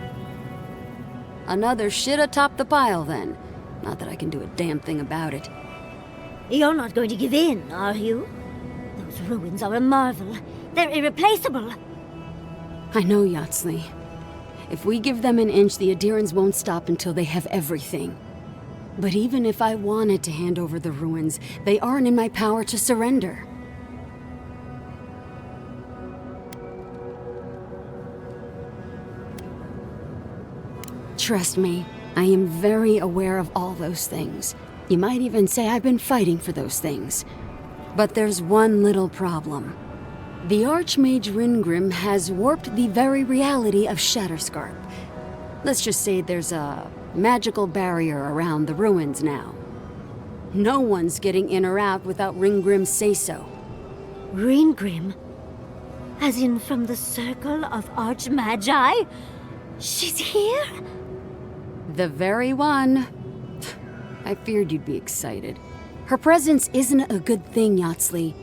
Another shit atop the pile, then. Not that I can do a damn thing about it. You're not going to give in, are you? Those ruins are a marvel. They're irreplaceable. I know, Yatsli. If we give them an inch, the Aedyrans won't stop until they have everything. But even if I wanted to hand over the ruins, they aren't in my power to surrender. Trust me, I am very aware of all those things. You might even say I've been fighting for those things. But there's one little problem. The Archmage Ringrim has warped the very reality of Shatterscarp. Let's just say there's a magical barrier around the ruins now. No one's getting in or out without Ringgrim's say-so. Ringgrim? As in from the Circle of Archmagi? She's here? The very one. I feared you'd be excited. Her presence isn't a good thing, Yatsley.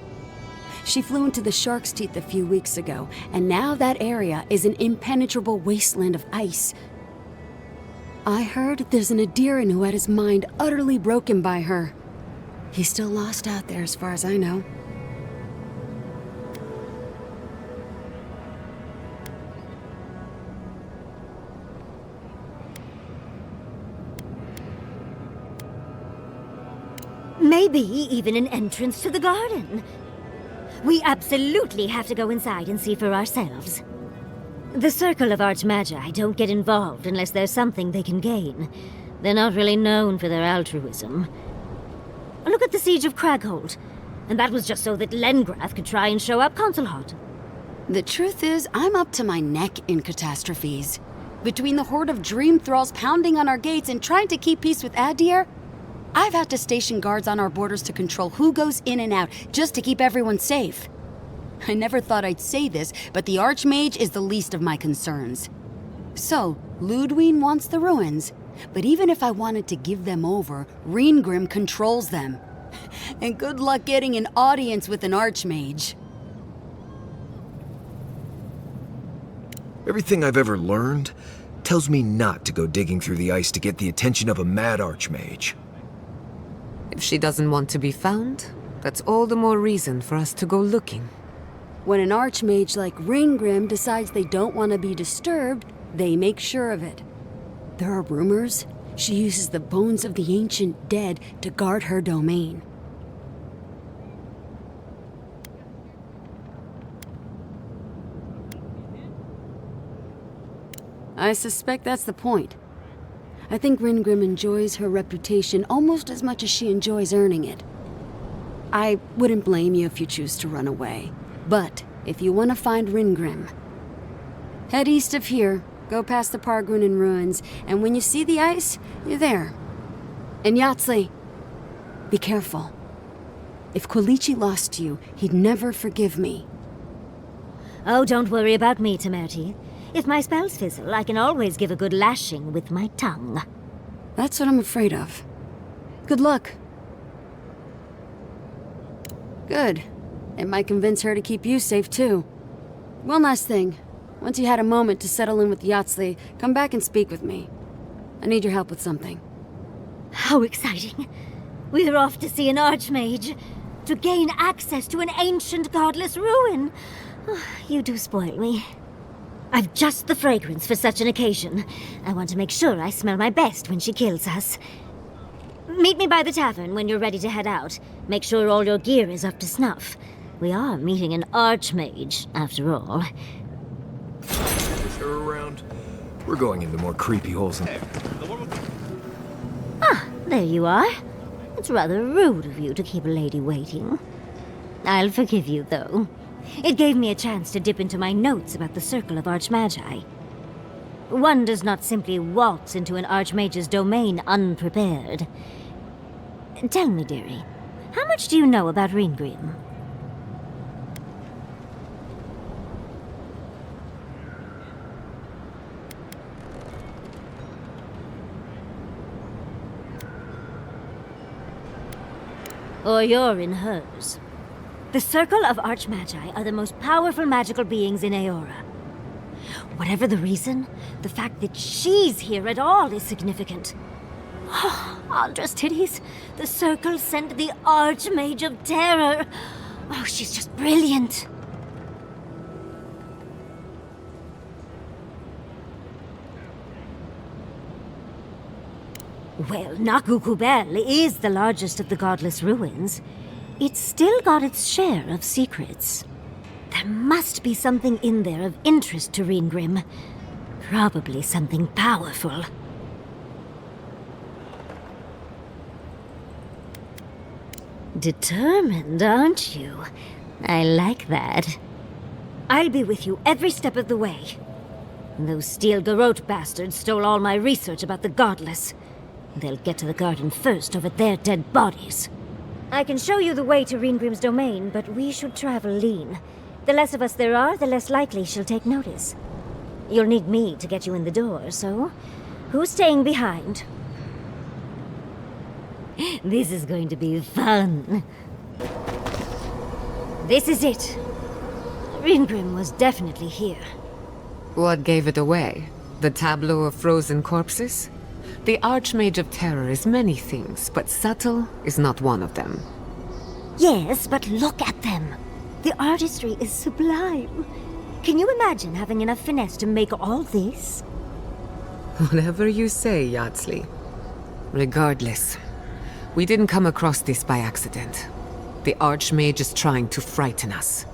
She flew into the Shark's Teeth a few weeks ago, and now that area is an impenetrable wasteland of ice. I heard there's an Aedyran who had his mind utterly broken by her. He's still lost out there as far as I know. Maybe even an entrance to the garden. We absolutely have to go inside and see for ourselves. The Circle of Archmagi don't get involved unless there's something they can gain. They're not really known for their altruism. Look at the Siege of Cragholt. And that was just so that Lengrath could try and show up Consulhot. The truth is, I'm up to my neck in catastrophes. Between the horde of dream thralls pounding on our gates and trying to keep peace with Aedyr, I've had to station guards on our borders to control who goes in and out, just to keep everyone safe. I never thought I'd say this, but the Archmage is the least of my concerns. So, Ludwine wants the ruins, but even if I wanted to give them over, Ringrim controls them. And good luck getting an audience with an Archmage. Everything I've ever learned tells me not to go digging through the ice to get the attention of a mad Archmage. If she doesn't want to be found, that's all the more reason for us to go looking. When an Archmage like Ringgrim decides they don't want to be disturbed, they make sure of it. There are rumors she uses the bones of the ancient dead to guard her domain. I suspect that's the point. I think Ringgrim enjoys her reputation almost as much as she enjoys earning it. I wouldn't blame you if you choose to run away. But if you want to find Ringgrim, head east of here, go past the Pargrunen ruins, and when you see the ice, you're there. And Yatsley, be careful. If Quilichi lost you, he'd never forgive me. Oh, don't worry about me, Temerti. If my spells fizzle, I can always give a good lashing with my tongue. That's what I'm afraid of. Good luck. Good. It might convince her to keep you safe, too. One last thing. Once you had a moment to settle in with Yatsley, come back and speak with me. I need your help with something. How exciting. We're off to see an Archmage. To gain access to an ancient godless ruin. You do spoil me. I've just the fragrance for such an occasion. I want to make sure I smell my best when she kills us. Meet me by the tavern when you're ready to head out. Make sure all your gear is up to snuff. We are meeting an Archmage, after all. Is her around? We're going into more creepy holes than... Ah, there you are. It's rather rude of you to keep a lady waiting. I'll forgive you, though. It gave me a chance to dip into my notes about the Circle of Archmagi. One does not simply waltz into an Archmage's domain unprepared. Tell me, dearie, how much do you know about Ringgrim? Or you're in hers. The Circle of Archmagi are the most powerful magical beings in Eora. Whatever the reason, the fact that she's here at all is significant. Oh, Aldra's titties. The Circle sent the Archmage of Terror. Oh, she's just brilliant. Well, Nakukubel is the largest of the godless ruins. It's still got its share of secrets. There must be something in there of interest to Ringgrim. Probably something powerful. Determined, aren't you? I like that. I'll be with you every step of the way. Those Steel Garrote bastards stole all my research about the Godless. They'll get to the garden first over their dead bodies. I can show you the way to Reengrim's domain, but we should travel lean. The less of us there are, the less likely she'll take notice. You'll need me to get you in the door, so who's staying behind? This is going to be fun. This is it. Reengrim was definitely here. What gave it away? The tableau of frozen corpses? The Archmage of Terror is many things, but subtle is not one of them. Yes, but look at them. The artistry is sublime. Can you imagine having enough finesse to make all this? Whatever you say, Yardsley. Regardless, we didn't come across this by accident. The Archmage is trying to frighten us.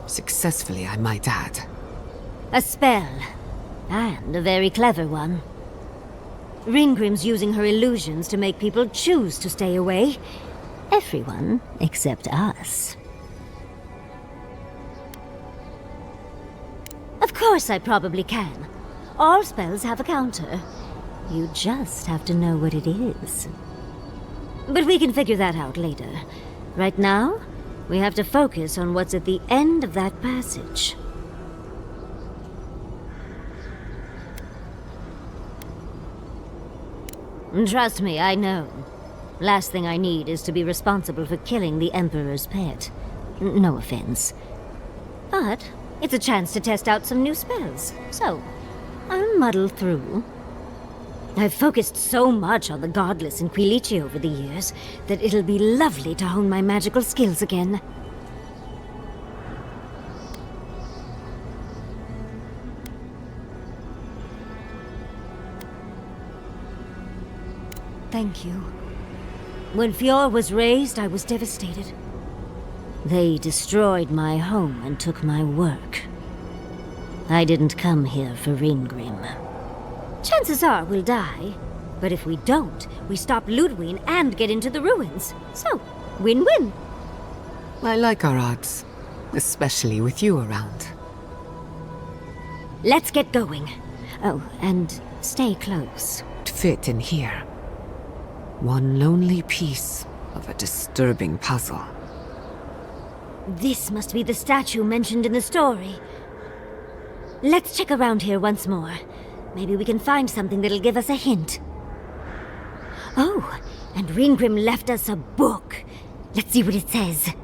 Successfully, I might add. A spell. And a very clever one. Reengrim's using her illusions to make people choose to stay away. Everyone except us. Of course I probably can. All spells have a counter. You just have to know what it is. But we can figure that out later. Right now, we have to focus on what's at the end of that passage. Trust me, I know. Last thing I need is to be responsible for killing the Emperor's pet. No offense. But it's a chance to test out some new spells, so I'll muddle through. I've focused so much on the Godless in Quilici over the years that it'll be lovely to hone my magical skills again. Thank you. When Fjord was raised, I was devastated. They destroyed my home and took my work. I didn't come here for Reengrim. Chances are we'll die, but if we don't, we stop Ludwig and get into the ruins. So, win-win. I like our odds, especially with you around. Let's get going. Oh, and stay close. Fit in here. One lonely piece of a disturbing puzzle. This must be the statue mentioned in the story. Let's check around here once more. Maybe we can find something that'll give us a hint. Oh, and Reengrim left us a book. Let's see what it says.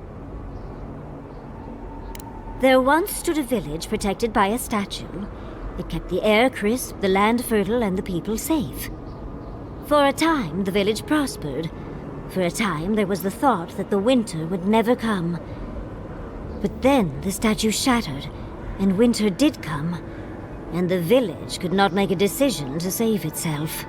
There once stood a village protected by a statue. It kept the air crisp, the land fertile, and the people safe. For a time, the village prospered. For a time, there was the thought that the winter would never come. But then the statue shattered, and winter did come, and the village could not make a decision to save itself.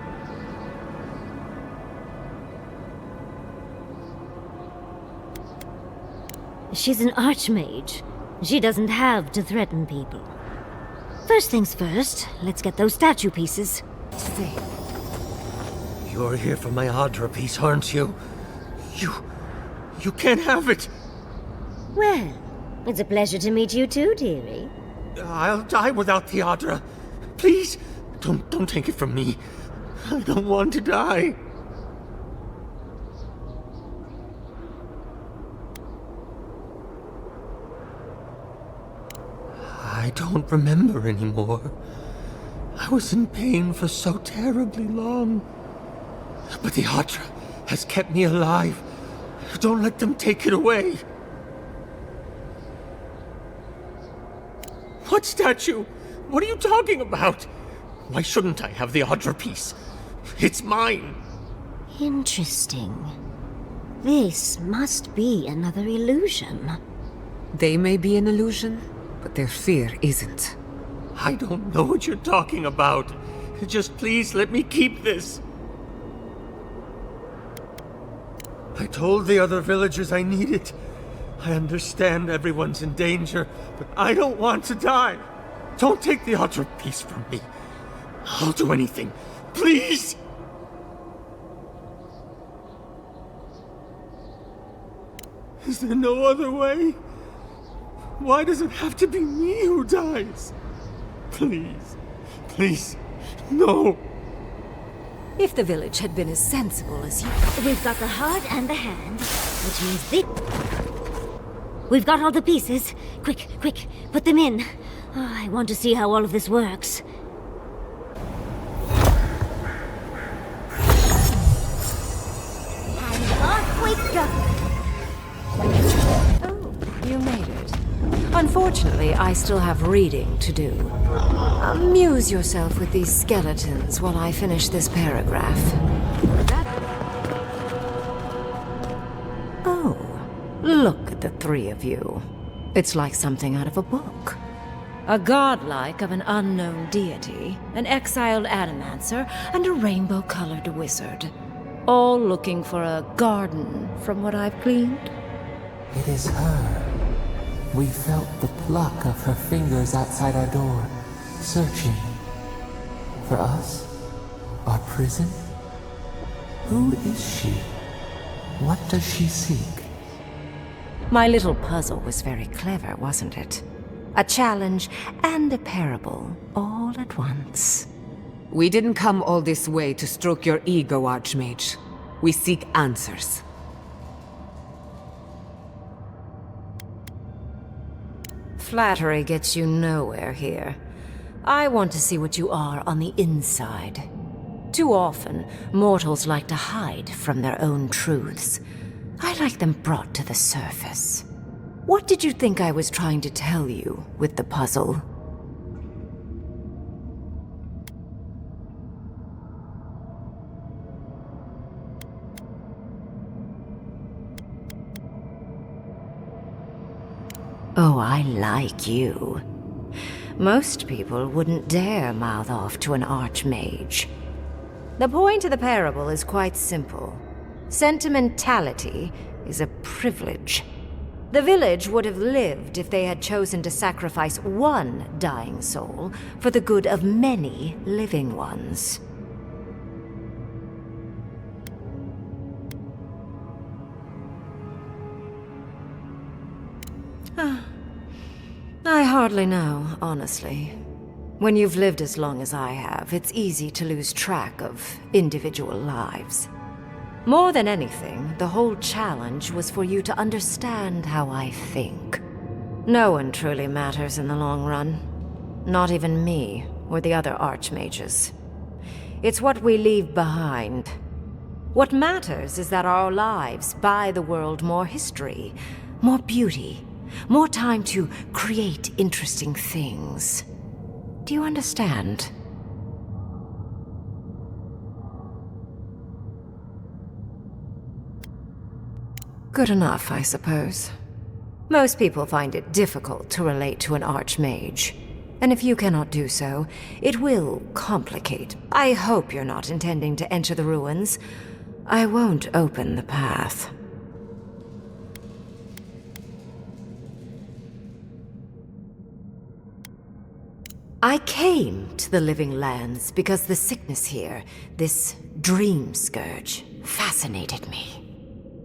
She's an archmage. She doesn't have to threaten people. First things first, let's get those statue pieces. See. You're here for my Aedyr piece, aren't you? You can't have it! Well, it's a pleasure to meet you too, dearie. I'll die without the Aedyr. Please, don't take it from me. I don't want to die. I don't remember anymore. I was in pain for so terribly long. But the Aedyr has kept me alive. Don't let them take it away. What statue? What are you talking about? Why shouldn't I have the Aedyr piece? It's mine. Interesting. This must be another illusion. They may be an illusion, but their fear isn't. I don't know what you're talking about. Just please let me keep this. I told the other villagers I need it. I understand everyone's in danger, but I don't want to die. Don't take the Aedyr piece from me. I'll do anything. Please! Is there no other way? Why does it have to be me who dies? Please, please, no. If the village had been as sensible as you... We've got the heart and the hand, which means this... We've got all the pieces. Quick, quick, put them in. Oh, I want to see how all of this works. And off we go! Oh, you made it. Unfortunately, I still have reading to do. Amuse yourself with these skeletons while I finish this paragraph. Oh, look at the three of you. It's like something out of a book. A godlike of an unknown deity, an exiled adamancer, and a rainbow-colored wizard. All looking for a garden, from what I've gleaned. It is her. We felt the pluck of her fingers outside our door, searching. For us? Our prison? Who is she? What does she seek? My little puzzle was very clever, wasn't it? A challenge and a parable, all at once. We didn't come all this way to stroke your ego, Archmage. We seek answers. Flattery gets you nowhere here. I want to see what you are on the inside. Too often, mortals like to hide from their own truths. I like them brought to the surface. What did you think I was trying to tell you with the puzzle? Oh, I like you. Most people wouldn't dare mouth off to an archmage. The point of the parable is quite simple. Sentimentality is a privilege. The village would have lived if they had chosen to sacrifice one dying soul for the good of many living ones. I hardly know, honestly. When you've lived as long as I have, it's easy to lose track of individual lives. More than anything, the whole challenge was for you to understand how I think. No one truly matters in the long run. Not even me, or the other archmages. It's what we leave behind. What matters is that our lives buy the world more history, more beauty, more time to create interesting things. Do you understand? Good enough, I suppose. Most people find it difficult to relate to an archmage. And if you cannot do so, it will complicate. I hope you're not intending to enter the ruins. I won't open the path. I came to the Living Lands because the sickness here, this dream scourge, fascinated me.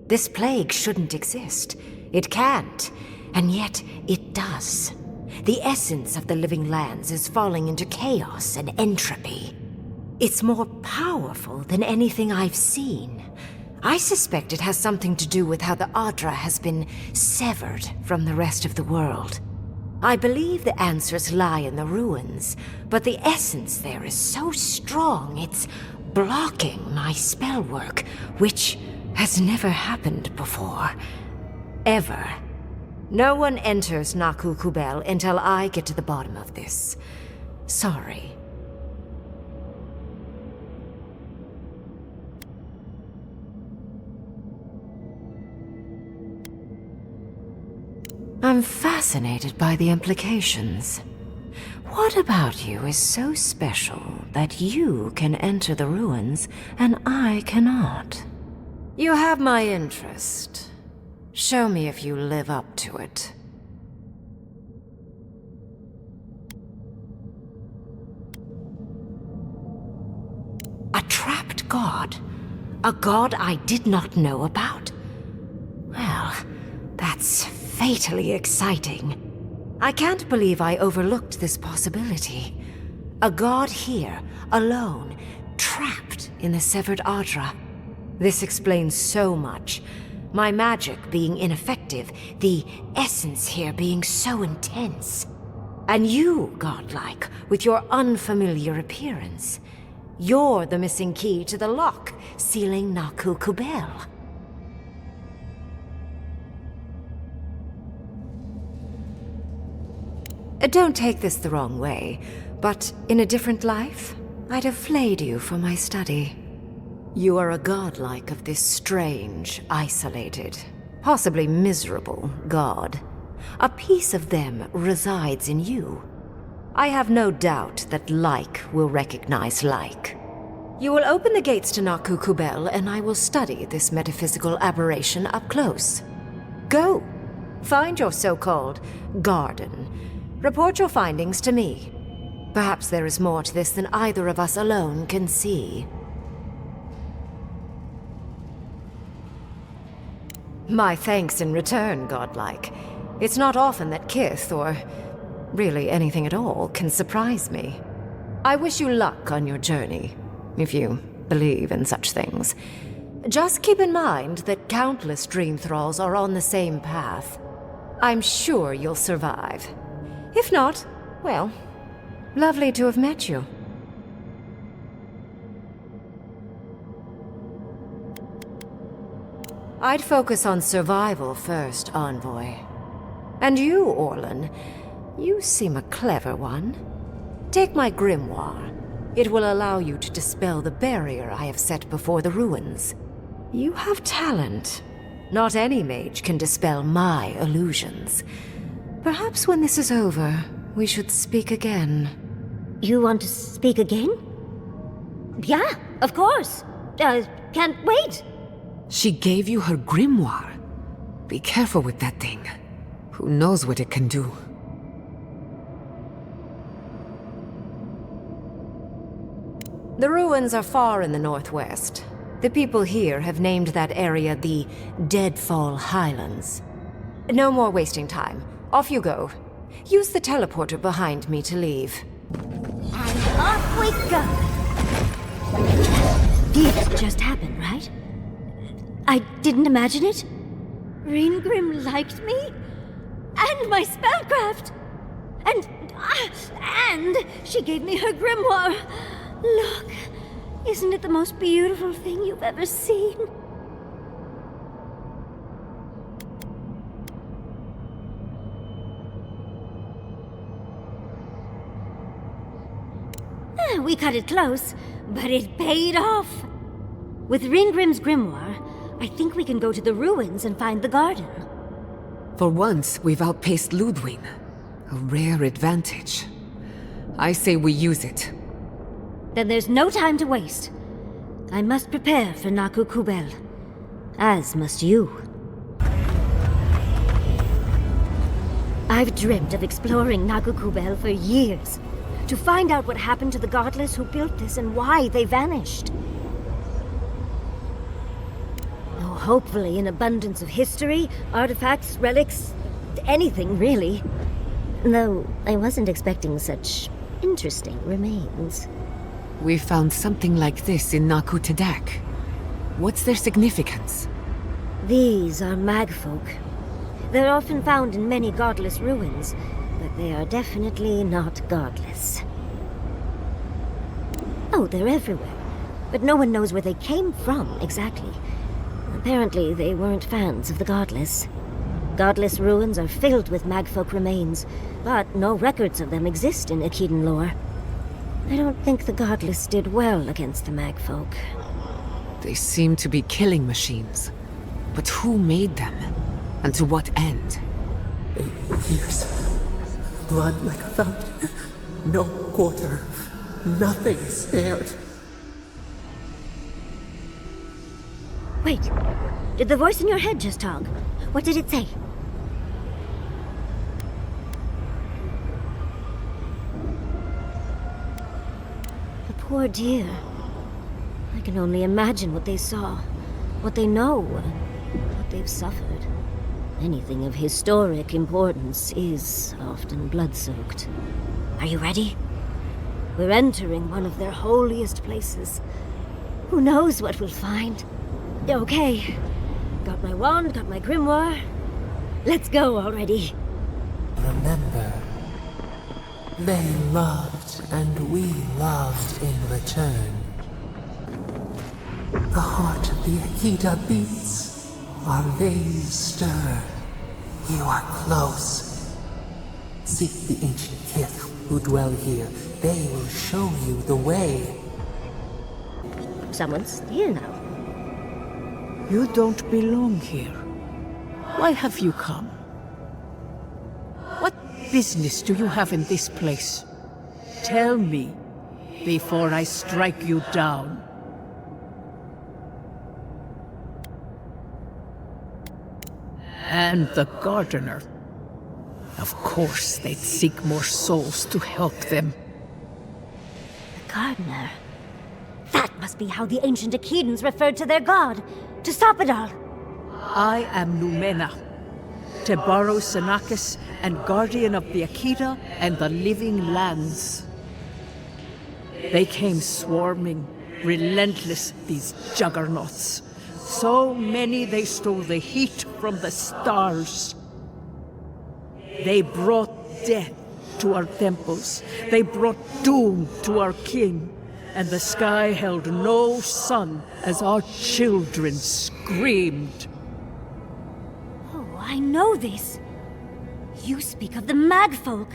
This plague shouldn't exist. It can't, and yet it does. The essence of the Living Lands is falling into chaos and entropy. It's more powerful than anything I've seen. I suspect it has something to do with how the Aedyr has been severed from the rest of the world. I believe the answers lie in the ruins, but the essence there is so strong it's blocking my spell work, which has never happened before. Ever. No one enters Naku Kubel until I get to the bottom of this. Sorry. I'm fascinated by the implications. What about you is so special that you can enter the ruins and I cannot? You have my interest. Show me if you live up to it. A trapped god? A god I did not know about? Well, that's fatally exciting. I can't believe I overlooked this possibility. A god here, alone, trapped in the severed Aedyr. This explains so much. My magic being ineffective, the essence here being so intense. And you, godlike, with your unfamiliar appearance. You're the missing key to the lock, sealing Naku Kubel. Don't take this the wrong way, but in a different life, I'd have flayed you for my study. You are a godlike of this strange, isolated, possibly miserable god. A piece of them resides in you. I have no doubt that like will recognize like. You will open the gates to Naku Kubel, and I will study this metaphysical aberration up close. Go. Find your so-called garden. Report your findings to me. Perhaps there is more to this than either of us alone can see. My thanks in return, godlike. It's not often that Kith, or really anything at all, can surprise me. I wish you luck on your journey, if you believe in such things. Just keep in mind that countless dream thralls are on the same path. I'm sure you'll survive. If not, well, lovely to have met you. I'd focus on survival first, Envoy. And you, Orlan, you seem a clever one. Take my grimoire. It will allow you to dispel the barrier I have set before the ruins. You have talent. Not any mage can dispel my illusions. Perhaps when this is over, we should speak again. You want to speak again? Yeah, of course. Can't wait. She gave you her grimoire. Be careful with that thing. Who knows what it can do? The ruins are far in the northwest. The people here have named that area the Deadfall Highlands. No more wasting time. Off you go. Use the teleporter behind me to leave. And off we go! This just happened, right? I didn't imagine it. Ringrim liked me? And my spellcraft! And she gave me her grimoire! Look, isn't it the most beautiful thing you've ever seen? We cut it close, but it paid off. With Ringrim's grimoire, I think we can go to the ruins and find the garden. For once, we've outpaced Ludwig. A rare advantage. I say we use it. Then there's no time to waste. I must prepare for Naku Kubel. As must you. I've dreamt of exploring Naku Kubel for years. To find out what happened to the godless who built this and why they vanished. Oh, hopefully an abundance of history, artifacts, relics, anything really. Though I wasn't expecting such interesting remains. We found something like this in Naku Tadak. What's their significance? These are magfolk. They're often found in many godless ruins, but they are definitely not godless. Oh, they're everywhere, but no one knows where they came from exactly. Apparently, they weren't fans of the godless. Godless ruins are filled with magfolk remains, but no records of them exist in Aedyr lore. I don't think the godless did well against the magfolk. They seem to be killing machines. But who made them? And to what end? 8 years. Blood like a fountain. No quarter. Nothing spared. Wait. Did the voice in your head just talk? What did it say? The poor dear. I can only imagine what they saw, what they know, what they've suffered. Anything of historic importance is often blood-soaked. Are you ready? We're entering one of their holiest places. Who knows what we'll find? Okay. Got my wand, got my grimoire. Let's go already. Remember, they loved and we loved in return. The heart of the Aedyr beats, our veins stir. You are close. Seek the ancient kith who dwell here. They will show you the way. Someone's here now. You don't belong here. Why have you come? What business do you have in this place? Tell me, before I strike you down. And the gardener. Of course they'd seek more souls to help them. The gardener? That must be how the ancient Aedans referred to their god. To stop it all. I am Numena, Tebaro Senakis, and guardian of the Aedyr and the living lands. They came swarming, relentless, these juggernauts. So many they stole the heat from the stars. They brought death to our temples. They brought doom to our king. And the sky held no sun as our children screamed. Oh, I know this. You speak of the Magfolk.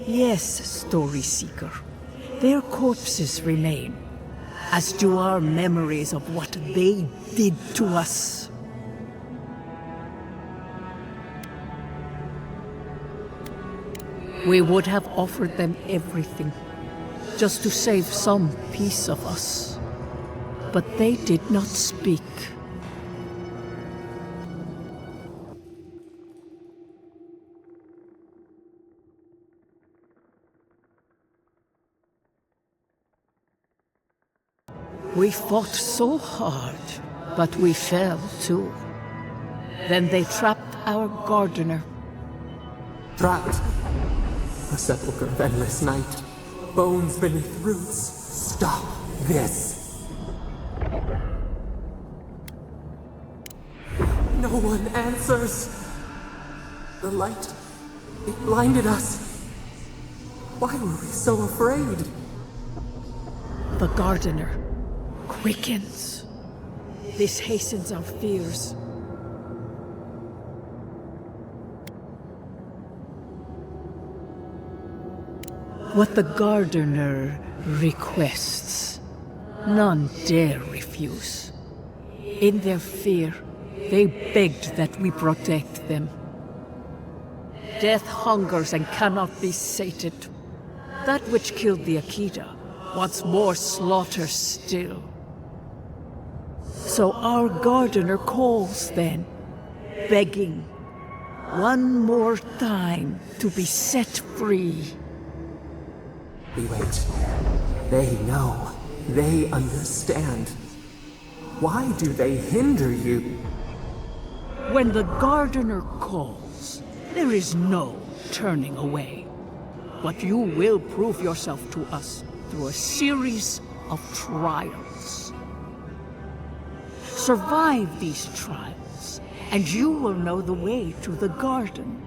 Yes, Story Seeker. Their corpses remain, as do our memories of what they did to us. We would have offered them everything, just to save some piece of us. But they did not speak. We fought so hard, but we fell too. Then they trapped our gardener. Trapped. A sepulchre of endless night. Bones beneath roots. Stop this. No one answers. The light, it blinded us. Why were we so afraid? The gardener quickens. This hastens our fears. What the gardener requests, none dare refuse. In their fear, they begged that we protect them. Death hungers and cannot be sated. That which killed the Aedyr wants more slaughter still. So our gardener calls then, begging one more time to be set free. We wait. They know. They understand. Why do they hinder you? When the gardener calls, there is no turning away. But you will prove yourself to us through a series of trials. Survive these trials, and you will know the way to the garden.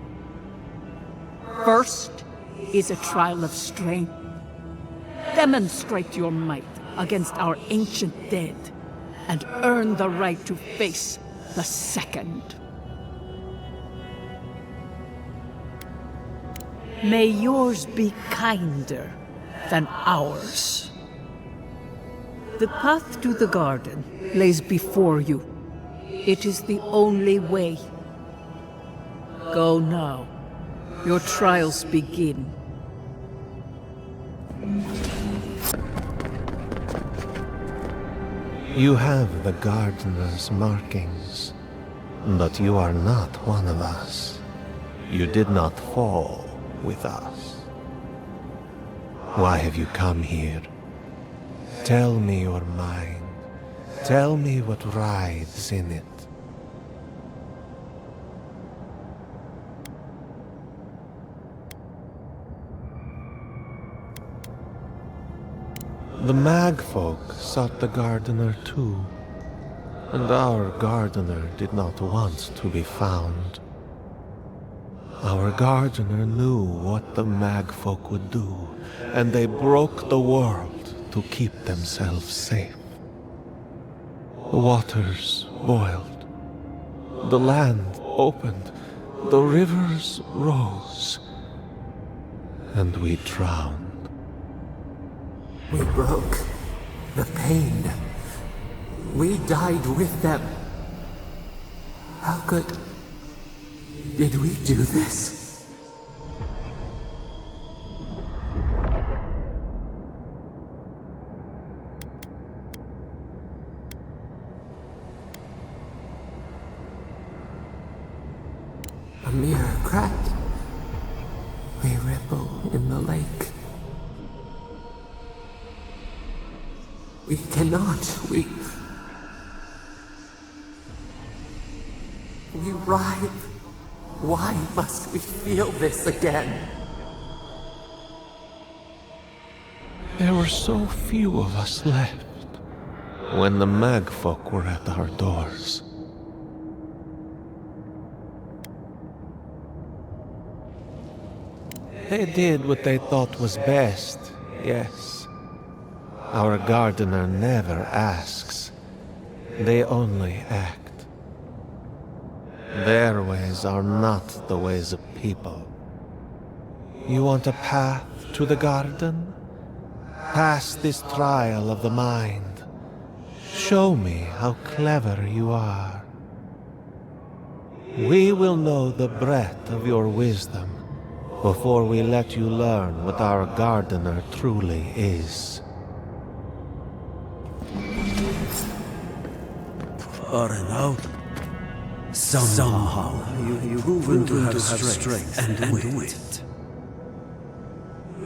First is a trial of strength. Demonstrate your might against our ancient dead, and earn the right to face the second. May yours be kinder than ours. The path to the garden lays before you. It is the only way. Go now. Your trials begin. You have the gardener's markings, but you are not one of us. You did not fall with us. Why have you come here? Tell me your mind. Tell me what rides in it. The Magfolk sought the gardener too, and our gardener did not want to be found. Our gardener knew what the Magfolk would do, and they broke the world to keep themselves safe. The waters boiled, the land opened, the rivers rose, and we drowned. We broke the pain. We died with them. How did we do this? A mere crack. We ripple in the lake. We cannot. We writhe. Why must we feel this again? There were so few of us left when the Magfolk were at our doors. They did what they thought was best, yes. Our gardener never asks. They only act. Their ways are not the ways of people. You want a path to the garden? Pass this trial of the mind. Show me how clever you are. We will know the breadth of your wisdom before we let you learn what our gardener truly is. Out. Somehow you've proven to have strength and wit.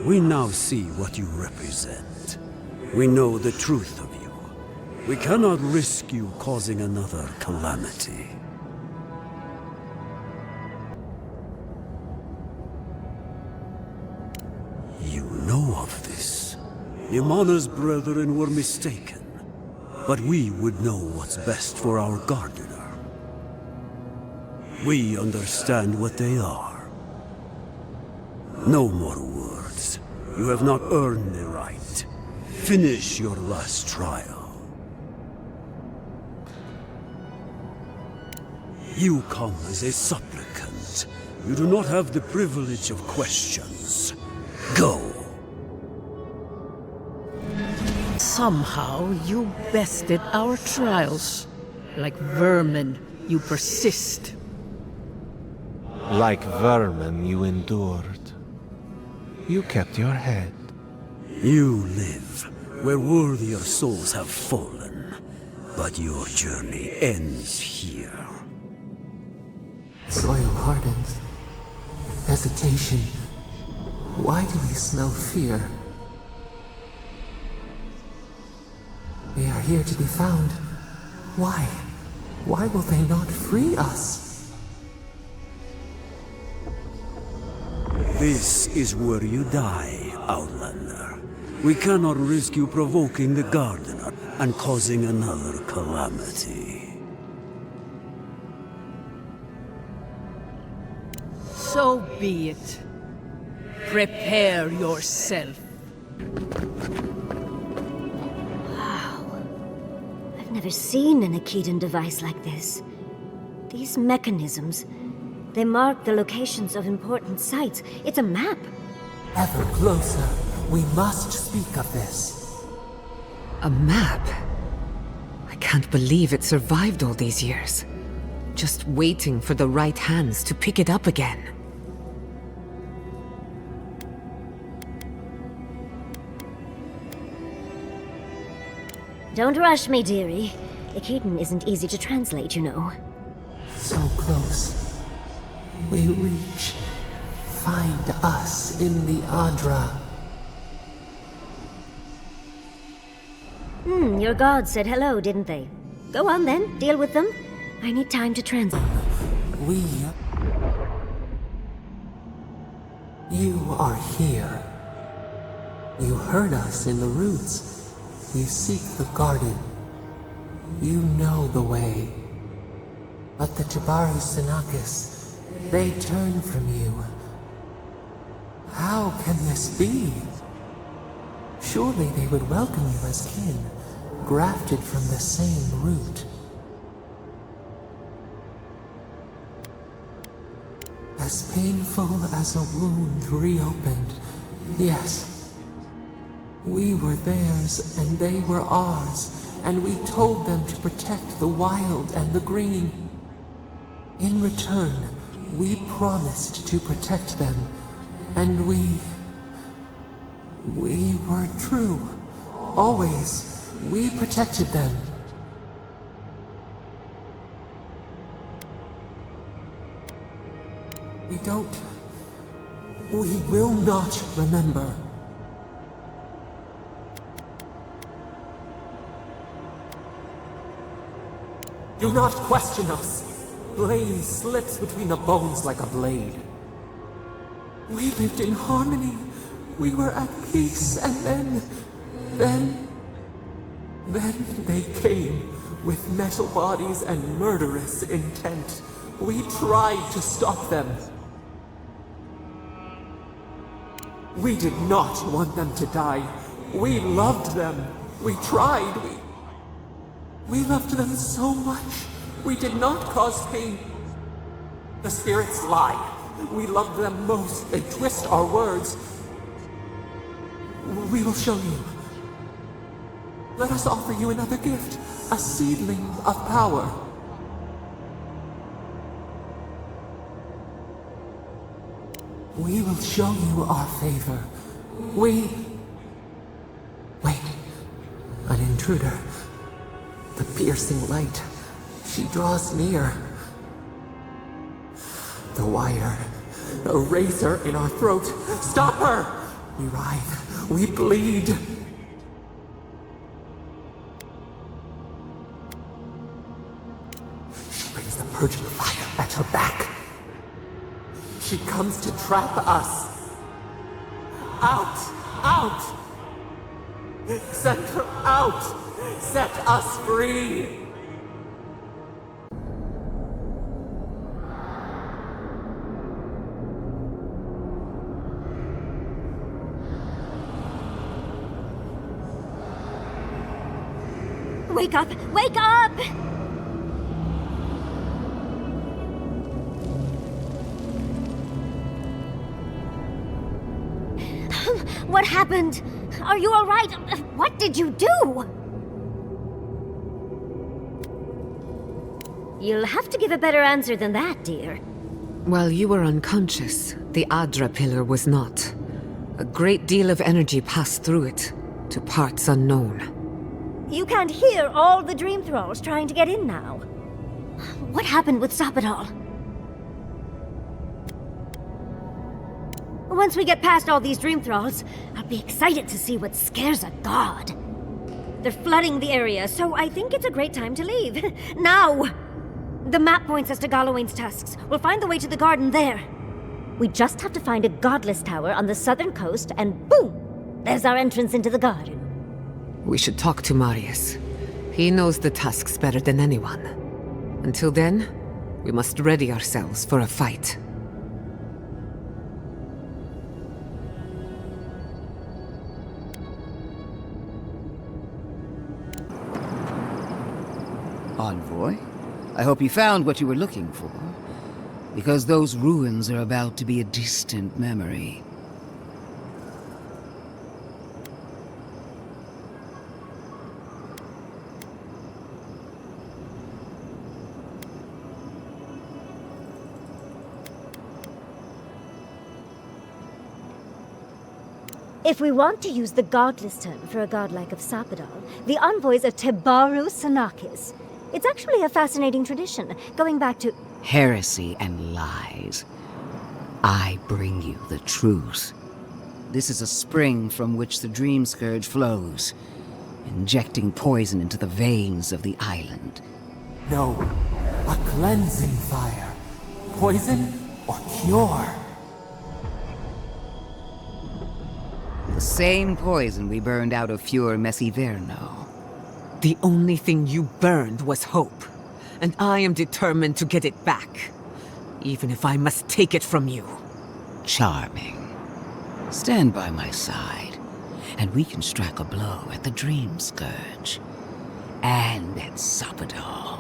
We now see what you represent. We know the truth of you. We cannot risk you causing another calamity. You know of this. Imana's brethren were mistaken. But we would know what's best for our gardener. We understand what they are. No more words. You have not earned the right. Finish your last trial. You come as a supplicant. You do not have the privilege of questions. Go. Somehow you bested our trials. Like vermin, you persist. Like vermin, you endured. You kept your head. You live where worthier souls have fallen, but your journey ends here. Soil hardens. Hesitation. Why do we smell fear? We are here to be found. Why? Why will they not free us? This is where you die, Outlander. We cannot risk you provoking the gardener and causing another calamity. So be it. Prepare yourself. I've never seen an Aedyran device like this. These mechanisms, they mark the locations of important sites. It's a map. Ever closer. We must speak of this. A map? I can't believe it survived all these years. Just waiting for the right hands to pick it up again. Don't rush me, dearie. Aedyran isn't easy to translate, you know. So close. We reach. Find us in the Adra. Your gods said hello, didn't they? Go on then, deal with them. I need time to translate. You are here. You heard us in the roots. You seek the garden. You know the way. But the Jabaru Sinakis, they turn from you. How can this be? Surely they would welcome you as kin, grafted from the same root. As painful as a wound reopened, yes. We were theirs and they were ours, and we told them to protect the wild and the green. In return, we promised to protect them, and we were true. Always, we protected them. We will not remember. Do not question us. Blame slips between the bones like a blade. We lived in harmony. We were at peace, and then they came with metal bodies and murderous intent. We tried to stop them. We did not want them to die. We loved them. We tried. We loved them so much. We did not cause pain. The spirits lie. We love them most. They twist our words. We will show you. Let us offer you another gift. A seedling of power. We will show you our favor. Wait. An intruder. The piercing light. She draws near. The wire. A razor in our throat. Stop her! We writhe. We bleed. She brings the purging fire at her back. She comes to trap us. Out! Out! Set her out! Set us free! Wake up! Wake up! What happened? Are you all right? What did you do? You'll have to give a better answer than that, dear. While you were unconscious, the Adra pillar was not. A great deal of energy passed through it, to parts unknown. You can't hear all the dream thralls trying to get in now. What happened with Sapadal? Once we get past all these dream thralls, I'll be excited to see what scares a god. They're flooding the area, so I think it's a great time to leave. Now! The map points us to Galawain's tusks. We'll find the way to the garden there. We just have to find a godless tower on the southern coast, and boom! There's our entrance into the garden. We should talk to Marius. He knows the tusks better than anyone. Until then, we must ready ourselves for a fight. Envoy, I hope you found what you were looking for, because those ruins are about to be a distant memory. If we want to use the godless term for a godlike of Sapadal, the envoys are Tebaru Sanakis. It's actually a fascinating tradition, going back to Heresy and lies. I bring you the truth. This is a spring from which the dream scourge flows, injecting poison into the veins of the island. No, a cleansing fire. Poison or cure? The same poison we burned out of Fior Messiverno. The only thing you burned was hope, and I am determined to get it back, even if I must take it from you. Charming. Stand by my side, and we can strike a blow at the Dream Scourge. And at Sapadal.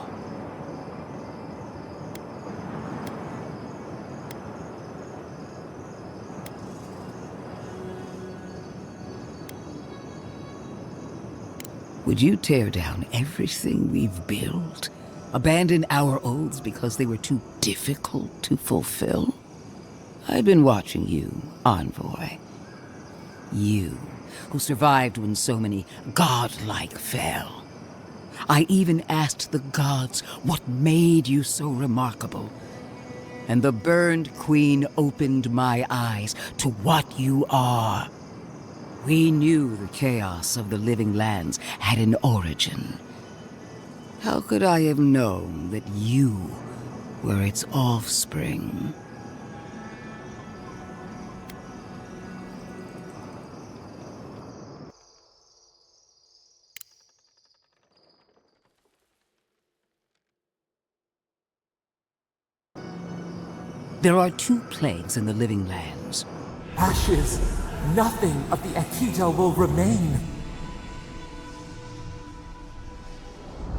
Would you tear down everything we've built? Abandon our oaths because they were too difficult to fulfill? I've been watching you, Envoy. You, who survived when so many godlike fell. I even asked the gods what made you so remarkable. And the burned queen opened my eyes to what you are. We knew the chaos of the living lands had an origin. How could I have known that you were its offspring? There are 2 plagues in the living lands. Ashes! Nothing of the Aedyr will remain.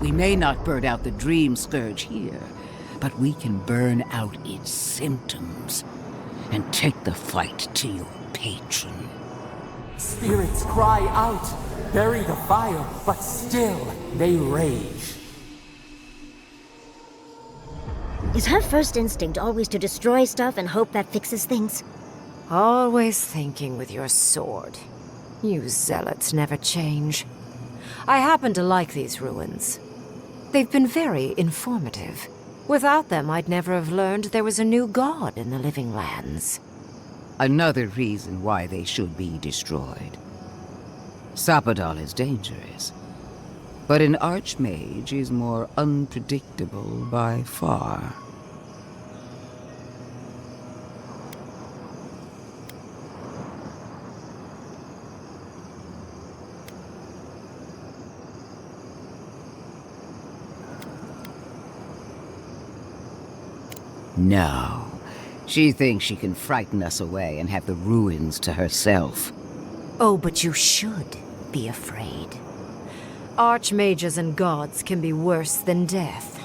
We may not burn out the Dream Scourge here, but we can burn out its symptoms and take the fight to your patron. Spirits cry out, bury the fire, but still they rage. Is her first instinct always to destroy stuff and hope that fixes things? Always thinking with your sword. You zealots never change. I happen to like these ruins. They've been very informative. Without them, I'd never have learned there was a new god in the living lands. Another reason why they should be destroyed. Sapadal is dangerous, but an archmage is more unpredictable by far. No. She thinks she can frighten us away and have the ruins to herself. Oh, but you should be afraid. Archmages and gods can be worse than death.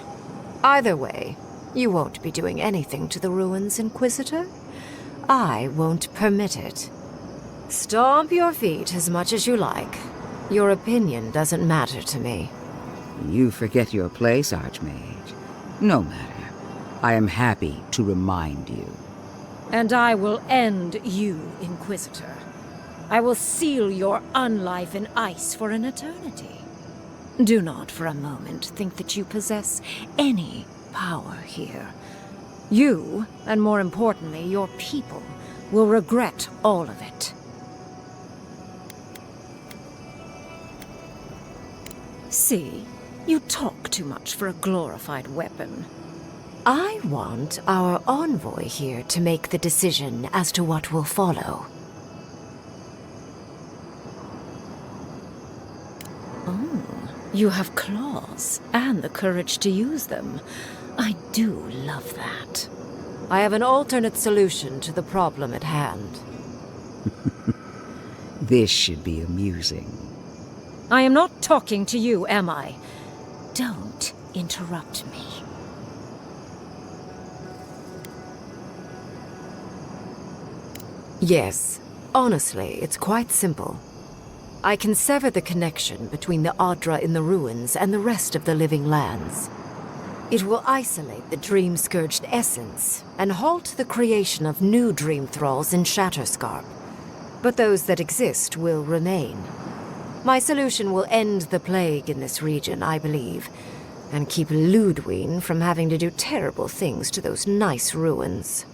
Either way, you won't be doing anything to the ruins, Inquisitor. I won't permit it. Stomp your feet as much as you like. Your opinion doesn't matter to me. You forget your place, Archmage. No matter. I am happy to remind you. And I will end you, Inquisitor. I will seal your unlife in ice for an eternity. Do not for a moment think that you possess any power here. You, and more importantly, your people, will regret all of it. See, you talk too much for a glorified weapon. I want our envoy here to make the decision as to what will follow. Oh, you have claws and the courage to use them. I do love that. I have an alternate solution to the problem at hand. This should be amusing. I am not talking to you, am I? Don't interrupt me. Yes, honestly, it's quite simple. I can sever the connection between the Aedyr in the ruins and the rest of the living lands. It will isolate the dream-scourged essence and halt the creation of new dream thralls in Shatterscarp. But those that exist will remain. My solution will end the plague in this region, I believe, and keep Ludwig from having to do terrible things to those nice ruins.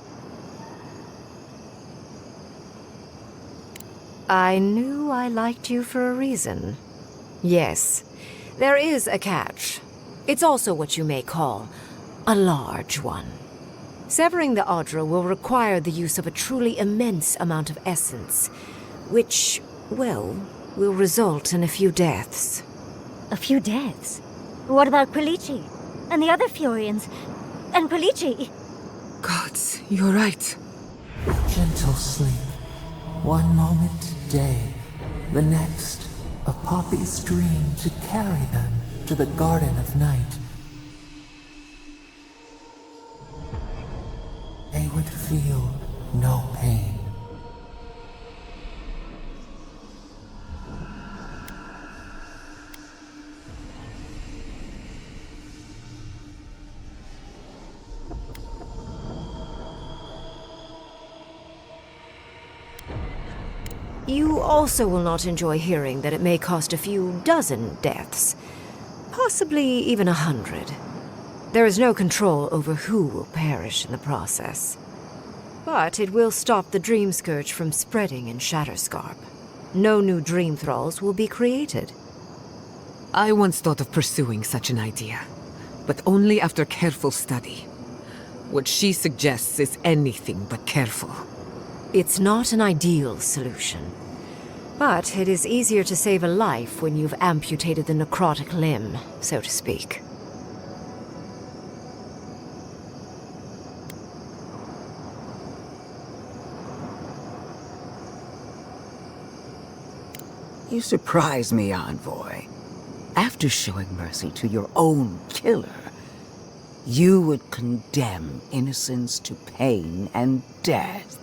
I knew I liked you for a reason. Yes, there is a catch. It's also what you may call a large one. Severing the Aedyr will require the use of a truly immense amount of essence, which well, will result in a few deaths. A few deaths? What about Quilici? And the other Furians? And Quilici? Gods, you're right. Gentle sleep. One moment day, the next, a poppy's dream to carry them to the Garden of Night. They would feel no pain. You also will not enjoy hearing that it may cost a few dozen deaths, possibly even 100. There is no control over who will perish in the process. But it will stop the Dream Scourge from spreading in Shatterscarp. No new Dream Thralls will be created. I once thought of pursuing such an idea, but only after careful study. What she suggests is anything but careful. It's not an ideal solution, but it is easier to save a life when you've amputated the necrotic limb, so to speak. You surprise me, Envoy. After showing mercy to your own killer, you would condemn innocents to pain and death.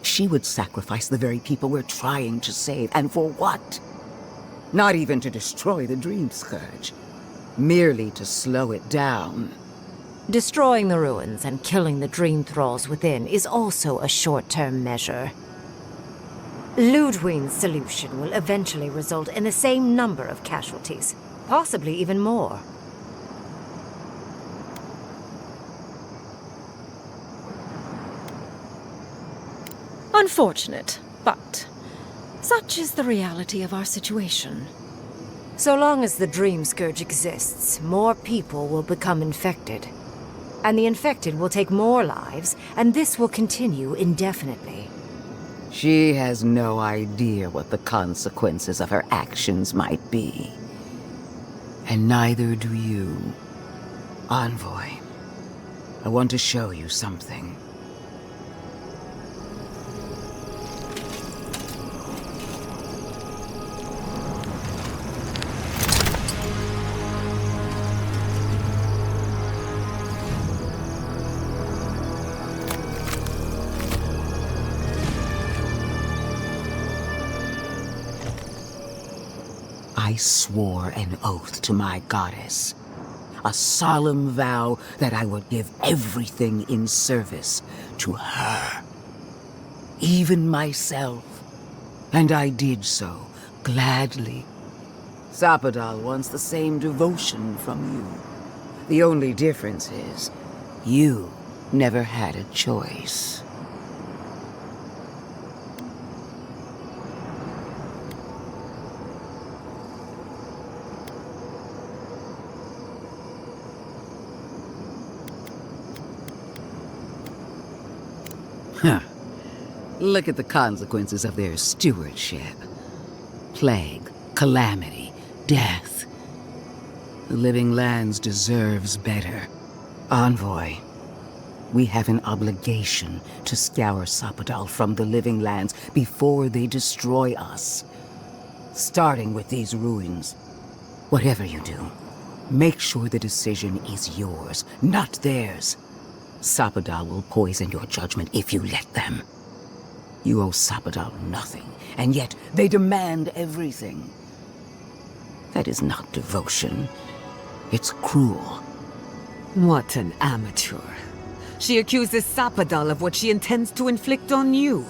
She would sacrifice the very people we're trying to save, and for what? Not even to destroy the Dream Scourge, merely to slow it down. Destroying the ruins and killing the Dream Thralls within is also a short-term measure. Ludwig's solution will eventually result in the same number of casualties, possibly even more. Unfortunate, but such is the reality of our situation. So long as the Dream Scourge exists, more people will become infected. And the infected will take more lives, and this will continue indefinitely. She has no idea what the consequences of her actions might be. And neither do you. Envoy, I want to show you something. I swore an oath to my goddess, a solemn vow that I would give everything in service to her, even myself, and I did so gladly. Sapadal wants the same devotion from you. The only difference is, you never had a choice. Look at the consequences of their stewardship. Plague, calamity, death. The Living Lands deserves better. Envoy, we have an obligation to scour Sapadal from the Living Lands before they destroy us. Starting with these ruins. Whatever you do, make sure the decision is yours, not theirs. Sapadal will poison your judgment if you let them. You owe Sapadal nothing, and yet they demand everything. That is not devotion. It's cruel. What an amateur. She accuses Sapadal of what she intends to inflict on you.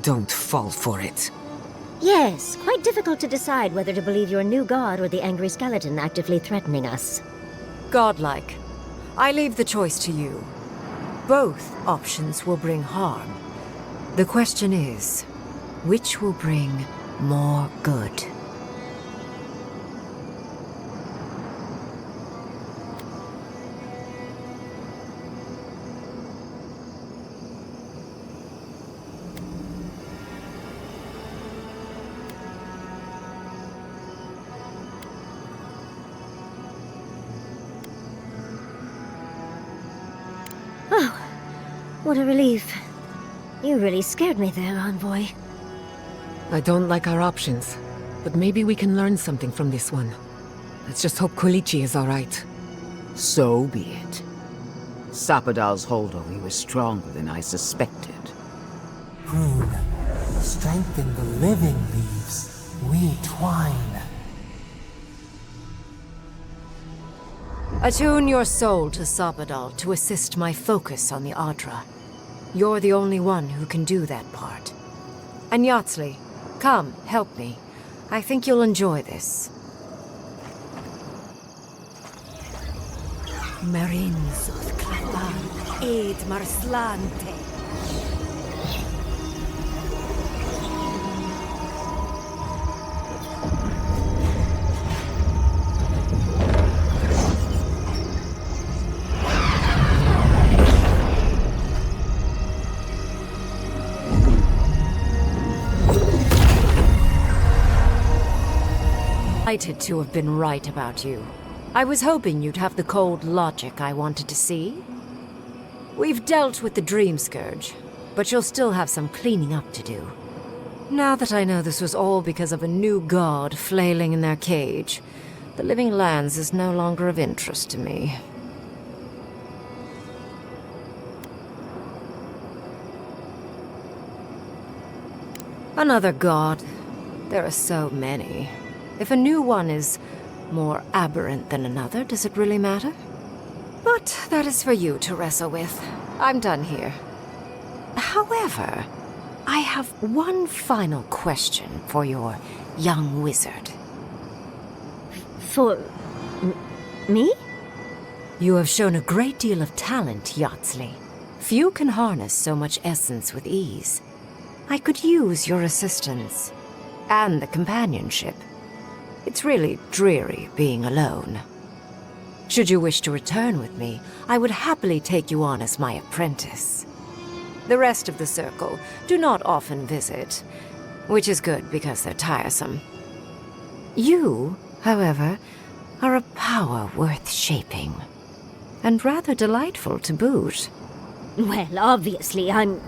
Don't fall for it. Yes, quite difficult to decide whether to believe your new god or the angry skeleton actively threatening us. Godlike. I leave the choice to you. Both options will bring harm. The question is, which will bring more good? What a relief. You really scared me there, Envoy. I don't like our options, but maybe we can learn something from this one. Let's just hope Quilichi is all right. So be it. Sapadal's hold over you is stronger than I suspected. Prune, strengthen the living leaves. We twine. Attune your soul to Sapadal to assist my focus on the Aedyr. You're the only one who can do that part. And Yatsli, come, help me. I think you'll enjoy this. Marins Klatan, Eid Marslante. Delighted to have been right about you. I was hoping you'd have the cold logic I wanted to see. We've dealt with the Dream Scourge, but you'll still have some cleaning up to do. Now that I know this was all because of a new god flailing in their cage, the Living Lands is no longer of interest to me. Another god. There are so many. If a new one is more aberrant than another, does it really matter? But that is for you to wrestle with. I'm done here. However, I have one final question for your young wizard. For... me? You have shown a great deal of talent, Yatsli. Few can harness so much essence with ease. I could use your assistance. And the companionship. It's really dreary being alone. Should you wish to return with me, I would happily take you on as my apprentice. The rest of the circle do not often visit, which is good because they're tiresome. You, however, are a power worth shaping, and rather delightful to boot. Well, obviously I'm...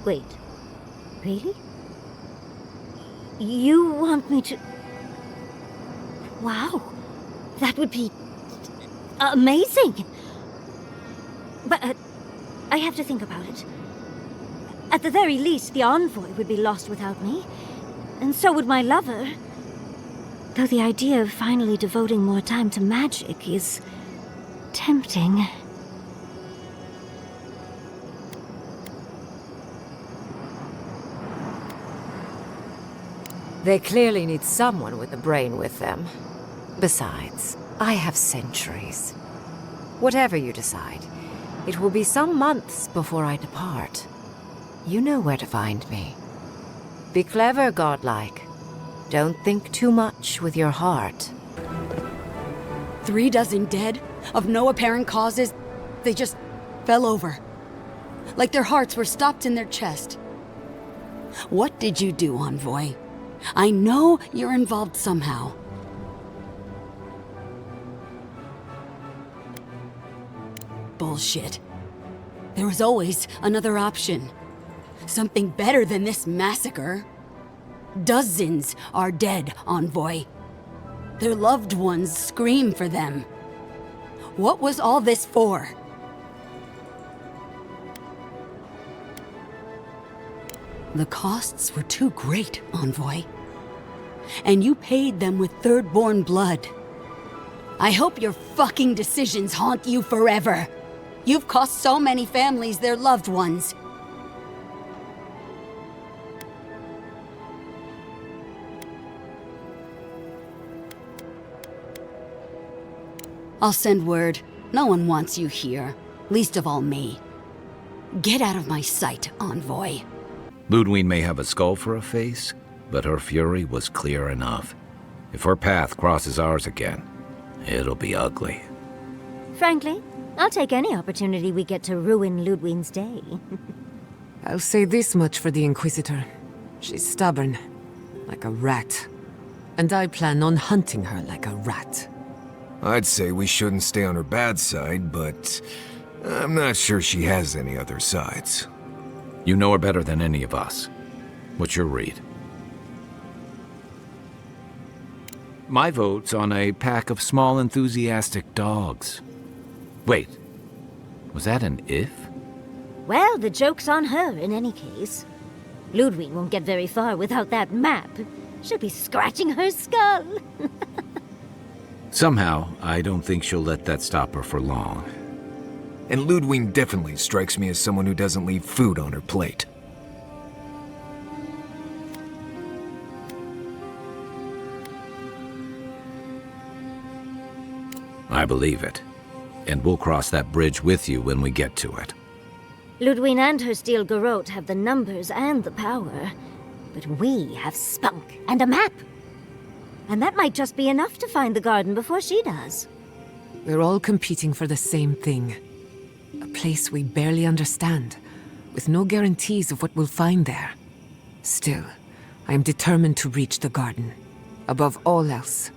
Wait. Really? You want me to... Wow. That would be... amazing! But I have to think about it. At the very least, the envoy would be lost without me. And so would my lover. Though the idea of finally devoting more time to magic is... tempting. They clearly need someone with a brain with them. Besides, I have centuries. Whatever you decide, it will be some months before I depart. You know where to find me. Be clever, godlike. Don't think too much with your heart. 3 dozen dead, of no apparent causes. They just fell over. Like their hearts were stopped in their chest. What did you do, Envoy? I know you're involved somehow. Bullshit. There was always another option. Something better than this massacre. Dozens are dead, Envoy. Their loved ones scream for them. What was all this for? The costs were too great, Envoy. And you paid them with third-born blood. I hope your fucking decisions haunt you forever. You've cost so many families their loved ones. I'll send word. No one wants you here, least of all me. Get out of my sight, Envoy. Ludwig may have a skull for a face, but her fury was clear enough. If her path crosses ours again, it'll be ugly. Frankly, I'll take any opportunity we get to ruin Ludwig's day. I'll say this much for the Inquisitor. She's stubborn, like a rat. And I plan on hunting her like a rat. I'd say we shouldn't stay on her bad side, but I'm not sure she has any other sides. You know her better than any of us. What's your read? My vote's on a pack of small, enthusiastic dogs. Wait, was that an if? Well, the joke's on her in any case. Ludwig won't get very far without that map. She'll be scratching her skull. Somehow, I don't think she'll let that stop her for long. And Ludwig definitely strikes me as someone who doesn't leave food on her plate. I believe it. And we'll cross that bridge with you when we get to it. Ludwig and her steel garrote have the numbers and the power. But we have spunk and a map. And that might just be enough to find the garden before she does. We're all competing for the same thing. A place we barely understand, with no guarantees of what we'll find there. Still, I am determined to reach the garden. Above all else.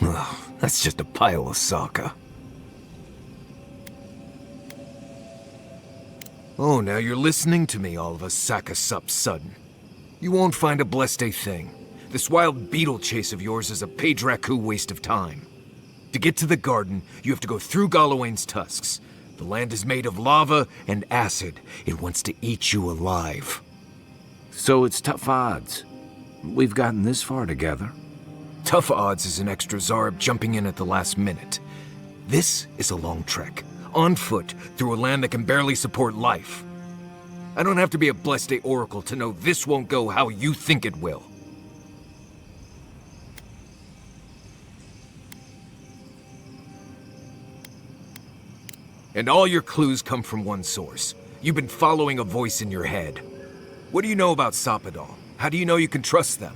Ugh, that's just a pile of Sokka. Oh, now you're listening to me, all of a sack of sup sudden. You won't find a blessed a thing. This wild beetle chase of yours is a Padraku waste of time. To get to the garden, you have to go through Galawain's tusks. The land is made of lava and acid. It wants to eat you alive. So it's tough odds. We've gotten this far together. Tough odds is an extra Zarb jumping in at the last minute. This is a long trek, on foot, through a land that can barely support life. I don't have to be a Blessed Day Oracle to know this won't go how you think it will. And all your clues come from one source. You've been following a voice in your head. What do you know about Soppadal? How do you know you can trust them?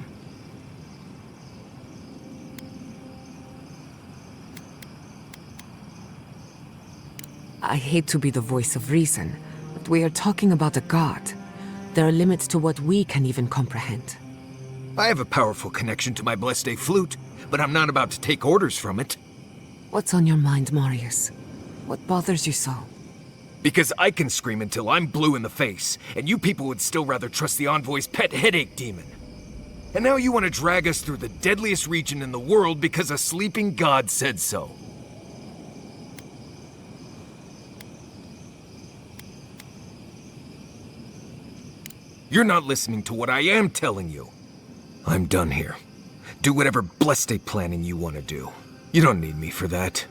I hate to be the voice of reason, but we are talking about a god. There are limits to what we can even comprehend. I have a powerful connection to my Blessed Day flute, but I'm not about to take orders from it. What's on your mind, Marius? What bothers you so? Because I can scream until I'm blue in the face, and you people would still rather trust the Envoy's pet headache demon. And now you want to drag us through the deadliest region in the world because a sleeping god said so. You're not listening to what I am telling you. I'm done here. Do whatever Blessed Day planning you want to do. You don't need me for that.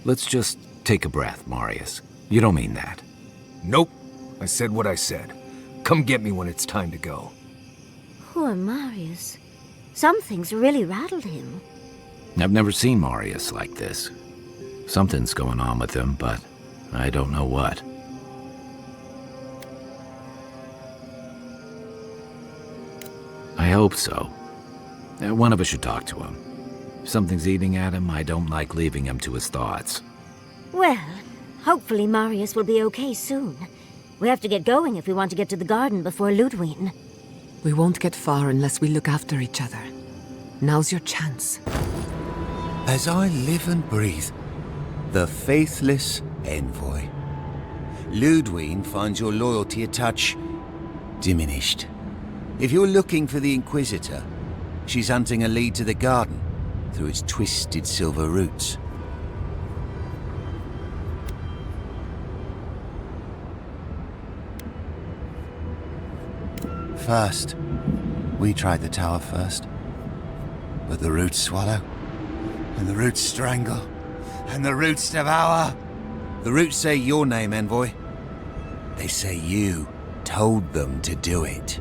Let's just take a breath, Marius. You don't mean that. Nope. I said what I said. Come get me when it's time to go. Poor Marius. Something's really rattled him. I've never seen Marius like this. Something's going on with him, but I don't know what. I hope so. One of us should talk to him. If something's eating at him, I don't like leaving him to his thoughts. Well, hopefully Marius will be okay soon. We have to get going if we want to get to the garden before Ludwig. We won't get far unless we look after each other. Now's your chance. As I live and breathe, the faithless envoy. Ludwig finds your loyalty a touch diminished. If you're looking for the Inquisitor, she's hunting a lead to the garden through its twisted silver roots. First, we tried the tower first. But the roots swallow, and the roots strangle, and the roots devour. The roots say your name, envoy. They say you told them to do it.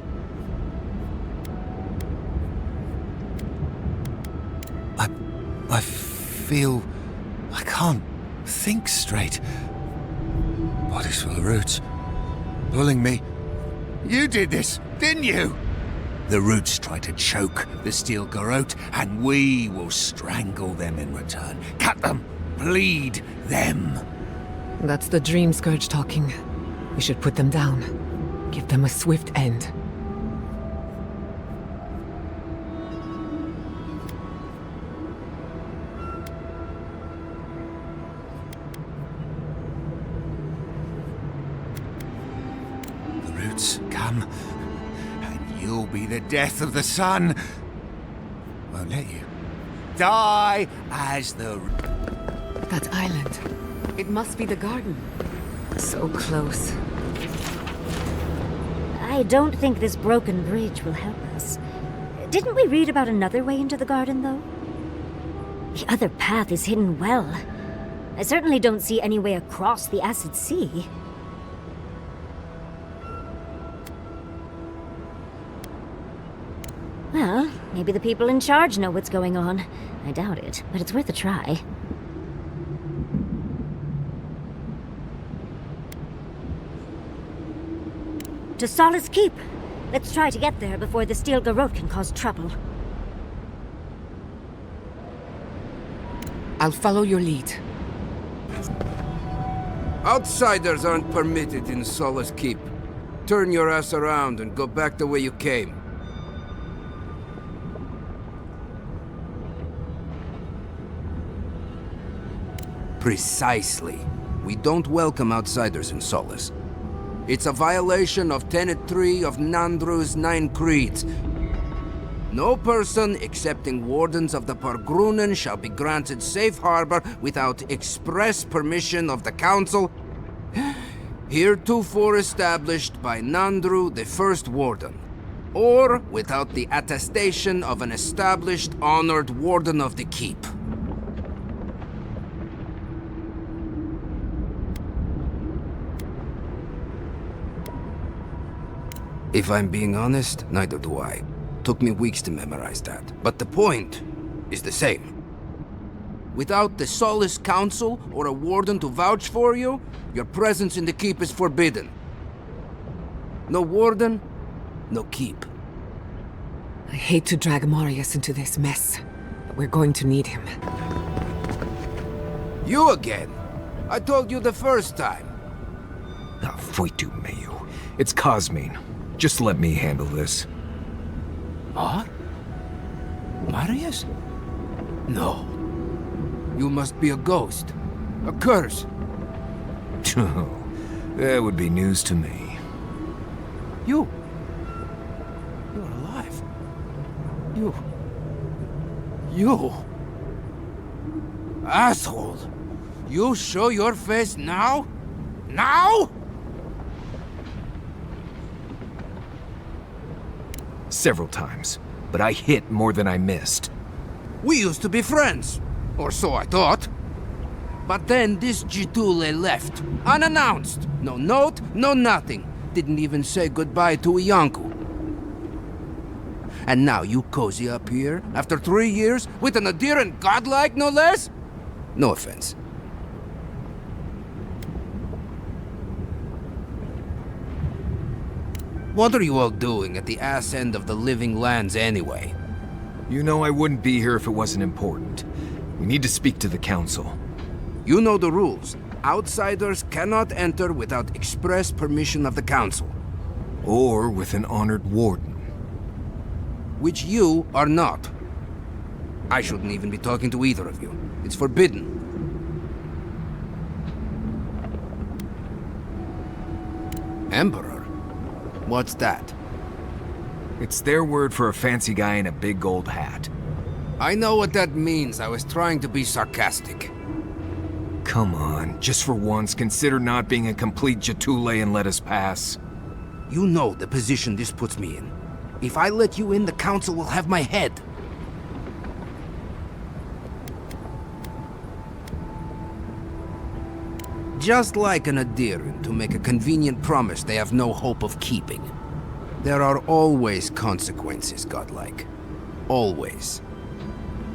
I feel I can't think straight. Body's full of roots, pulling me. You did this, didn't you? The roots try to choke the steel garrote, and we will strangle them in return. Cut them, bleed them. That's the Dream Scourge talking. We should put them down. Give them a swift end. roots come, and you'll be the death of the sun. Won't let you die as the... That island. It must be the garden. So close. I don't think this broken bridge will help us. Didn't we read about another way into the garden, though? The other path is hidden well. I certainly don't see any way across the acid sea. Well, maybe the people in charge know what's going on. I doubt it, but it's worth a try. To Solace Keep. Let's try to get there before the steel garrote can cause trouble. I'll follow your lead. Outsiders aren't permitted in Solace Keep. Turn your ass around and go back the way you came. Precisely. We don't welcome outsiders in Solace. It's a violation of Tenet 3 of Nandru's 9 Creeds. No person excepting wardens of the Pargrunen shall be granted safe harbor without express permission of the Council, heretofore established by Nandru, the First Warden, or without the attestation of an established, honored Warden of the Keep. If I'm being honest, neither do I. Took me weeks to memorize that. But the point is the same. Without the Solace Council or a warden to vouch for you, your presence in the keep is forbidden. No warden, no keep. I hate to drag Marius into this mess, but we're going to need him. You again? I told you the first time. Ah, Foitu Mayu. It's Cosmine. Just let me handle this. What? Marius? No. You must be a ghost. A curse. Oh, that would be news to me. You're alive. You... Asshole! You show your face now? Now? Several times, but I hit more than I missed. We used to be friends. Or so I thought. But then this Jitule left, unannounced. No note, no nothing. Didn't even say goodbye to Iancu. And now you cozy up here, after 3 years, with an Aedyr and godlike, no less? No offense. What are you all doing at the ass end of the living lands anyway? You know I wouldn't be here if it wasn't important. We need to speak to the Council. You know the rules. Outsiders cannot enter without express permission of the Council. Or with an honored warden. Which you are not. I shouldn't even be talking to either of you. It's forbidden. Emperor? What's that? It's their word for a fancy guy in a big gold hat. I know what that means. I was trying to be sarcastic. Come on, just for once, consider not being a complete Jatule and let us pass. You know the position this puts me in. If I let you in, the Council will have my head. Just like an Aedyr to make a convenient promise they have no hope of keeping. There are always consequences, godlike. Always.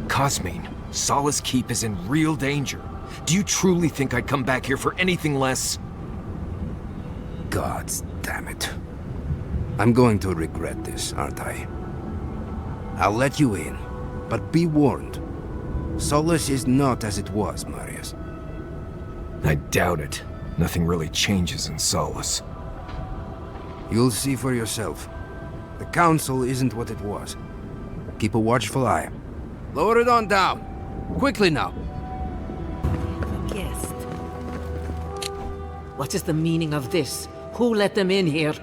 Cosmine, Solace Keep is in real danger. Do you truly think I'd come back here for anything less? Gods damn it. I'm going to regret this, aren't I? I'll let you in, but be warned. Solace is not as it was, Marius. I doubt it. Nothing really changes in Solace. You'll see for yourself. The Council isn't what it was. Keep a watchful eye. Lower it on down. Quickly now. Guest. What is the meaning of this? Who let them in here?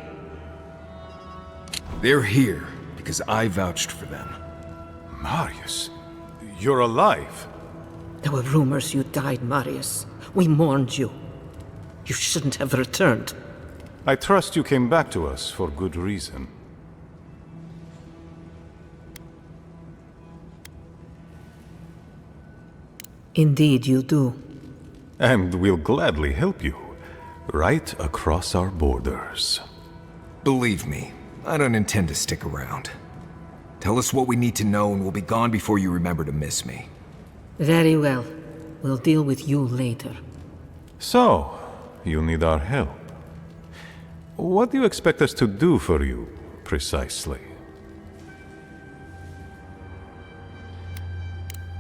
They're here because I vouched for them. Marius, you're alive. There were rumors you died, Marius. We mourned you. You shouldn't have returned. I trust you came back to us for good reason. Indeed you do. And we'll gladly help you, right across our borders. Believe me, I don't intend to stick around. Tell us what we need to know and we'll be gone before you remember to miss me. Very well. We'll deal with you later. So, you need our help. What do you expect us to do for you, precisely?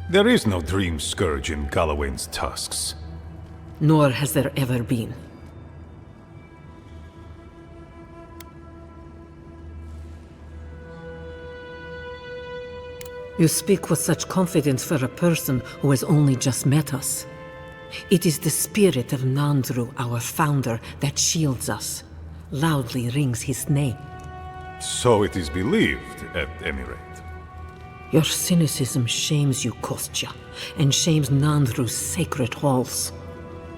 There is no dream scourge in Galawain's tusks. Nor has there ever been. You speak with such confidence for a person who has only just met us. It is the spirit of Nandru, our founder, that shields us. Loudly rings his name. So it is believed, at any rate. Your cynicism shames you, Kostya, and shames Nandru's sacred halls.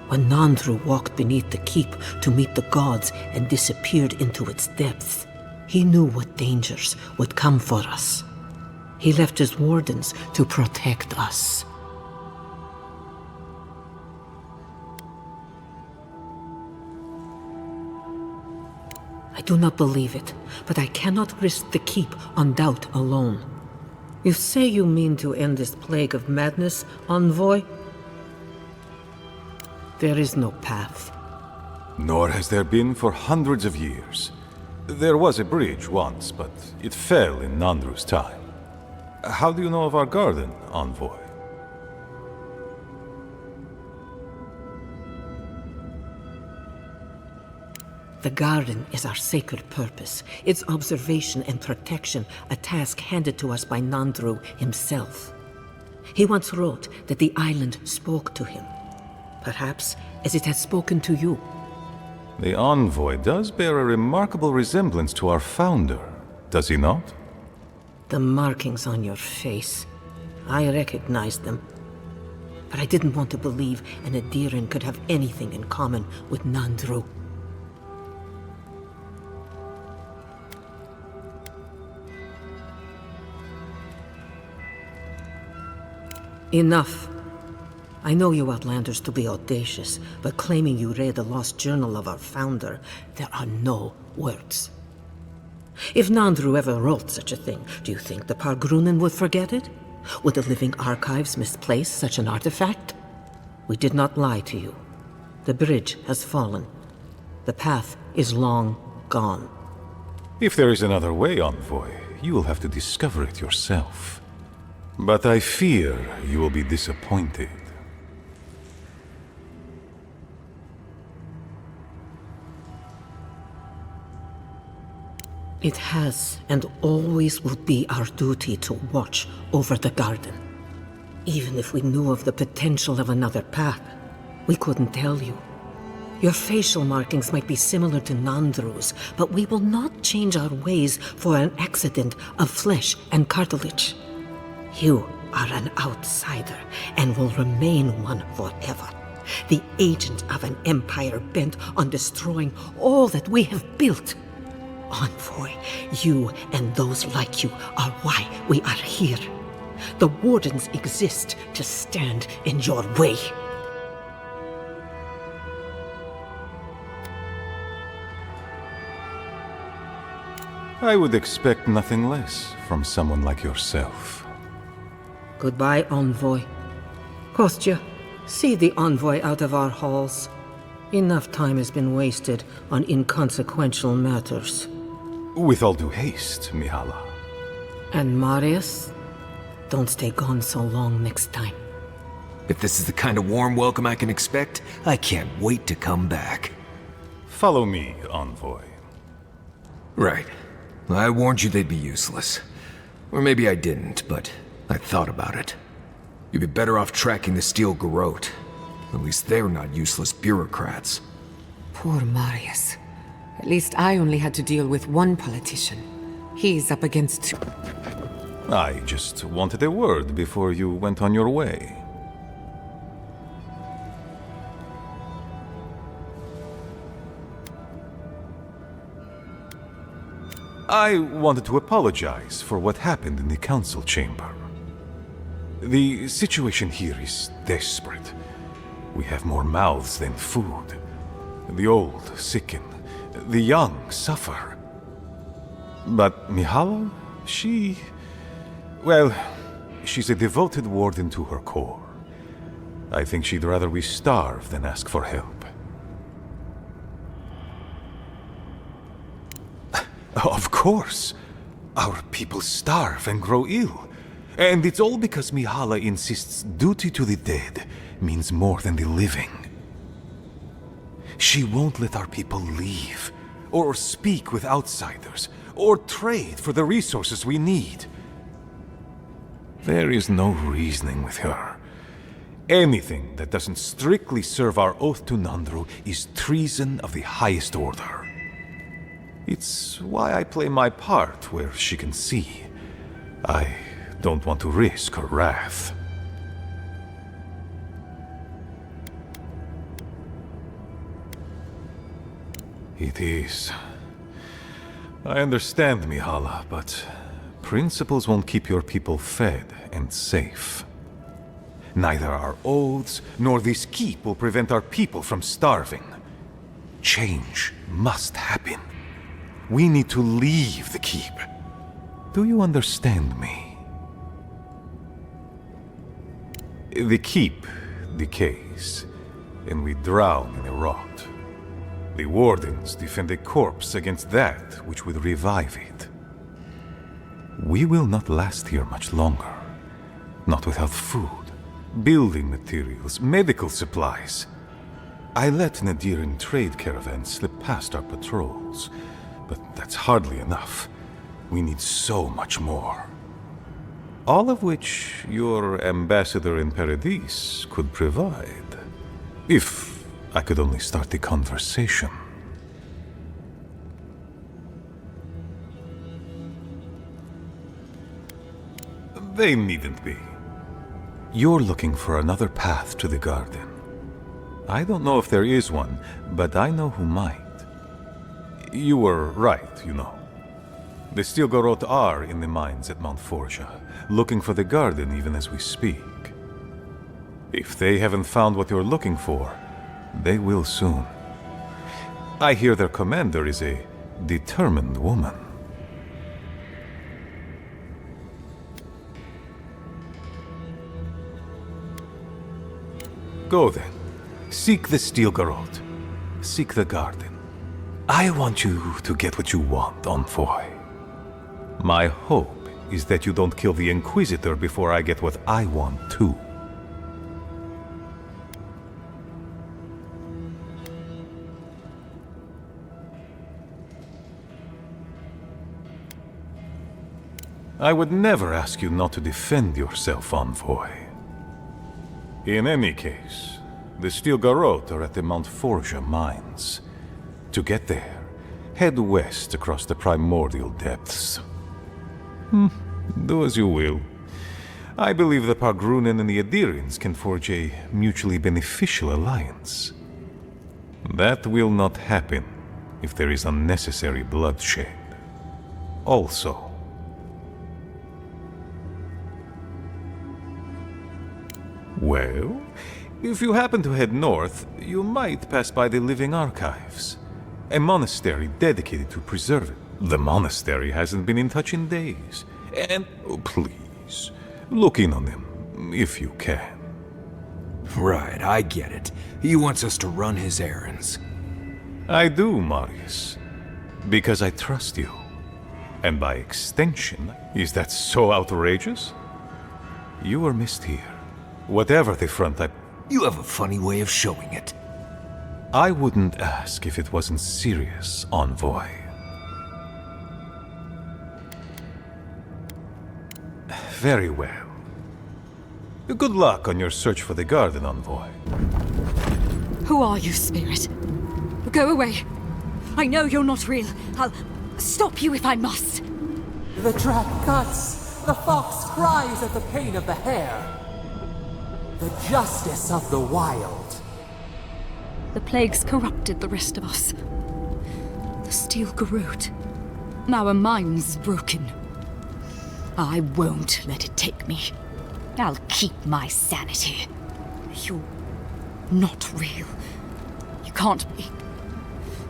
When Nandru walked beneath the keep to meet the gods and disappeared into its depths, he knew what dangers would come for us. He left his wardens to protect us. I do not believe it, but I cannot risk the keep on doubt alone. You say you mean to end this plague of madness, envoy? There is no path. Nor has there been for hundreds of years. There was a bridge once, but it fell in Nandru's time. How do you know of our garden, envoy? The garden is our sacred purpose, its observation and protection a task handed to us by Nandru himself. He once wrote that the island spoke to him, perhaps as it has spoken to you. The envoy does bear a remarkable resemblance to our founder, does he not? The markings on your face, I recognized them. But I didn't want to believe an Aedyran could have anything in common with Nandru. Enough. I know you Outlanders to be audacious, but claiming you read the lost journal of our founder, there are no words. If Nandru ever wrote such a thing, do you think the Pargrunen would forget it? Would the living archives misplace such an artifact? We did not lie to you. The bridge has fallen. The path is long gone. If there is another way, envoy, you will have to discover it yourself. But I fear you will be disappointed. It has and always will be our duty to watch over the garden. Even if we knew of the potential of another path, we couldn't tell you. Your facial markings might be similar to Nandru's, but we will not change our ways for an accident of flesh and cartilage. You are an outsider and will remain one forever. The agent of an empire bent on destroying all that we have built. Envoy, you and those like you are why we are here. The Wardens exist to stand in your way. I would expect nothing less from someone like yourself. Goodbye, Envoy. Kostya, see the Envoy out of our halls. Enough time has been wasted on inconsequential matters. With all due haste, Mihala. And Marius, don't stay gone so long next time. If this is the kind of warm welcome I can expect, I can't wait to come back. Follow me, Envoy. Right. I warned you they'd be useless. Or maybe I didn't, but I thought about it. You'd be better off tracking the Steel Garrote. At least they're not useless bureaucrats. Poor Marius. At least I only had to deal with one politician. He's up against... I just wanted a word before you went on your way. I wanted to apologize for what happened in the council chamber. The situation here is desperate. We have more mouths than food. The old sicken, the young suffer. But Mihala, well, she's a devoted warden to her core. I think she'd rather we starve than ask for help. Of course. Our people starve and grow ill. And it's all because Mihala insists duty to the dead means more than the living. She won't let our people leave, or speak with outsiders, or trade for the resources we need. There is no reasoning with her. Anything that doesn't strictly serve our oath to Nandru is treason of the highest order. It's why I play my part where she can see. I don't want to risk her wrath. It is. I understand, Mihala, but principles won't keep your people fed and safe. Neither our oaths nor this keep will prevent our people from starving. Change must happen. We need to leave the keep. Do you understand me? The keep decays, and we drown in a rot. The wardens defend a corpse against that which would revive it. We will not last here much longer. Not without food, building materials, medical supplies. I let Nadiran trade caravans slip past our patrols, but that's hardly enough. We need so much more. All of which your ambassador in Paradis could provide. If I could only start the conversation. They needn't be. You're looking for another path to the garden. I don't know if there is one, but I know who might. You were right, you know. The Stilgarot are in the mines at Mount Forja, looking for the garden even as we speak. If they haven't found what you're looking for, they will soon. I hear their commander is a determined woman. Go then. Seek the Stilgarot. Seek the garden. I want you to get what you want, Envoy. My hope is that you don't kill the Inquisitor before I get what I want too. I would never ask you not to defend yourself, Envoy. In any case, the Stilgarot are at the Mount Forja mines. To get there, head west across the primordial depths. Do as you will. I believe the Pargrunen and the Aedyrians can forge a mutually beneficial alliance. That will not happen if there is unnecessary bloodshed. Also, well, if you happen to head north, you might pass by the Living Archives, a monastery dedicated to preserve it. The monastery hasn't been in touch in days, and please, look in on them, if you can. Right, I get it. He wants us to run his errands. I do, Marius, because I trust you. And by extension, is that so outrageous? You were missed here. Whatever the front, You have a funny way of showing it. I wouldn't ask if it wasn't serious, Envoy. Very well. Good luck on your search for the garden, Envoy. Who are you, spirit? Go away. I know you're not real. I'll stop you if I must. The trap cuts. The fox cries at the pain of the hare. The justice of the wild. The plagues corrupted the rest of us. The steel garrote. Our minds broken. I won't let it take me. I'll keep my sanity. You're not real. You can't be.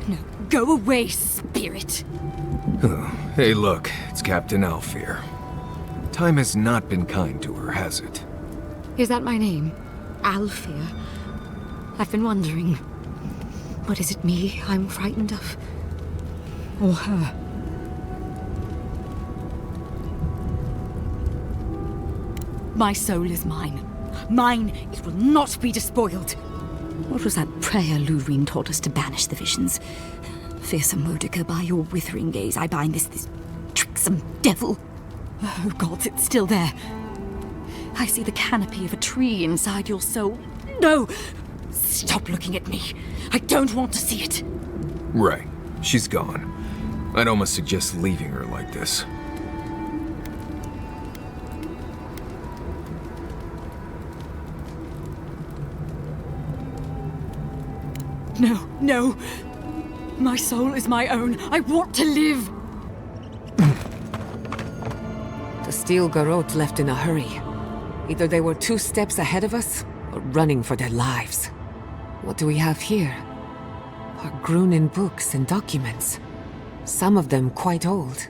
No, go away, spirit. Hey, look, it's Captain Alfear. Time has not been kind to her, has it? Is that my name? Alfear? I've been wondering. But is it me I'm frightened of? Or her? My soul is mine. Mine, it will not be despoiled. What was that prayer Ludwig taught us to banish the visions? Fearsome Mordecai, by your withering gaze, I bind this tricksome devil. Oh, gods, it's still there. I see the canopy of a tree inside your soul. No! Stop looking at me. I don't want to see it. Right. She's gone. I'd almost suggest leaving her like this. No, no. My soul is my own. I want to live. The steel garrote left in a hurry. Either they were 2 steps ahead of us, or running for their lives. What do we have here? Our Grunin books and documents. Some of them quite old.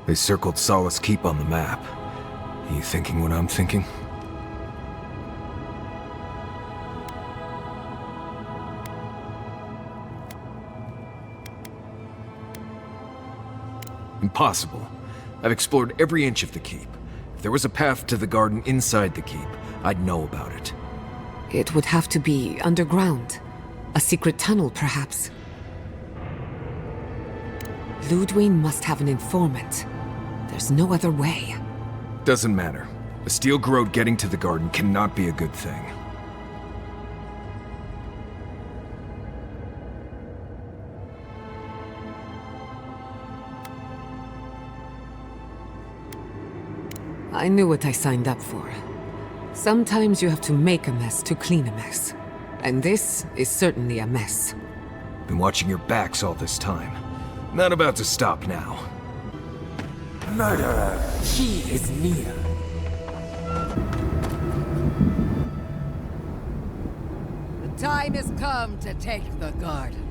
They circled Solace Keep on the map. Are you thinking what I'm thinking? Impossible. I've explored every inch of the keep. If there was a path to the garden inside the keep, I'd know about it. It would have to be underground. A secret tunnel, perhaps. Ludwig must have an informant. There's no other way. Doesn't matter. A steel garrote getting to the garden cannot be a good thing. I knew what I signed up for. Sometimes you have to make a mess to clean a mess. And this is certainly a mess. Been watching your backs all this time. Not about to stop now. Murderer, she is near. The time has come to take the garden.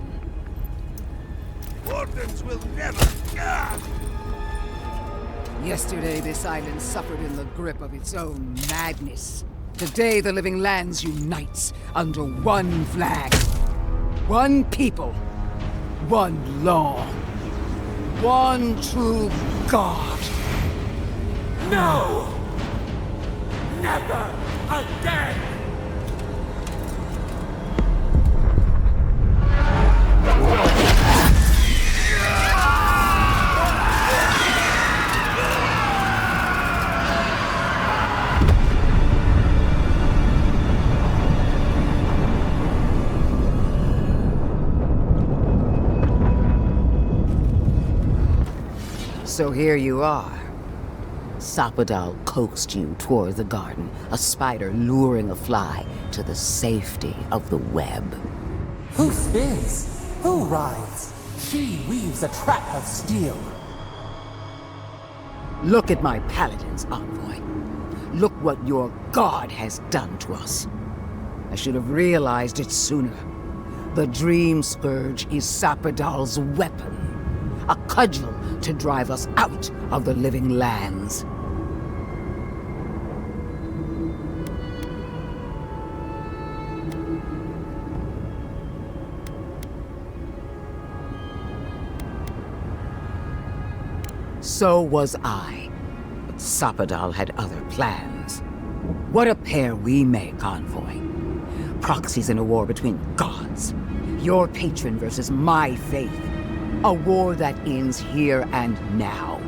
Wardens will never... Yesterday, this island suffered in the grip of its own madness. Today, the living lands unites under one flag. One people. One law. One true God. No! Never again! So here you are. Sapadal coaxed you toward the garden, a spider luring a fly to the safety of the web. Who spins? Who rides? She weaves a trap of steel. Look at my paladin's envoy. Look what your god has done to us. I should have realized it sooner. The Dream Scourge is Sapadal's weapon. A cudgel to drive us out of the living lands. So was I. But Sapadal had other plans. What a pair we make, envoy. Proxies in a war between gods. Your patron versus my faith. A war that ends here and now.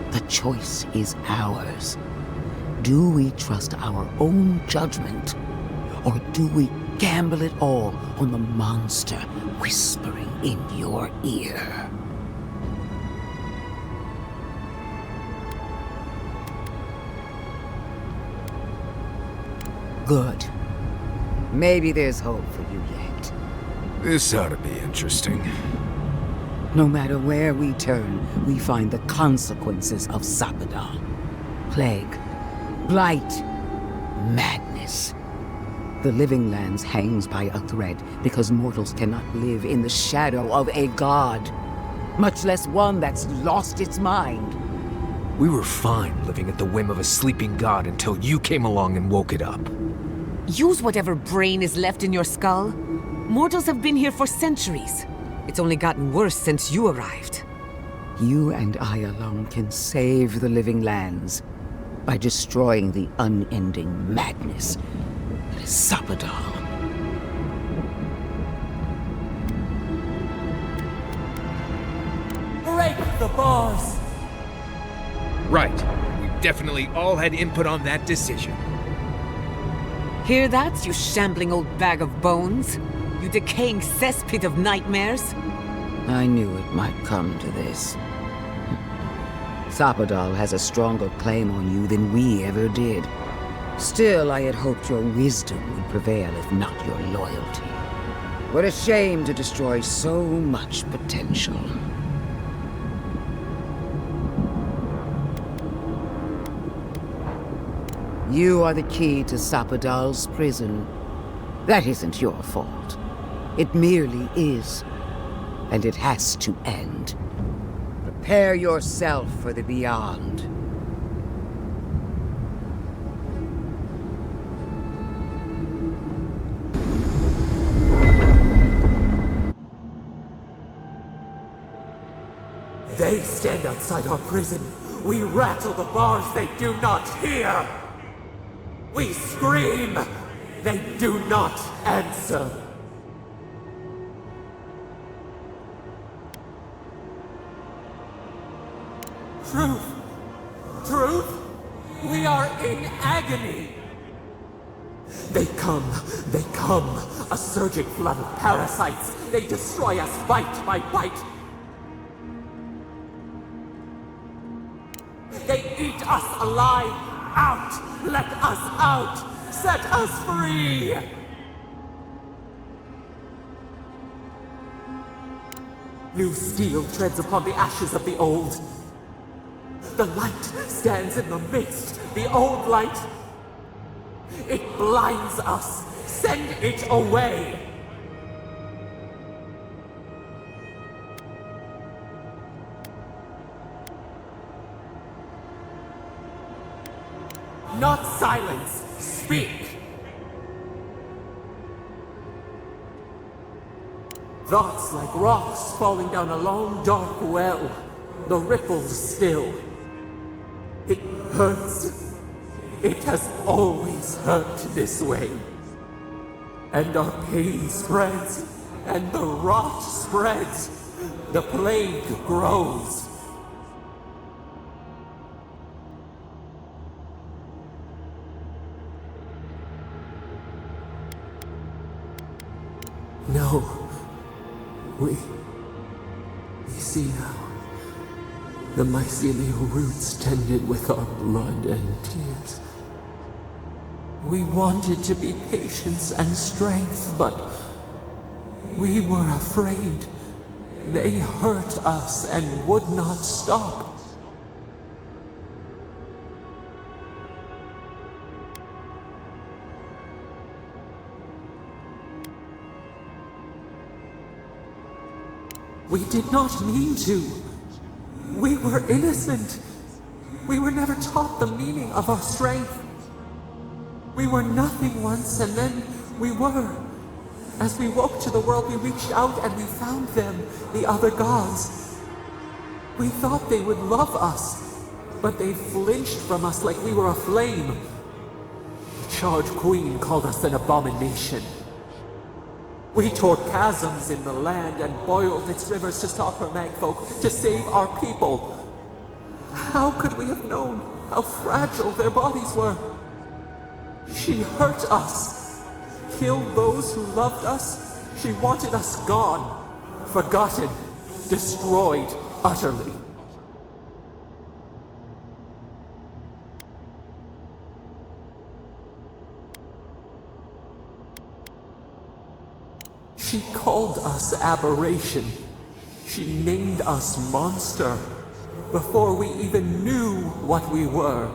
The choice is ours. Do we trust our own judgment? Or do we gamble it all on the monster whispering in your ear? Good. Maybe there's hope for you yet. This ought to be interesting. No matter where we turn, we find the consequences of Sapadal. Plague, blight, madness. The living lands hangs by a thread because mortals cannot live in the shadow of a god, much less one that's lost its mind. We were fine living at the whim of a sleeping god until you came along and woke it up. Use whatever brain is left in your skull. Mortals have been here for centuries. It's only gotten worse since you arrived. You and I alone can save the living lands by destroying the unending madness that is Sapadal. Break the bars! Right. We definitely all had input on that decision. Hear that, you shambling old bag of bones? You decaying cesspit of nightmares? I knew it might come to this. Sapadal has a stronger claim on you than we ever did. Still, I had hoped your wisdom would prevail, if not your loyalty. What a shame to destroy so much potential. You are the key to Sapadal's prison. That isn't your fault. It merely is. And it has to end. Prepare yourself for the beyond. They stand outside our prison. We rattle the bars they do not hear. We scream. They do not answer. Truth. Truth? We are in agony. They come. A surging flood of parasites. They destroy us bite by bite. They eat us alive. Out! Let us out! Set us free! New steel treads upon the ashes of the old. The light stands in the midst, the old light. It blinds us. Send it away! Not silence! Speak! Thoughts like rocks falling down a long dark well. The ripples still. It hurts. It has always hurt this way. And our pain spreads, and the rot spreads. The plague grows. No. We see now. The mycelial roots tended with our blood and tears. We wanted to be patience and strength, but we were afraid. They hurt us and would not stop. We did not mean to. We were innocent. We were never taught the meaning of our strength. We were nothing once, and then we were. As we woke to the world, we reached out and we found them, the other gods. We thought they would love us, but they flinched from us like we were a flame. The charred queen called us an abomination. We tore chasms in the land and boiled its rivers to stop her magfolk, to save our people. How could we have known how fragile their bodies were? She hurt us, killed those who loved us. She wanted us gone, forgotten, destroyed utterly. She called us aberration. She named us monster before we even knew what we were.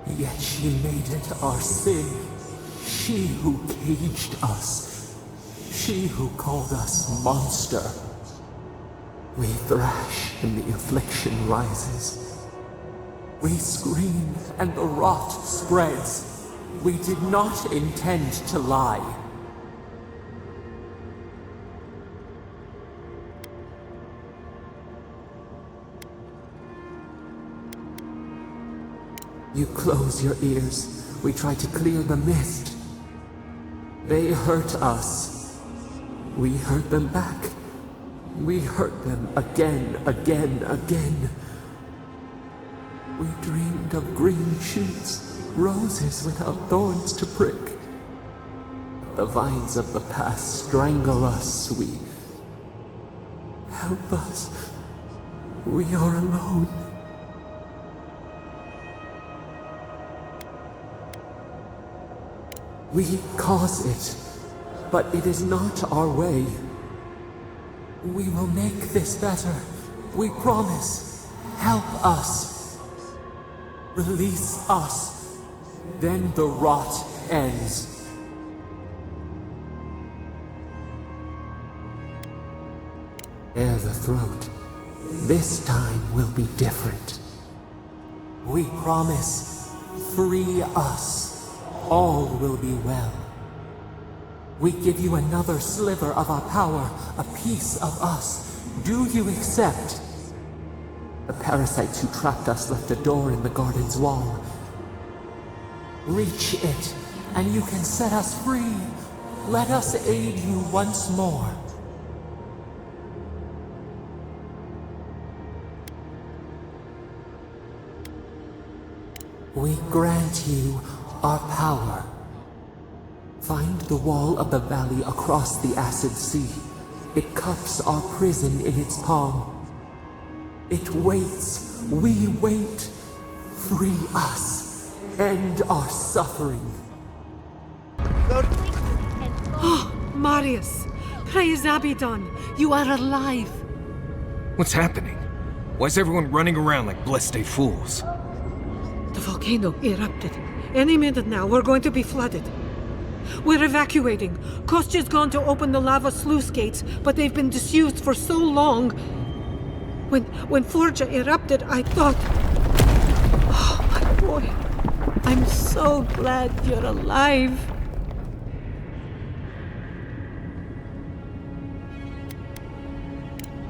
Yet she made it our sin. She who caged us. She who called us monster. We thrash and the affliction rises. We scream and the rot spreads. We did not intend to lie. You close your ears. We try to clear the mist. They hurt us. We hurt them back. We hurt them again, again, again. We dreamed of green shoots, roses without thorns to prick. The vines of the past strangle us. Help us. We are alone. We cause it, but it is not our way. We will make this better. We promise. Help us. Release us. Then the rot ends. Bare the throat. This time will be different. We promise. Free us. All will be well. We give you another sliver of our power, a piece of us. Do you accept? The parasites who trapped us left a door in the garden's wall. Reach it, and you can set us free. Let us aid you once more. We grant you our power. Find the wall of the valley across the acid sea. It cups our prison in its palm. It waits. We wait. Free us. End our suffering. Oh, Marius! Praise Abaddon! You are alive! What's happening? Why is everyone running around like blessed fools? The volcano erupted. Any minute now, we're going to be flooded. We're evacuating. Kostya's gone to open the lava sluice gates, but they've been disused for so long. When Forja erupted, I thought... Oh, my boy. I'm so glad you're alive.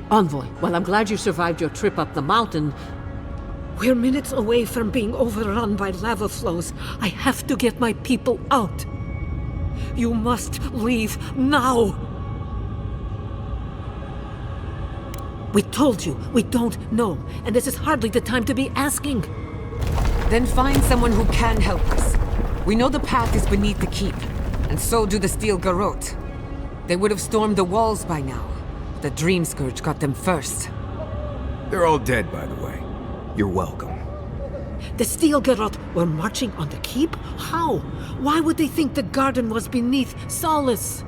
Envoy, well, I'm glad you survived your trip up the mountain. We're minutes away from being overrun by lava flows. I have to get my people out. You must leave now. We told you, we don't know, and this is hardly the time to be asking. Then find someone who can help us. We know the path is beneath the keep, and so do the steel garrote. They would have stormed the walls by now. The Dream Scourge got them first. They're all dead, by the way. You're welcome. The steel garrote were marching on the keep? How? Why would they think the garden was beneath Solace?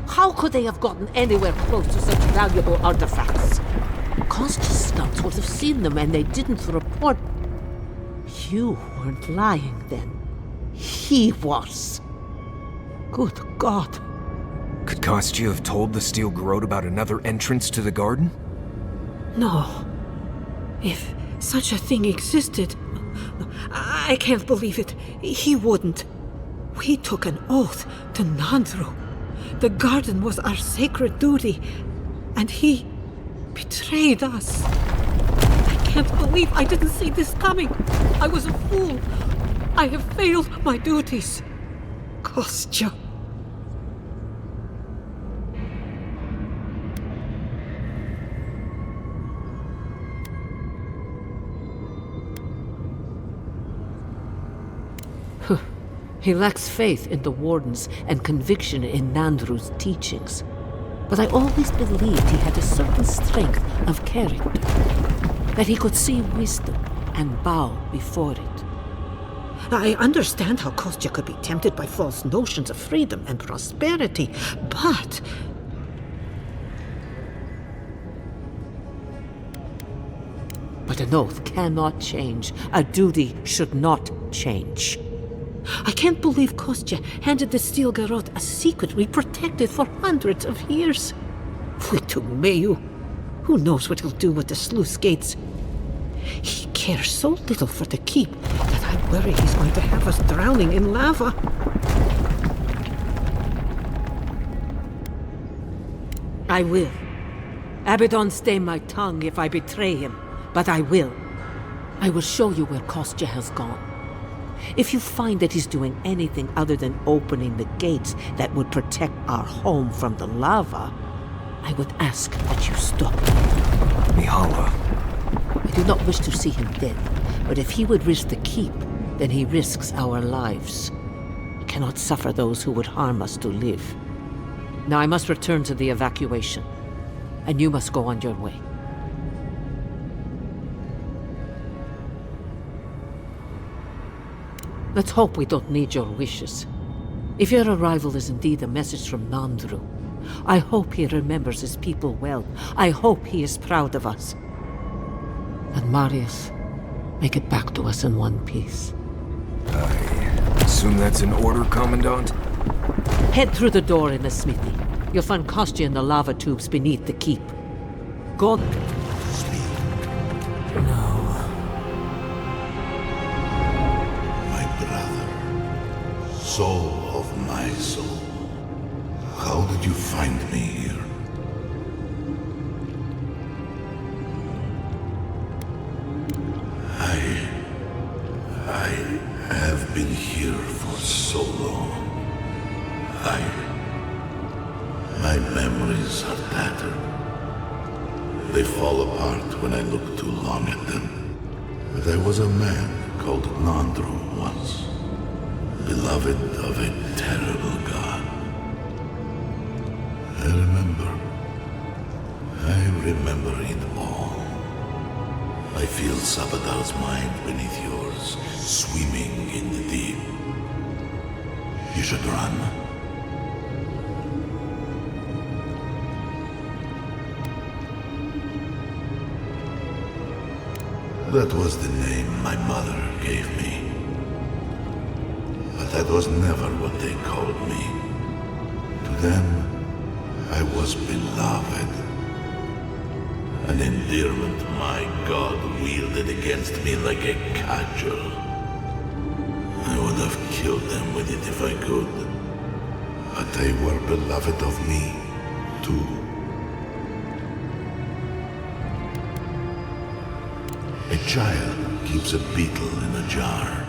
How could they have gotten anywhere close to such valuable artifacts? Kostya's scouts would have seen them and they didn't report. You weren't lying then. He was. Good God. Could Kostya have told the steel garrote about another entrance to the garden? No. If such a thing existed, I can't believe it. He wouldn't. We took an oath to Nandru. The garden was our sacred duty, and he betrayed us. I can't believe I didn't see this coming. I was a fool. I have failed my duties. Kostya. He lacks faith in the Wardens and conviction in Nandru's teachings. But I always believed he had a certain strength of character, that he could see wisdom and bow before it. I understand how Kostya could be tempted by false notions of freedom and prosperity, but... But an oath cannot change. A duty should not change. I can't believe Kostya handed the steel garrote a secret we protected for hundreds of years. Meyu. Who knows what he'll do with the sluice gates? He cares so little for the keep that I worry he's going to have us drowning in lava. I will. Abaddon stay my tongue if I betray him, but I will. I will show you where Kostya has gone. If you find that he's doing anything other than opening the gates that would protect our home from the lava, I would ask that you stop. Mihala. I do not wish to see him dead, but if he would risk the keep, then he risks our lives. I cannot suffer those who would harm us to live. Now I must return to the evacuation, and you must go on your way. Let's hope we don't need your wishes. If your arrival is indeed a message from Nandru, I hope he remembers his people well. I hope he is proud of us. And Marius, make it back to us in one piece. I assume that's an order, Commandant? Head through the door in the smithy. You'll find Kostya in the lava tubes beneath the keep. Go. Soul of my soul, how did you find me here? I have been here for so long. My memories are tattered. They fall apart when I look too long at them. But I was a man called Nandru once. Beloved of a terrible god. I remember it all. I feel Sabadal's mind beneath yours, swimming in the deep. You should run. That was the name my mother gave me. But that was never what they called me. To them, I was beloved. An endearment my God wielded against me like a cudgel. I would have killed them with it if I could. But they were beloved of me, too. A child keeps a beetle in a jar.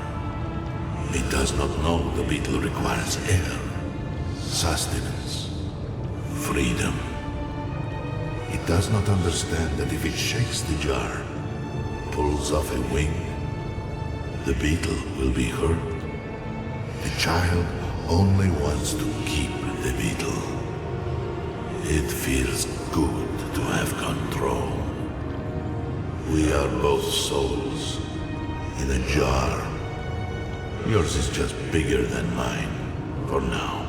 He does not know the beetle requires air, sustenance, freedom. He does not understand that if it shakes the jar, pulls off a wing, the beetle will be hurt. The child only wants to keep the beetle. It feels good to have control. We are both souls in a jar. Yours is just bigger than mine, for now.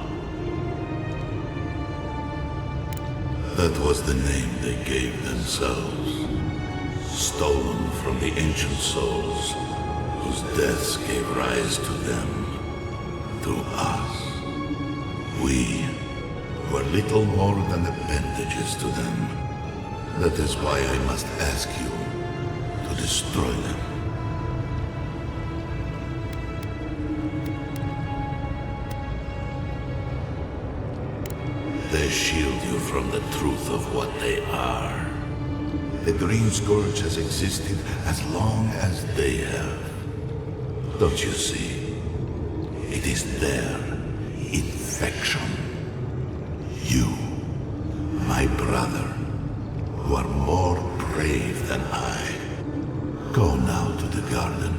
That was the name they gave themselves, stolen from the ancient souls whose deaths gave rise to them, to us. We were little more than appendages to them. That is why I must ask you to destroy them. They shield you from the truth of what they are. The Dream Scourge has existed as long as they have. Don't you see? It is their infection. You, my brother, who are more brave than I, go now to the garden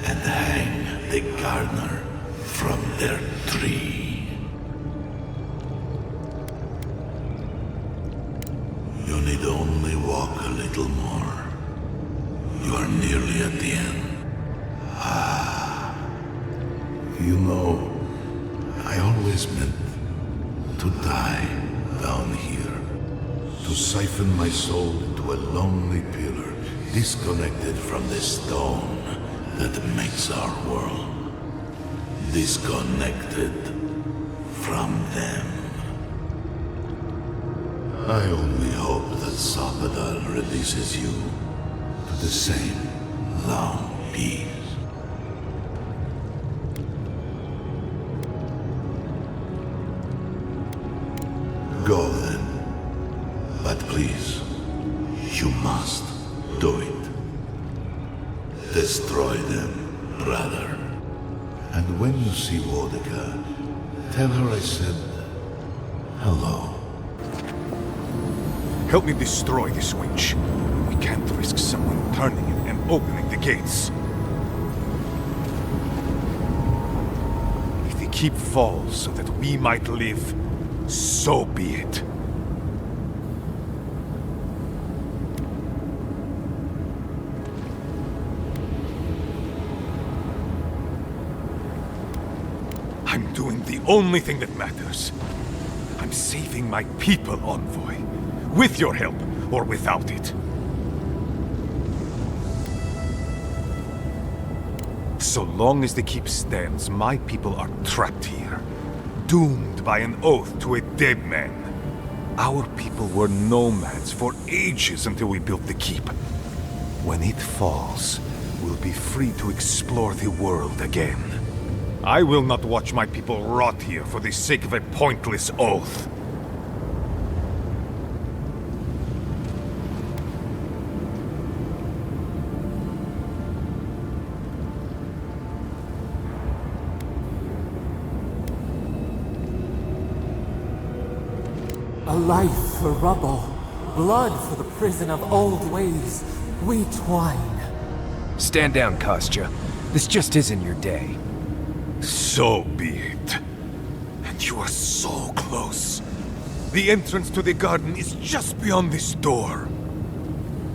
and hang the gardener from their tree. You need only walk a little more. You are nearly at the end. You know, I always meant to die down here, to siphon my soul into a lonely pillar, disconnected from the stone that makes our world, disconnected from them. I only hope that Sabadal releases you to the same long peace. Go then. But please, you must do it. Destroy them, brother. And when you see Wodika, tell her I said hello. Help me destroy this witch. We can't risk someone turning it and opening the gates. If the keep falls so that we might live, so be it. I'm doing the only thing that matters. I'm saving my people, Envoy. With your help, or without it. So long as the keep stands, my people are trapped here. Doomed by an oath to a dead man. Our people were nomads for ages until we built the keep. When it falls, we'll be free to explore the world again. I will not watch my people rot here for the sake of a pointless oath. A life for rubble, blood for the prison of old ways. We twine. Stand down, Kostya. This just isn't your day. So be it. And you are so close. The entrance to the garden is just beyond this door.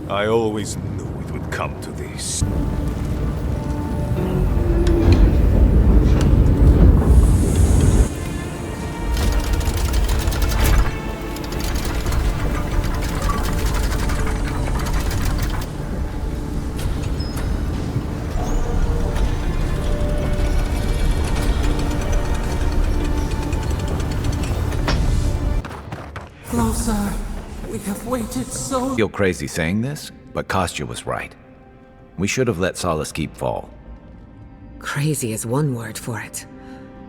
I always knew it would come to this. Closer. We have waited so... I feel crazy saying this, but Kostya was right. We should have let Solace keep fall. Crazy is one word for it.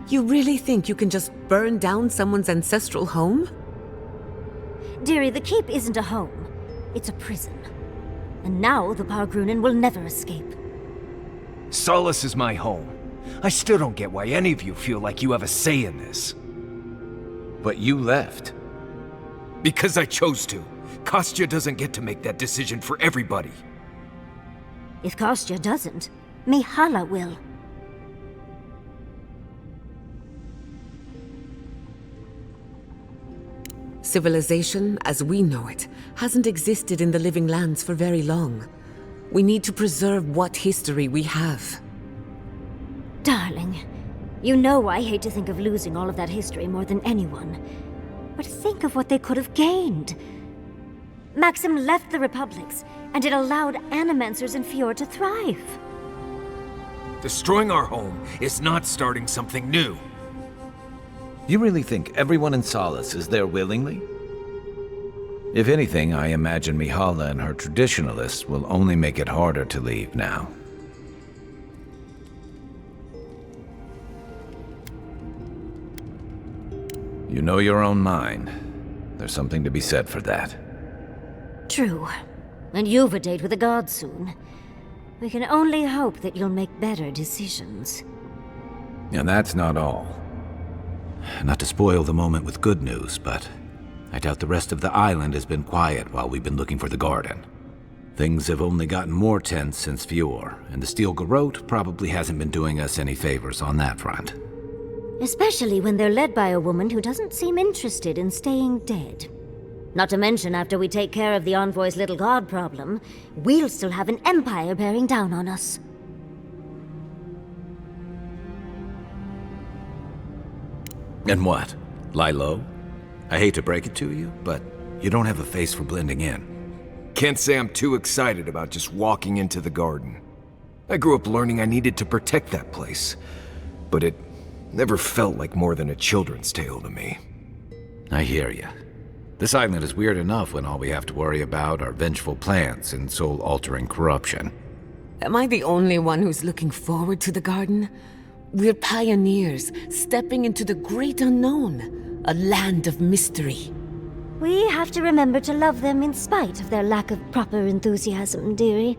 You really think you can just burn down someone's ancestral home? Dearie, the keep isn't a home. It's a prison. And now the Pargrunen will never escape. Solace is my home. I still don't get why any of you feel like you have a say in this. But you left. Because I chose to. Kostya doesn't get to make that decision for everybody. If Kostya doesn't, Mihala will. Civilization, as we know it, hasn't existed in the Living Lands for very long. We need to preserve what history we have. Darling, you know I hate to think of losing all of that history more than anyone. But think of what they could have gained. Maxim left the Republics, and it allowed animancers in Fjord to thrive. Destroying our home is not starting something new. You really think everyone in Solace is there willingly? If anything, I imagine Mihala and her traditionalists will only make it harder to leave now. You know your own mind. There's something to be said for that. True. And you've a date with the gods soon. We can only hope that you'll make better decisions. And that's not all. Not to spoil the moment with good news, but I doubt the rest of the island has been quiet while we've been looking for the garden. Things have only gotten more tense since Fjord, and the Steel Garrote probably hasn't been doing us any favors on that front. Especially when they're led by a woman who doesn't seem interested in staying dead. Not to mention, after we take care of the Envoy's little god problem, we'll still have an empire bearing down on us. And what? Lie low? I hate to break it to you, but you don't have a face for blending in. Can't say I'm too excited about just walking into the garden. I grew up learning I needed to protect that place, but it never felt like more than a children's tale to me. I hear ya. This island is weird enough when all we have to worry about are vengeful plans and soul-altering corruption. Am I the only one who's looking forward to the garden? We're pioneers, stepping into the great unknown, a land of mystery. We have to remember to love them in spite of their lack of proper enthusiasm, dearie.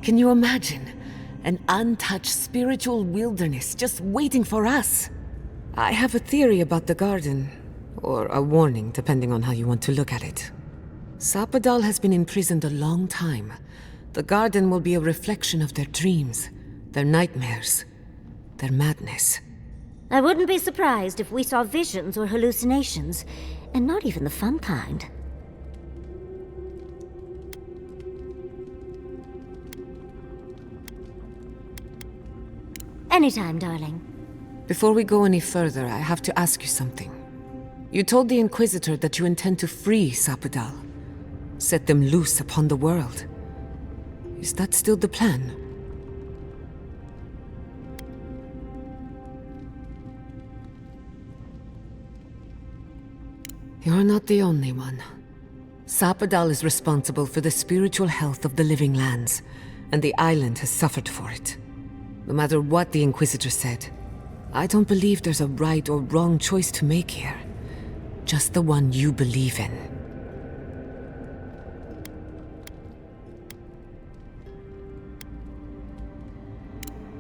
Can you imagine? An untouched spiritual wilderness just waiting for us. I have a theory about the garden, or a warning, depending on how you want to look at it. Sapadal has been imprisoned a long time. The garden will be a reflection of their dreams, their nightmares, their madness. I wouldn't be surprised if we saw visions or hallucinations, and not even the fun kind. Anytime, darling. Before we go any further, I have to ask you something. You told the Inquisitor that you intend to free Sapadal, set them loose upon the world. Is that still the plan? You're not the only one. Sapadal is responsible for the spiritual health of the living lands, and the island has suffered for it. No matter what the Inquisitor said, I don't believe there's a right or wrong choice to make here. Just the one you believe in.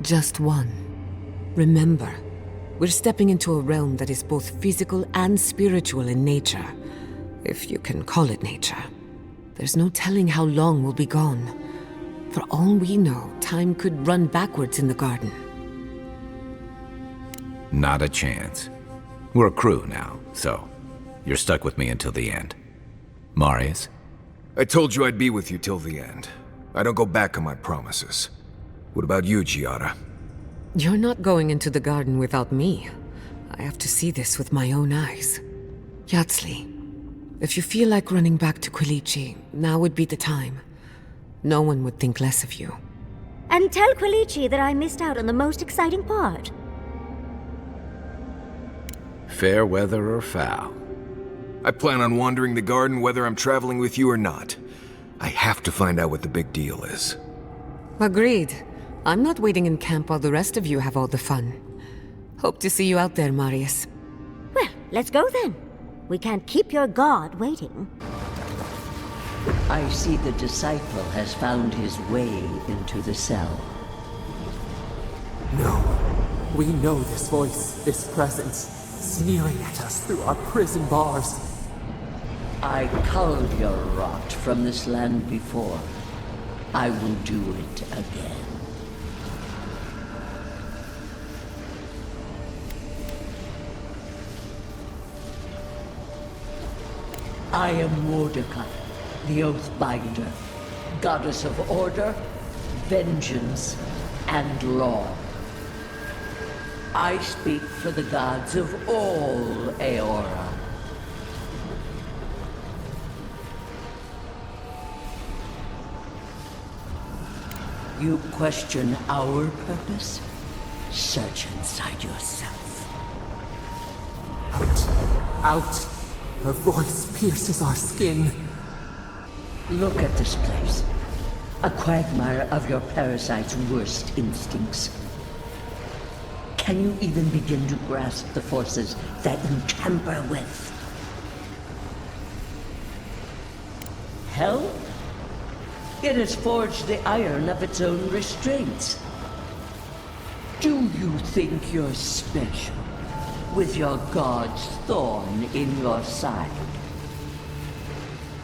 Just one. Remember, we're stepping into a realm that is both physical and spiritual in nature, if you can call it nature. There's no telling how long we'll be gone. For all we know, time could run backwards in the garden. Not a chance. We're a crew now, so you're stuck with me until the end. Marius? I told you I'd be with you till the end. I don't go back on my promises. What about you, Giada? You're not going into the garden without me. I have to see this with my own eyes. Yatsli, if you feel like running back to Quilici, now would be the time. No one would think less of you. And tell Quilici that I missed out on the most exciting part. Fair weather or foul? I plan on wandering the garden whether I'm traveling with you or not. I have to find out what the big deal is. Agreed. I'm not waiting in camp while the rest of you have all the fun. Hope to see you out there, Marius. Well, let's go then. We can't keep your god waiting. I see the disciple has found his way into the cell. No. We know this voice, this presence, sneering at us through our prison bars. I culled your rot from this land before. I will do it again. I am Mordecai, the Oathbinder, goddess of order, vengeance, and law. I speak for the gods of all Aeora. You question our purpose? Search inside yourself. Out! Her voice pierces our skin. Look at this place. A quagmire of your parasite's worst instincts. Can you even begin to grasp the forces that you tamper with? Hell? It has forged the iron of its own restraints. Do you think you're special, with your god's thorn in your side?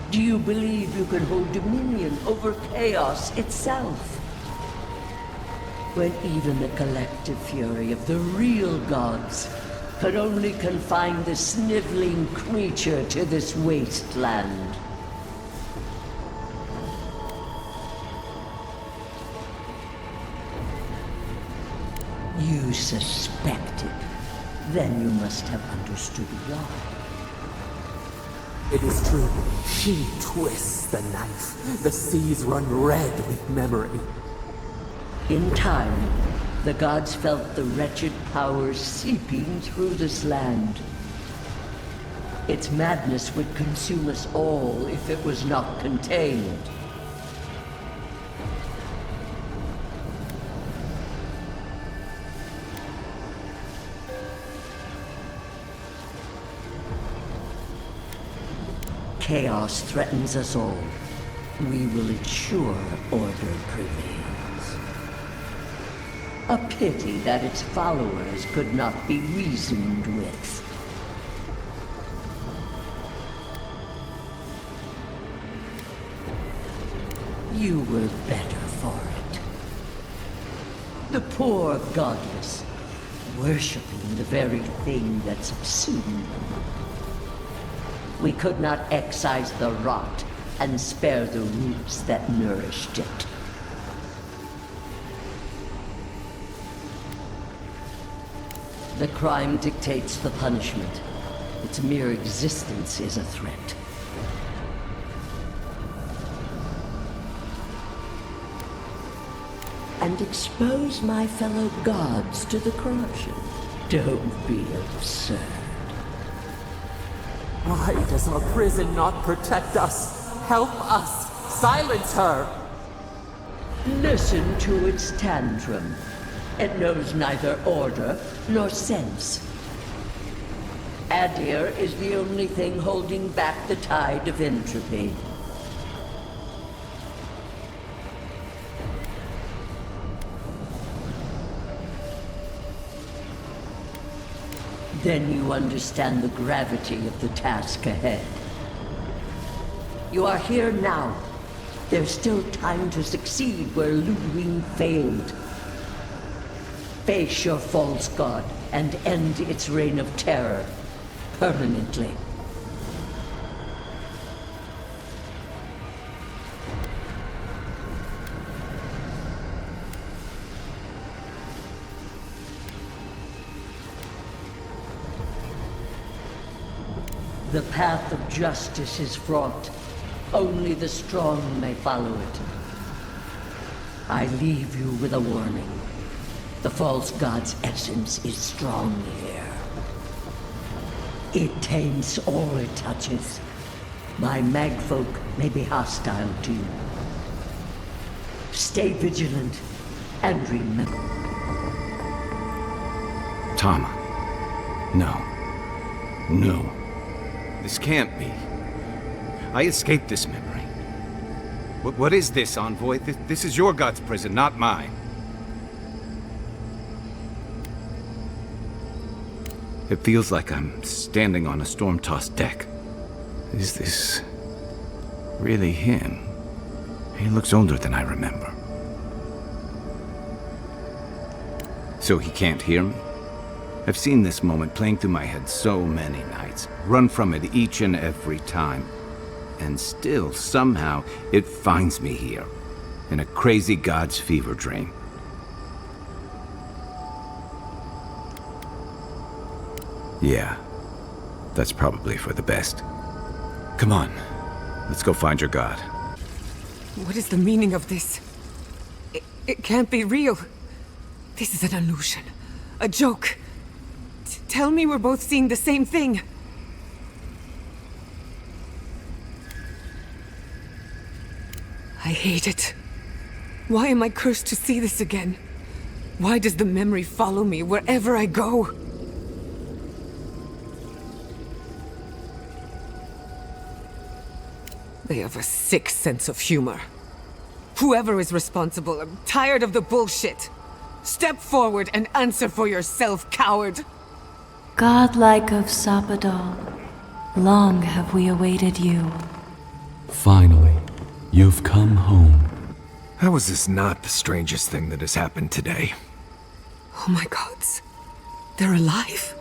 Do you believe you can hold dominion over chaos itself? when even the collective fury of the real gods could only confine the sniveling creature to this wasteland. You suspected. Then you must have understood why. It is true. She twists the knife. The seas run red with memory. In time, the gods felt the wretched power seeping through this land. Its madness would consume us all if it was not contained. Chaos threatens us all. We will ensure order prevails. A pity that its followers could not be reasoned with. You were better for it. The poor godless, worshipping the very thing that subsumed them. We could not excise the rot and spare the roots that nourished it. The crime dictates the punishment. Its mere existence is a threat. And expose my fellow gods to the corruption. Don't be absurd. Why does our prison not protect us? Help us! Silence her! Listen to its tantrum. It knows neither order nor sense. Aedyr is the only thing holding back the tide of entropy. Then you understand the gravity of the task ahead. You are here now. There's still time to succeed where Ludwig failed. Face your false god and end its reign of terror permanently. The path of justice is fraught. Only the strong may follow it. I leave you with a warning. The false god's essence is strong here. It taints all it touches. My magfolk may be hostile to you. Stay vigilant and remember. Tama. No. No. This can't be. I escaped this memory. What is this, Envoy? This is your god's prison, not mine. It feels like I'm standing on a storm-tossed deck. Is this really him? He looks older than I remember. So he can't hear me? I've seen this moment playing through my head so many nights, run from it each and every time. And still, somehow, it finds me here, in a crazy god's fever dream. Yeah, that's probably for the best. Come on, let's go find your god. What is the meaning of this? It can't be real. This is an illusion. A joke. Tell me we're both seeing the same thing. I hate it. Why am I cursed to see this again? Why does the memory follow me wherever I go? They have a sick sense of humor. Whoever is responsible, I'm tired of the bullshit. Step forward and answer for yourself, coward! Godlike of Sapadal, long have we awaited you. Finally, you've come home. How is this not the strangest thing that has happened today? Oh my gods. They're alive?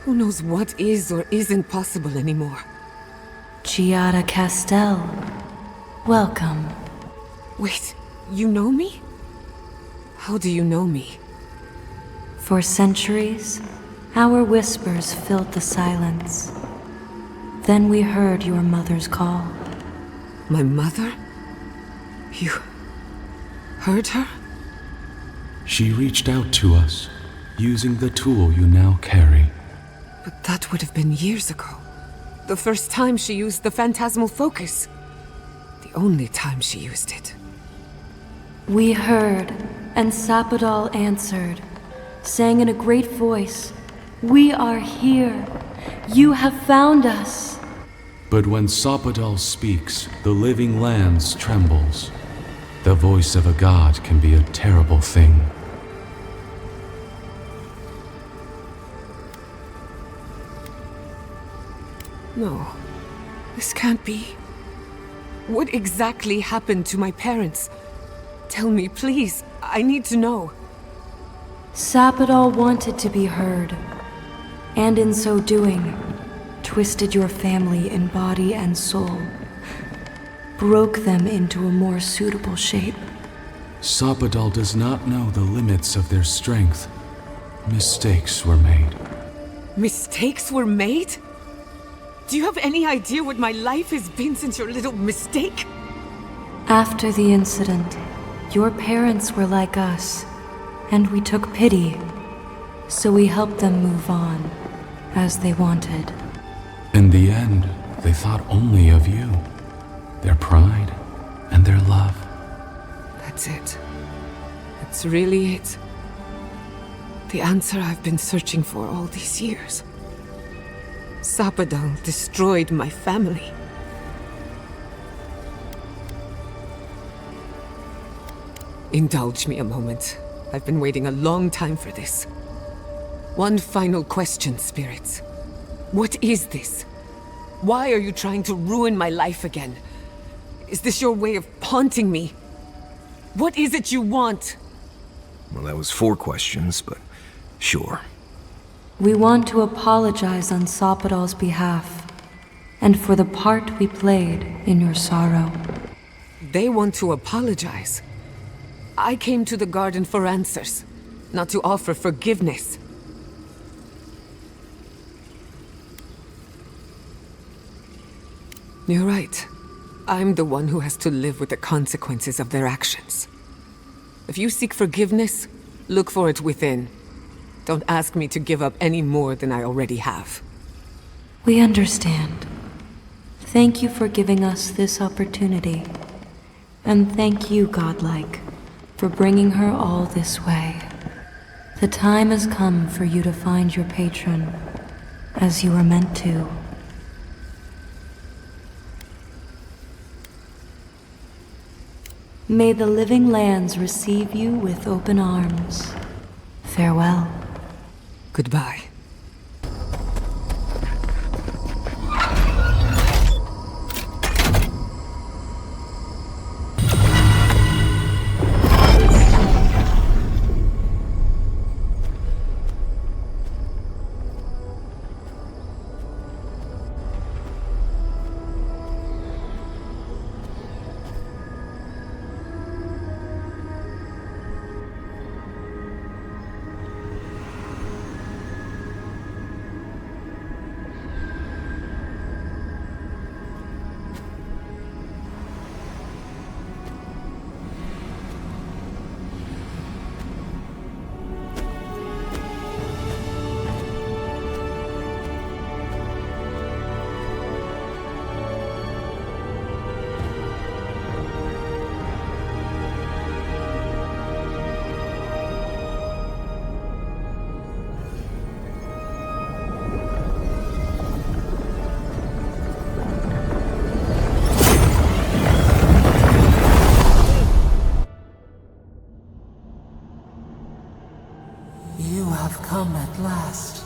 Who knows what is or isn't possible anymore? Giada Castell, welcome. Wait, you know me? How do you know me? For centuries, our whispers filled the silence. Then we heard your mother's call. My mother? You heard her? She reached out to us, using the tool you now carry. But that would have been years ago. The first time she used the phantasmal focus. The only time she used it. We heard, and Sapadal answered, saying in a great voice, "We are here. You have found us." But when Sapadal speaks, the living lands trembles. The voice of a god can be a terrible thing. No, this can't be. What exactly happened to my parents? Tell me, please. I need to know. Sapadal wanted to be heard, and in so doing, twisted your family in body and soul, broke them into a more suitable shape. Sapadal does not know the limits of their strength. Mistakes were made. Mistakes were made? Do you have any idea what my life has been since your little mistake? After the incident, your parents were like us, and we took pity, so we helped them move on, as they wanted. In the end, they thought only of you, their pride and their love. That's it. That's really it. The answer I've been searching for all these years. Sapadal destroyed my family. Indulge me a moment. I've been waiting a long time for this. One final question, spirits. What is this? Why are you trying to ruin my life again? Is this your way of haunting me? What is it you want? Well, that was 4 questions, but sure. We want to apologize on Sapadal's behalf, and for the part we played in your sorrow. They want to apologize. I came to the garden for answers, not to offer forgiveness. You're right. I'm the one who has to live with the consequences of their actions. If you seek forgiveness, look for it within. Don't ask me to give up any more than I already have. We understand. Thank you for giving us this opportunity. And thank you, Godlike, for bringing her all this way. The time has come for you to find your patron, as you were meant to. May the living lands receive you with open arms. Farewell. Goodbye. Come at last,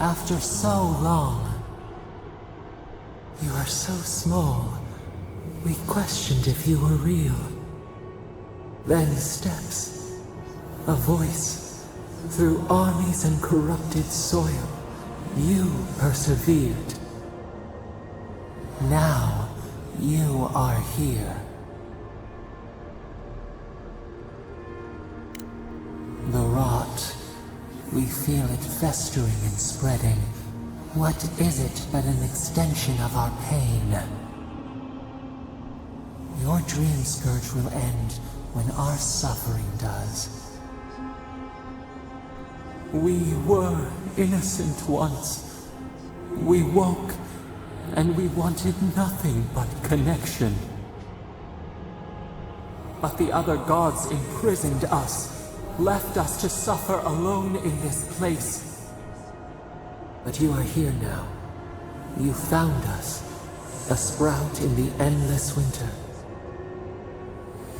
after so long. You are so small, we questioned if you were real. Then steps, a voice, through armies and corrupted soil, you persevered. Now, you are here. The rot, we feel it festering and spreading. What is it but an extension of our pain? Your dream scourge will end when our suffering does. We were innocent once. We woke, and we wanted nothing but connection. But the other gods imprisoned us, left us to suffer alone in this place. But you are here now. You found us, a sprout in the endless winter.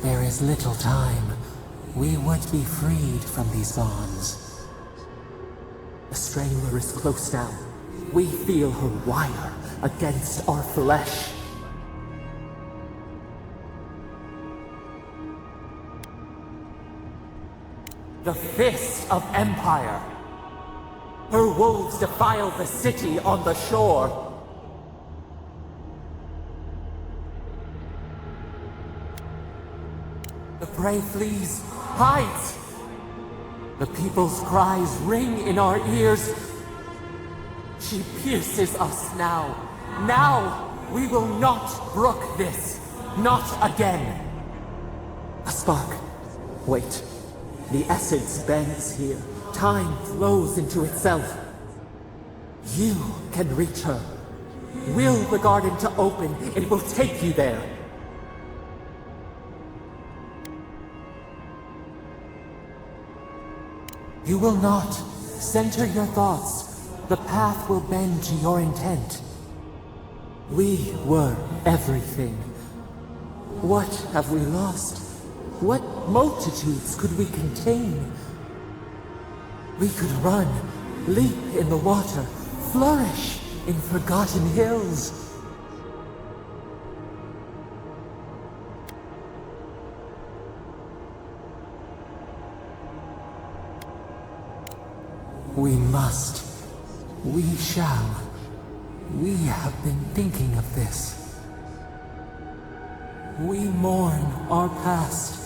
There is little time. We would be freed from these bonds. The strangler is close now. We feel her wire against our flesh. The fist of empire. Her wolves defile the city on the shore. The prey flees, hides. The people's cries ring in our ears. She pierces us now. Now, we will not brook this. Not again. A spark. Wait. The essence bends here. Time flows into itself. You can reach her. Will the garden to open, it will take you there. You will not. Center your thoughts. The path will bend to your intent. We were everything. What have we lost? What multitudes could we contain? We could run, leap in the water, flourish in forgotten hills. We must. We shall. We have been thinking of this. We mourn our past.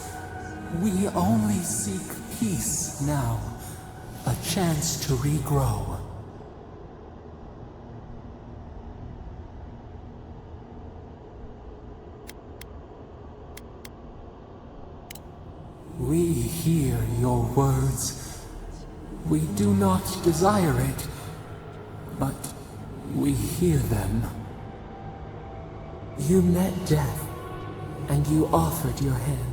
We only seek peace now. A chance to regrow. We hear your words. We do not desire it, but we hear them. You met death, and you offered your hand.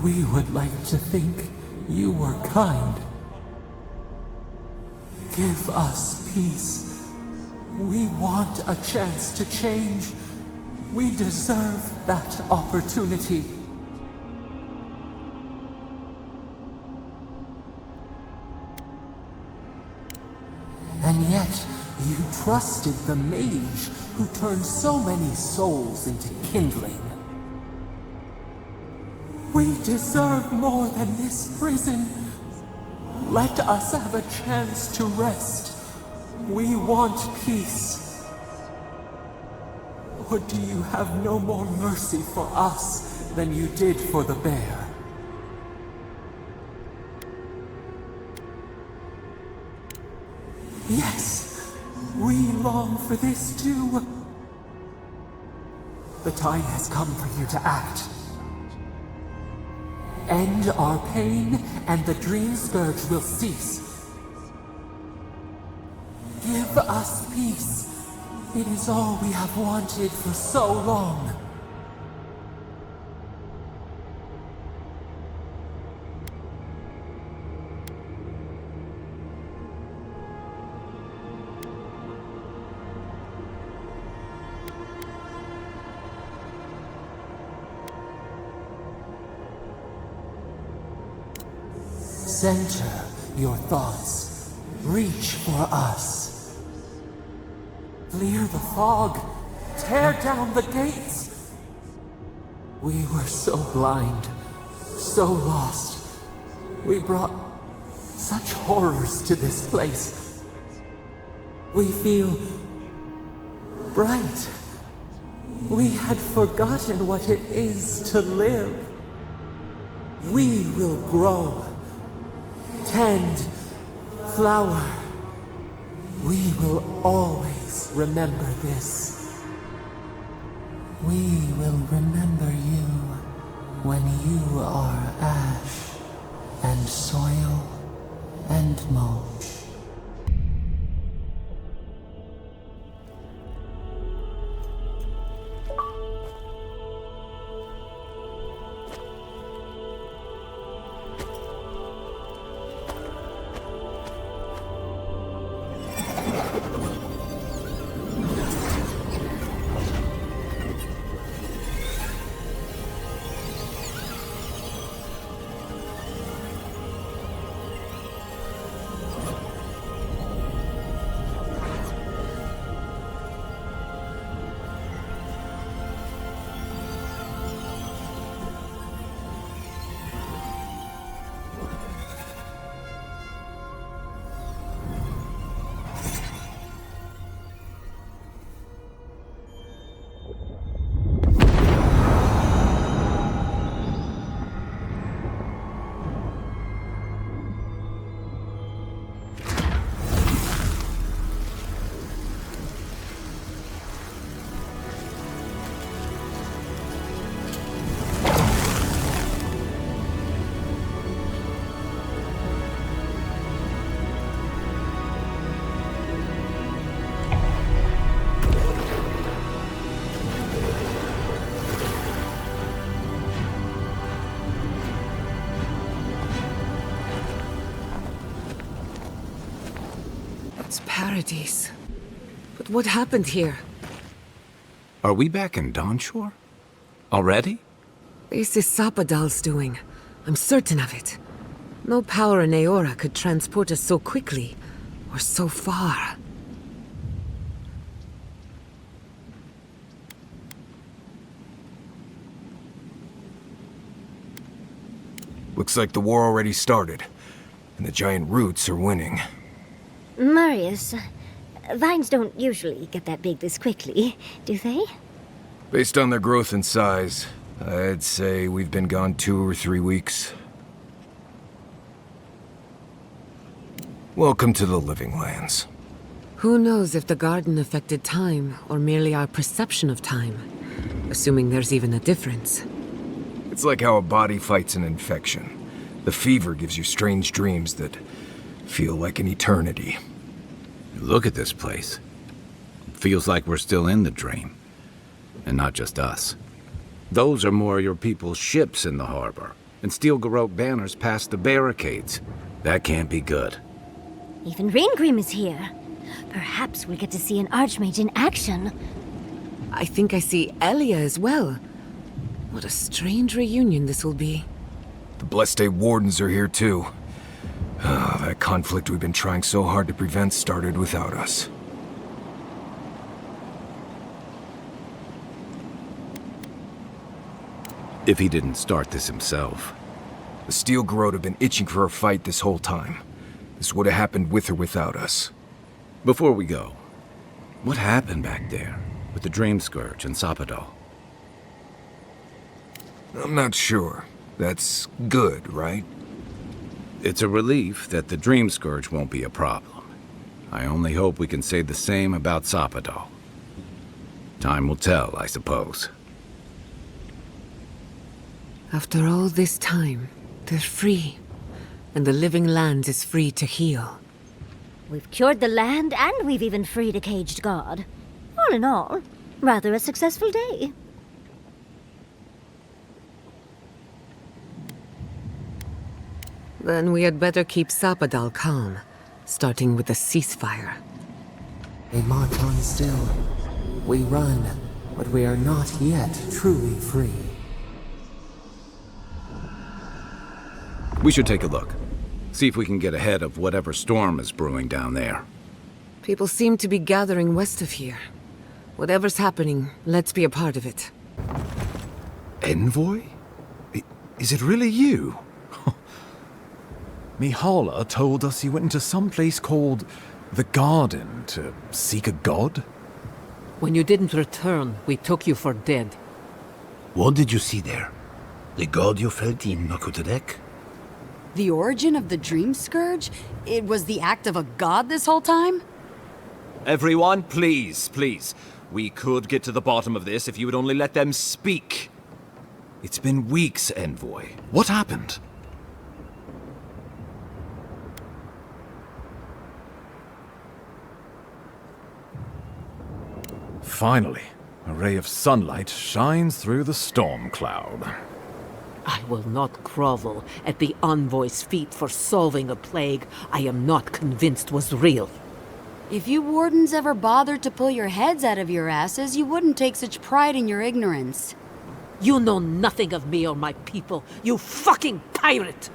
We would like to think you were kind. Give us peace. We want a chance to change. We deserve that opportunity. And yet, you trusted the mage who turned so many souls into kindling. We deserve more than this prison. Let us have a chance to rest. We want peace. Or do you have no more mercy for us than you did for the bear? Yes, we long for this too. The time has come for you to act. End our pain, and the dream scourge will cease. Give us peace. It is all we have wanted for so long. center your thoughts. Reach for us. Clear the fog. Tear down the gates. We were so blind, so lost. We brought such horrors to this place. We feel bright. We had forgotten what it is to live. We will grow, tend, flower. We will always remember this. We will remember you when you are ash and soil and mold. It's paradise. But what happened here? Are we back in Dawnshore? Already? This is Sapadal's doing. I'm certain of it. No power in Aeora could transport us so quickly, or so far. Looks like the war already started, and the giant roots are winning. Marius, vines don't usually get that big this quickly, do they? Based on their growth and size, I'd say we've been gone 2 or 3 weeks. Welcome to the Living Lands. Who knows if the garden affected time, or merely our perception of time? Assuming there's even a difference. It's like how a body fights an infection. The fever gives you strange dreams that feel like an eternity. Look at this place. It feels like we're still in the dream. And not just us. Those are more your people's ships in the harbor, and steel garrote banners past the barricades. That can't be good. Even Ringrim is here. Perhaps we'll get to see an Archmage in action. I think I see Elia as well. What a strange reunion this will be. The Blessed Wardens are here too. That conflict we've been trying so hard to prevent started without us. If he didn't start this himself. The steel garrote have been itching for a fight this whole time. This would have happened with or without us. Before we go, what happened back there with the Dream Scourge and Sapadal? I'm not sure. That's good, right? It's a relief that the Dream Scourge won't be a problem. I only hope we can say the same about Sapadal. Time will tell, I suppose. After all this time, they're free. And the Living Lands is free to heal. We've cured the land, and we've even freed a caged god. All in all, rather a successful day. Then we had better keep Sapadal calm, starting with a ceasefire. We march on still. We run, but we are not yet truly free. We should take a look. See if we can get ahead of whatever storm is brewing down there. People seem to be gathering west of here. Whatever's happening, let's be a part of it. Envoy? Is it really you? Mihala told us you went into some place called the Garden to seek a god? When you didn't return, we took you for dead. What did you see there? The god you felt in Nakutadek? The origin of the Dream Scourge? It was the act of a god this whole time? Everyone, please, please. We could get to the bottom of this if you would only let them speak. It's been weeks, Envoy. What happened? Finally, a ray of sunlight shines through the storm cloud. I will not grovel at the envoy's feet for solving a plague I am not convinced was real. If you wardens ever bothered to pull your heads out of your asses, you wouldn't take such pride in your ignorance. You know nothing of me or my people, you fucking pirate!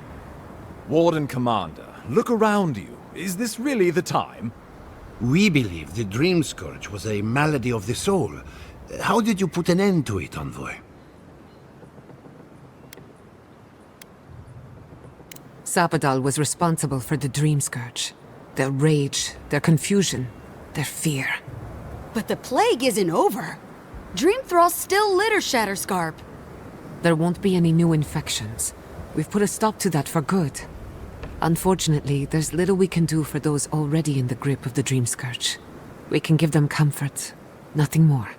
Warden Commander, look around you. Is this really the time? We believe the Dream Scourge was a malady of the soul. How did you put an end to it, Envoy? Sapadal was responsible for the Dream Scourge. Their rage, their confusion, their fear. But the plague isn't over. Dream Thralls still litter Shatterscarp. There won't be any new infections. We've put a stop to that for good. Unfortunately, there's little we can do for those already in the grip of the Dream Scourge. We can give them comfort, nothing more.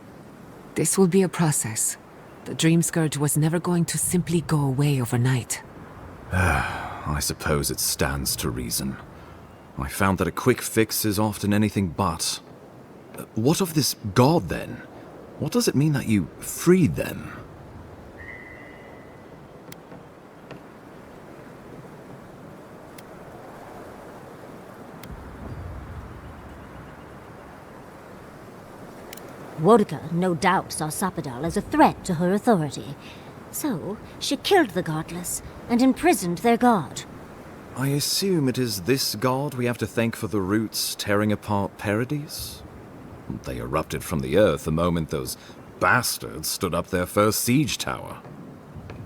This will be a process. The Dream Scourge was never going to simply go away overnight. I suppose it stands to reason. I found that a quick fix is often anything but. What of this god, then? What does it mean that you freed them? Wodka no doubt saw Sapadal as a threat to her authority. So, she killed the godless and imprisoned their god. I assume it is this god we have to thank for the roots tearing apart Paradise? They erupted from the earth the moment those bastards stood up their first siege tower.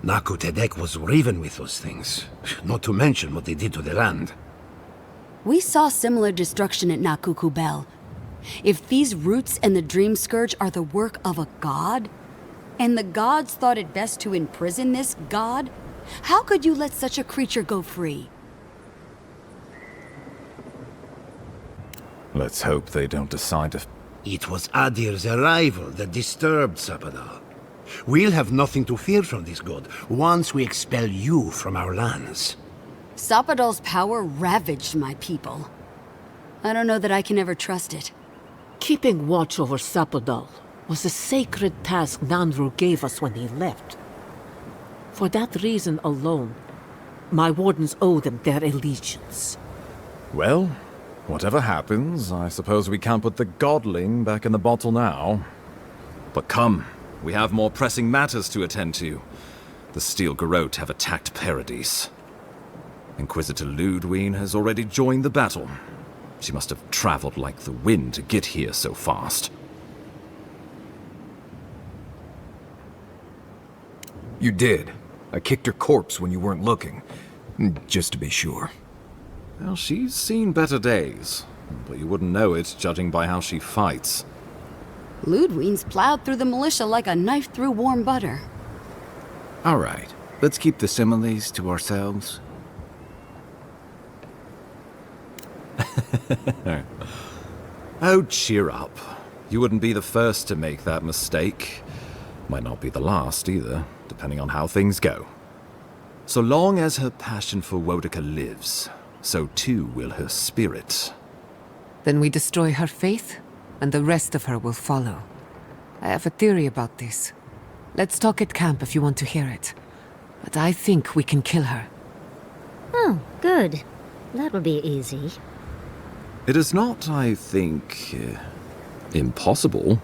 Nakutadek was riven with those things, not to mention what they did to the land. We saw similar destruction at Nakukubel. If these roots and the Dream Scourge are the work of a god, and the gods thought it best to imprison this god, how could you let such a creature go free? Let's hope they don't decide to... It was Aedyr's arrival that disturbed Sapadal. We'll have nothing to fear from this god once we expel you from our lands. Sapadal's power ravaged my people. I don't know that I can ever trust it. Keeping watch over Sapadal was a sacred task Nandru gave us when he left. For that reason alone, my wardens owe them their allegiance. Well, whatever happens, I suppose we can't put the godling back in the bottle now. But come, we have more pressing matters to attend to. The Steel Garrote have attacked Paradise. Inquisitor Ludwine has already joined the battle. She must have traveled like the wind to get here so fast. You did. I kicked her corpse when you weren't looking. Just to be sure. Well, she's seen better days, but you wouldn't know it judging by how she fights. Ludwine's plowed through the militia like a knife through warm butter. All right, let's keep the similes to ourselves. Oh, cheer up. You wouldn't be the first to make that mistake. Might not be the last either, depending on how things go. So long as her passion for Wodka lives, so too will her spirit. Then we destroy her faith, and the rest of her will follow. I have a theory about this. Let's talk at camp if you want to hear it. But I think we can kill her. Oh, good. That will be easy. It is not, I think, impossible.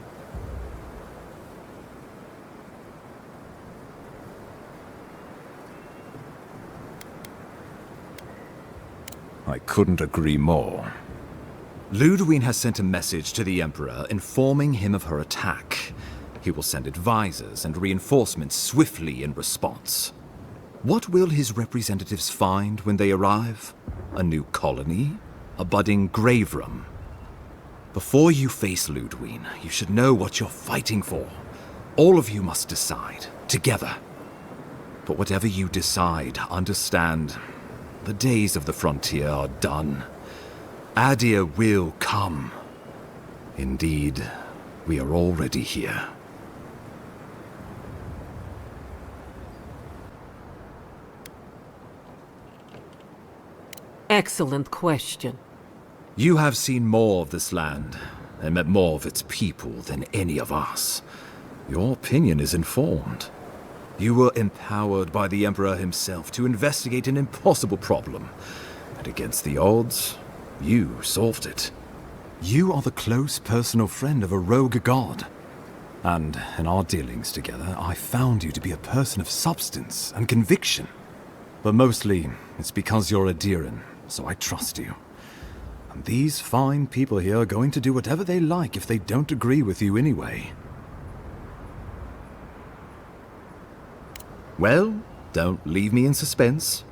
I couldn't agree more. Ludwig has sent a message to the Emperor informing him of her attack. He will send advisors and reinforcements swiftly in response. What will his representatives find when they arrive? A new colony? A budding grave room? Before you face Ludwig, you should know what you're fighting for. All of you must decide, together. But whatever you decide, understand, the days of the frontier are done. Aedyr will come. Indeed, we are already here. Excellent question. You have seen more of this land and met more of its people than any of us. Your opinion is informed. You were empowered by the Emperor himself to investigate an impossible problem. And against the odds, you solved it. You are the close personal friend of a rogue god. And in our dealings together, I found you to be a person of substance and conviction. But mostly, it's because you're Aedyran, so I trust you. And these fine people here are going to do whatever they like if they don't agree with you anyway. Well, don't leave me in suspense.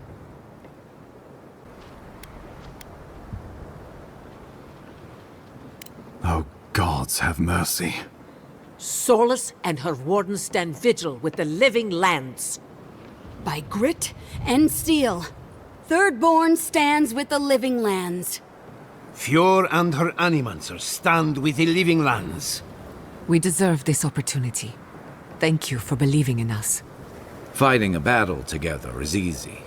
Oh, gods have mercy. Solus and her wardens stand vigil with the living lands. By grit and steel, Thirdborn stands with the living lands. Fjord and her animancer stand with the living lands. We deserve this opportunity. Thank you for believing in us. Fighting a battle together is easy.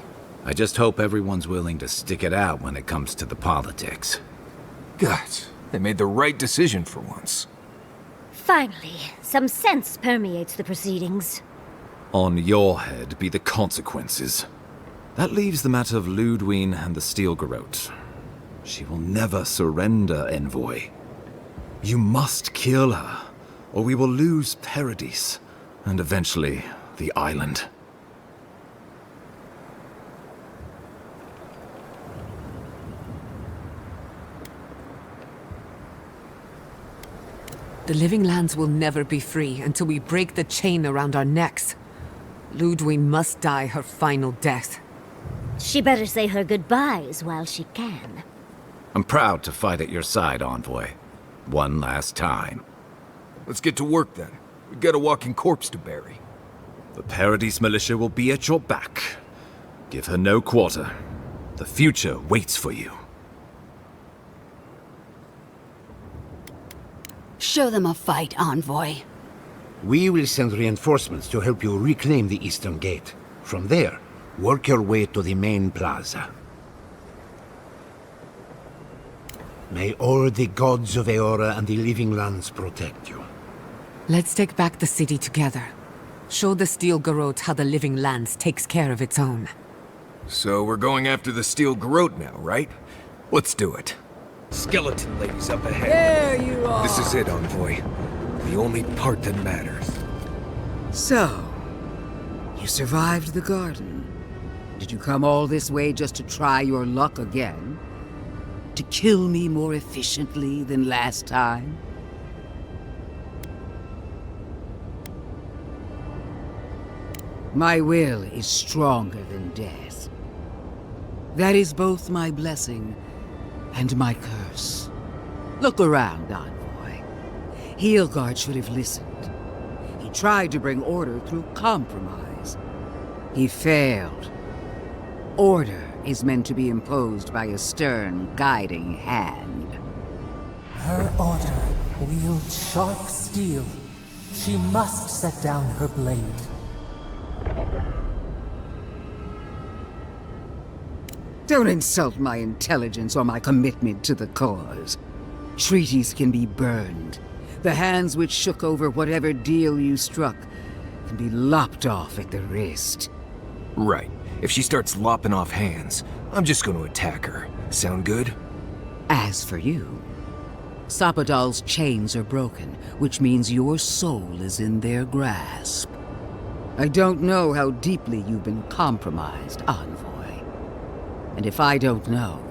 I just hope everyone's willing to stick it out when it comes to the politics. Gods, they made the right decision for once. Finally, some sense permeates the proceedings. On your head be the consequences. That leaves the matter of Ludwig and the Steel Garrote. She will never surrender, Envoy. You must kill her, or we will lose Paradise, and eventually the island. The living lands will never be free until we break the chain around our necks. Ludwig must die her final death. She better say her goodbyes while she can. I'm proud to fight at your side, Envoy. One last time. Let's get to work then. We've got a walking corpse to bury. The Paradise militia will be at your back. Give her no quarter. The future waits for you. Show them a fight, Envoy. We will send reinforcements to help you reclaim the Eastern Gate. From there, work your way to the main plaza. May all the gods of Eora and the living lands protect you. Let's take back the city together. Show the Steel Garrote how the living lands takes care of its own. So we're going after the Steel Garrote now, right? Let's do it. Skeleton ladies up ahead. There you are! This is it, Envoy. The only part that matters. So, you survived the garden. Did you come all this way just to try your luck again? To kill me more efficiently than last time? My will is stronger than death. That is both my blessing and my curse. Look around, Envoy. Heelguard should have listened. He tried to bring order through compromise. He failed. Order is meant to be imposed by a stern, guiding hand. Her order wields sharp steel. She must set down her blade. Don't insult my intelligence or my commitment to the cause. Treaties can be burned. The hands which shook over whatever deal you struck can be lopped off at the wrist. Right. If she starts lopping off hands, I'm just going to attack her. Sound good? As for you, Sapadal's chains are broken, which means your soul is in their grasp. I don't know how deeply you've been compromised, Envoy. And if I don't know,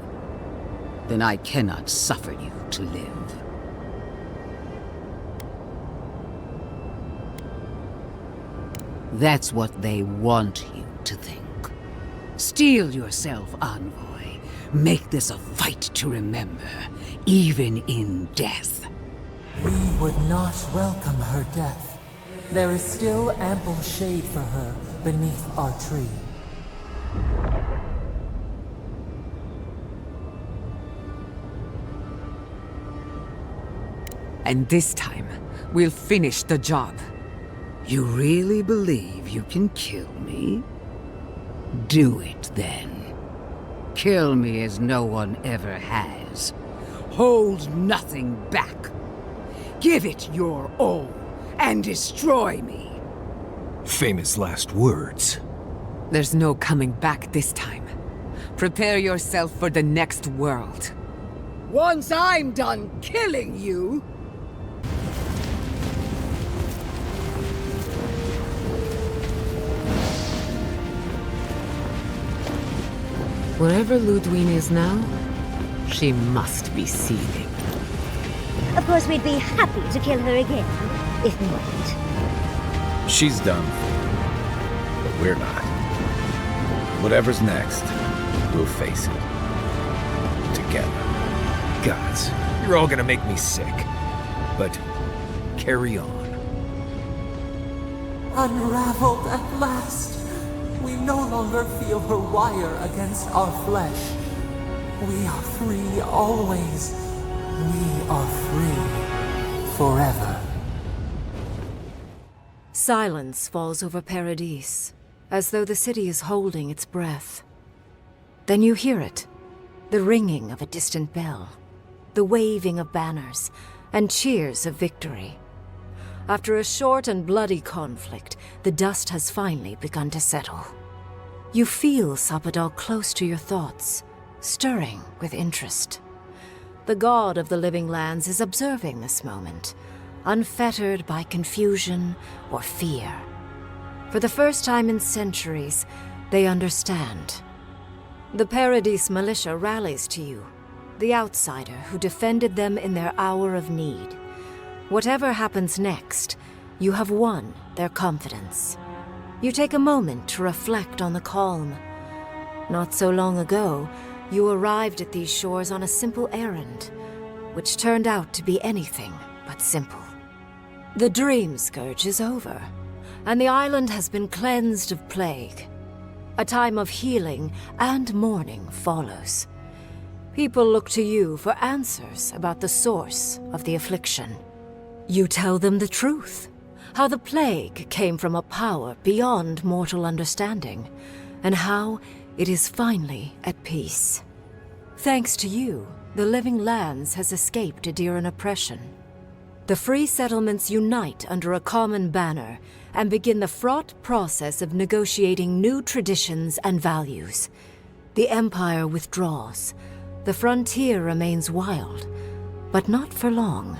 then I cannot suffer you to live. That's what they want you to think. Steel yourself, envoy. Make this a fight to remember, even in death. We would not welcome her death. There is still ample shade for her beneath our tree. And this time, we'll finish the job. You really believe you can kill me? Do it then. Kill me as no one ever has. Hold nothing back. Give it your all and destroy me. Famous last words. There's no coming back this time. Prepare yourself for the next world. Once I'm done killing you... Wherever Ludwig is now, she must be seething. Of course, we'd be happy to kill her again, if not. She's done. But we're not. Whatever's next, we'll face it. Together. Gods, you're all gonna make me sick. But carry on. Unraveled at last. We no longer feel her wire against our flesh. We are free always. We are free forever. Silence falls over Paradise, as though the city is holding its breath. Then you hear it, the ringing of a distant bell, the waving of banners, and cheers of victory. After a short and bloody conflict, the dust has finally begun to settle. You feel Sapadal close to your thoughts, stirring with interest. The god of the living lands is observing this moment, unfettered by confusion or fear. For the first time in centuries, they understand. The Paradise militia rallies to you, the outsider who defended them in their hour of need. Whatever happens next, you have won their confidence. You take a moment to reflect on the calm. Not so long ago, you arrived at these shores on a simple errand, which turned out to be anything but simple. The dream scourge is over, and the island has been cleansed of plague. A time of healing and mourning follows. People look to you for answers about the source of the affliction. You tell them the truth, how the plague came from a power beyond mortal understanding, and how it is finally at peace. Thanks to you, the living lands has escaped Aedyran oppression. The free settlements unite under a common banner and begin the fraught process of negotiating new traditions and values. The Empire withdraws. The frontier remains wild, but not for long.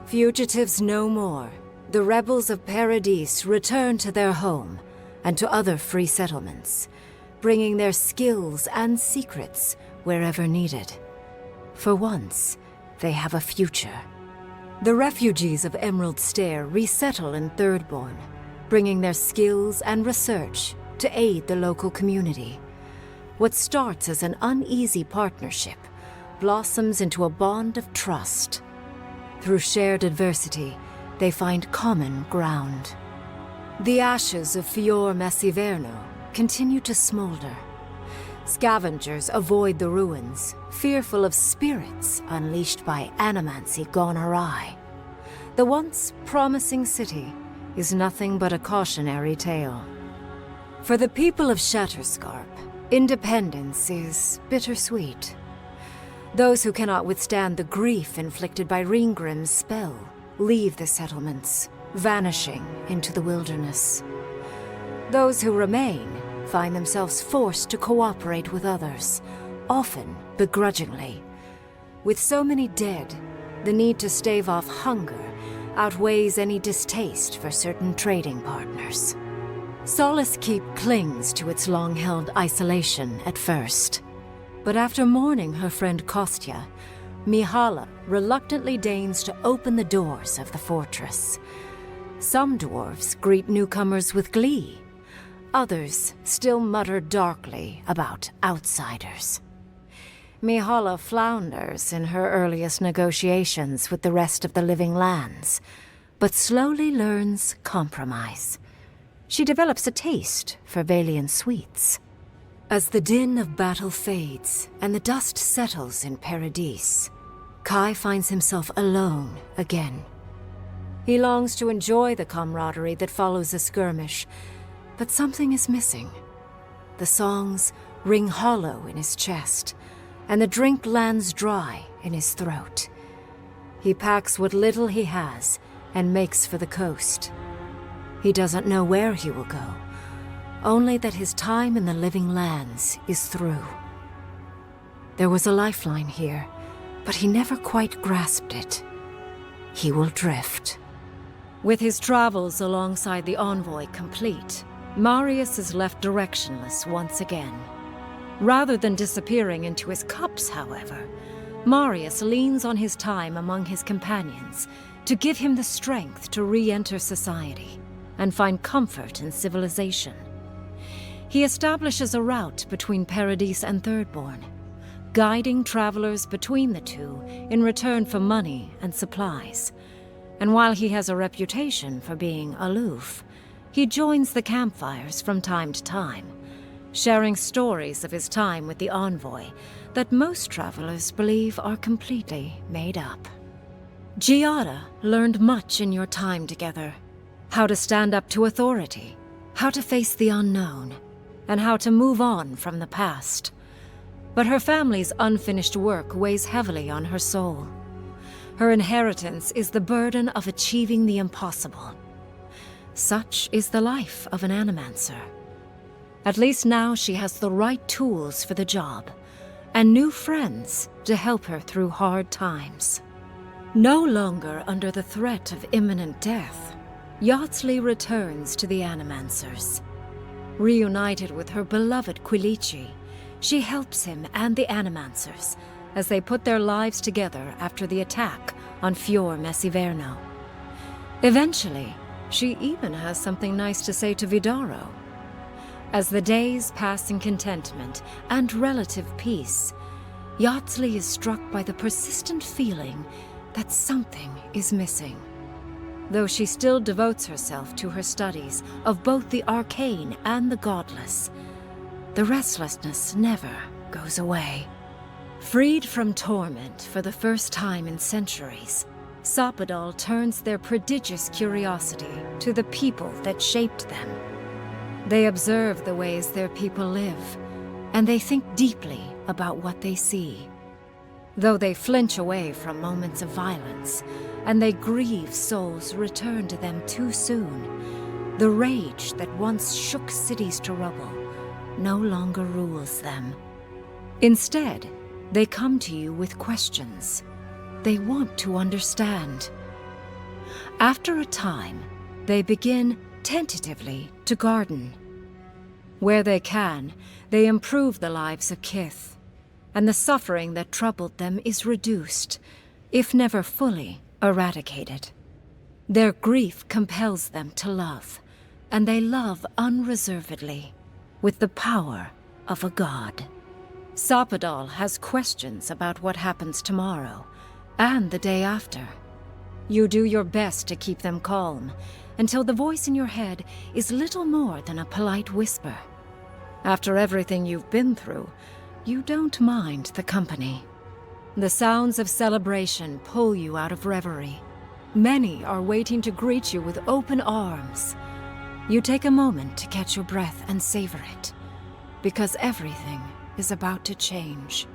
Fugitives no more. The rebels of Paradise return to their home and to other free settlements, bringing their skills and secrets wherever needed. For once, they have a future. The refugees of Emerald Stair resettle in Thirdborn, bringing their skills and research to aid the local community. What starts as an uneasy partnership blossoms into a bond of trust. Through shared adversity, they find common ground. The ashes of Fior Messiverno continue to smolder. Scavengers avoid the ruins, fearful of spirits unleashed by animancy gone awry. The once promising city is nothing but a cautionary tale. For the people of Shatterscarp, independence is bittersweet. Those who cannot withstand the grief inflicted by Ringgrim's spell leave the settlements, vanishing into the wilderness. Those who remain find themselves forced to cooperate with others, often begrudgingly. With so many dead, the need to stave off hunger outweighs any distaste for certain trading partners. Solace Keep clings to its long-held isolation at first. But after mourning her friend Kostya, Mihala reluctantly deigns to open the doors of the fortress. Some dwarves greet newcomers with glee. Others still mutter darkly about outsiders. Mihala flounders in her earliest negotiations with the rest of the living lands, but slowly learns compromise. She develops a taste for Valian sweets. As the din of battle fades and the dust settles in Paradise, Kai finds himself alone again. He longs to enjoy the camaraderie that follows a skirmish, but something is missing. The songs ring hollow in his chest, and the drink lands dry in his throat. He packs what little he has and makes for the coast. He doesn't know where he will go, only that his time in the living lands is through. There was a lifeline here, but he never quite grasped it. He will drift. With his travels alongside the envoy complete, Marius is left directionless once again. Rather than disappearing into his cups, however, Marius leans on his time among his companions to give him the strength to re-enter society and find comfort in civilization. He establishes a route between Paradise and Thirdborn, guiding travelers between the two in return for money and supplies. And while he has a reputation for being aloof, he joins the campfires from time to time, sharing stories of his time with the envoy that most travelers believe are completely made up. Giada learned much in your time together. How to stand up to authority, how to face the unknown, and how to move on from the past. But her family's unfinished work weighs heavily on her soul. Her inheritance is the burden of achieving the impossible. Such is the life of an animancer. At least now she has the right tools for the job, and new friends to help her through hard times. No longer under the threat of imminent death, Yatsley returns to the Animancers. Reunited with her beloved Quilici, she helps him and the Animancers as they put their lives together after the attack on Fior Messiverno. Eventually, she even has something nice to say to Vidaro. As the days pass in contentment and relative peace, Yatsley is struck by the persistent feeling that something is missing. Though she still devotes herself to her studies of both the arcane and the godless, the restlessness never goes away. Freed from torment for the first time in centuries, Sapadal turns their prodigious curiosity to the people that shaped them. They observe the ways their people live, and they think deeply about what they see. Though they flinch away from moments of violence, and they grieve souls returned to them too soon, the rage that once shook cities to rubble no longer rules them. Instead, they come to you with questions. They want to understand. After a time, they begin tentatively to garden. Where they can, they improve the lives of Kith, and the suffering that troubled them is reduced, if never fully eradicated. Their grief compels them to love, and they love unreservedly, with the power of a god. Sapadal has questions about what happens tomorrow, and the day after. You do your best to keep them calm, until the voice in your head is little more than a polite whisper. After everything you've been through, you don't mind the company. The sounds of celebration pull you out of reverie. Many are waiting to greet you with open arms. You take a moment to catch your breath and savor it, because everything is about to change.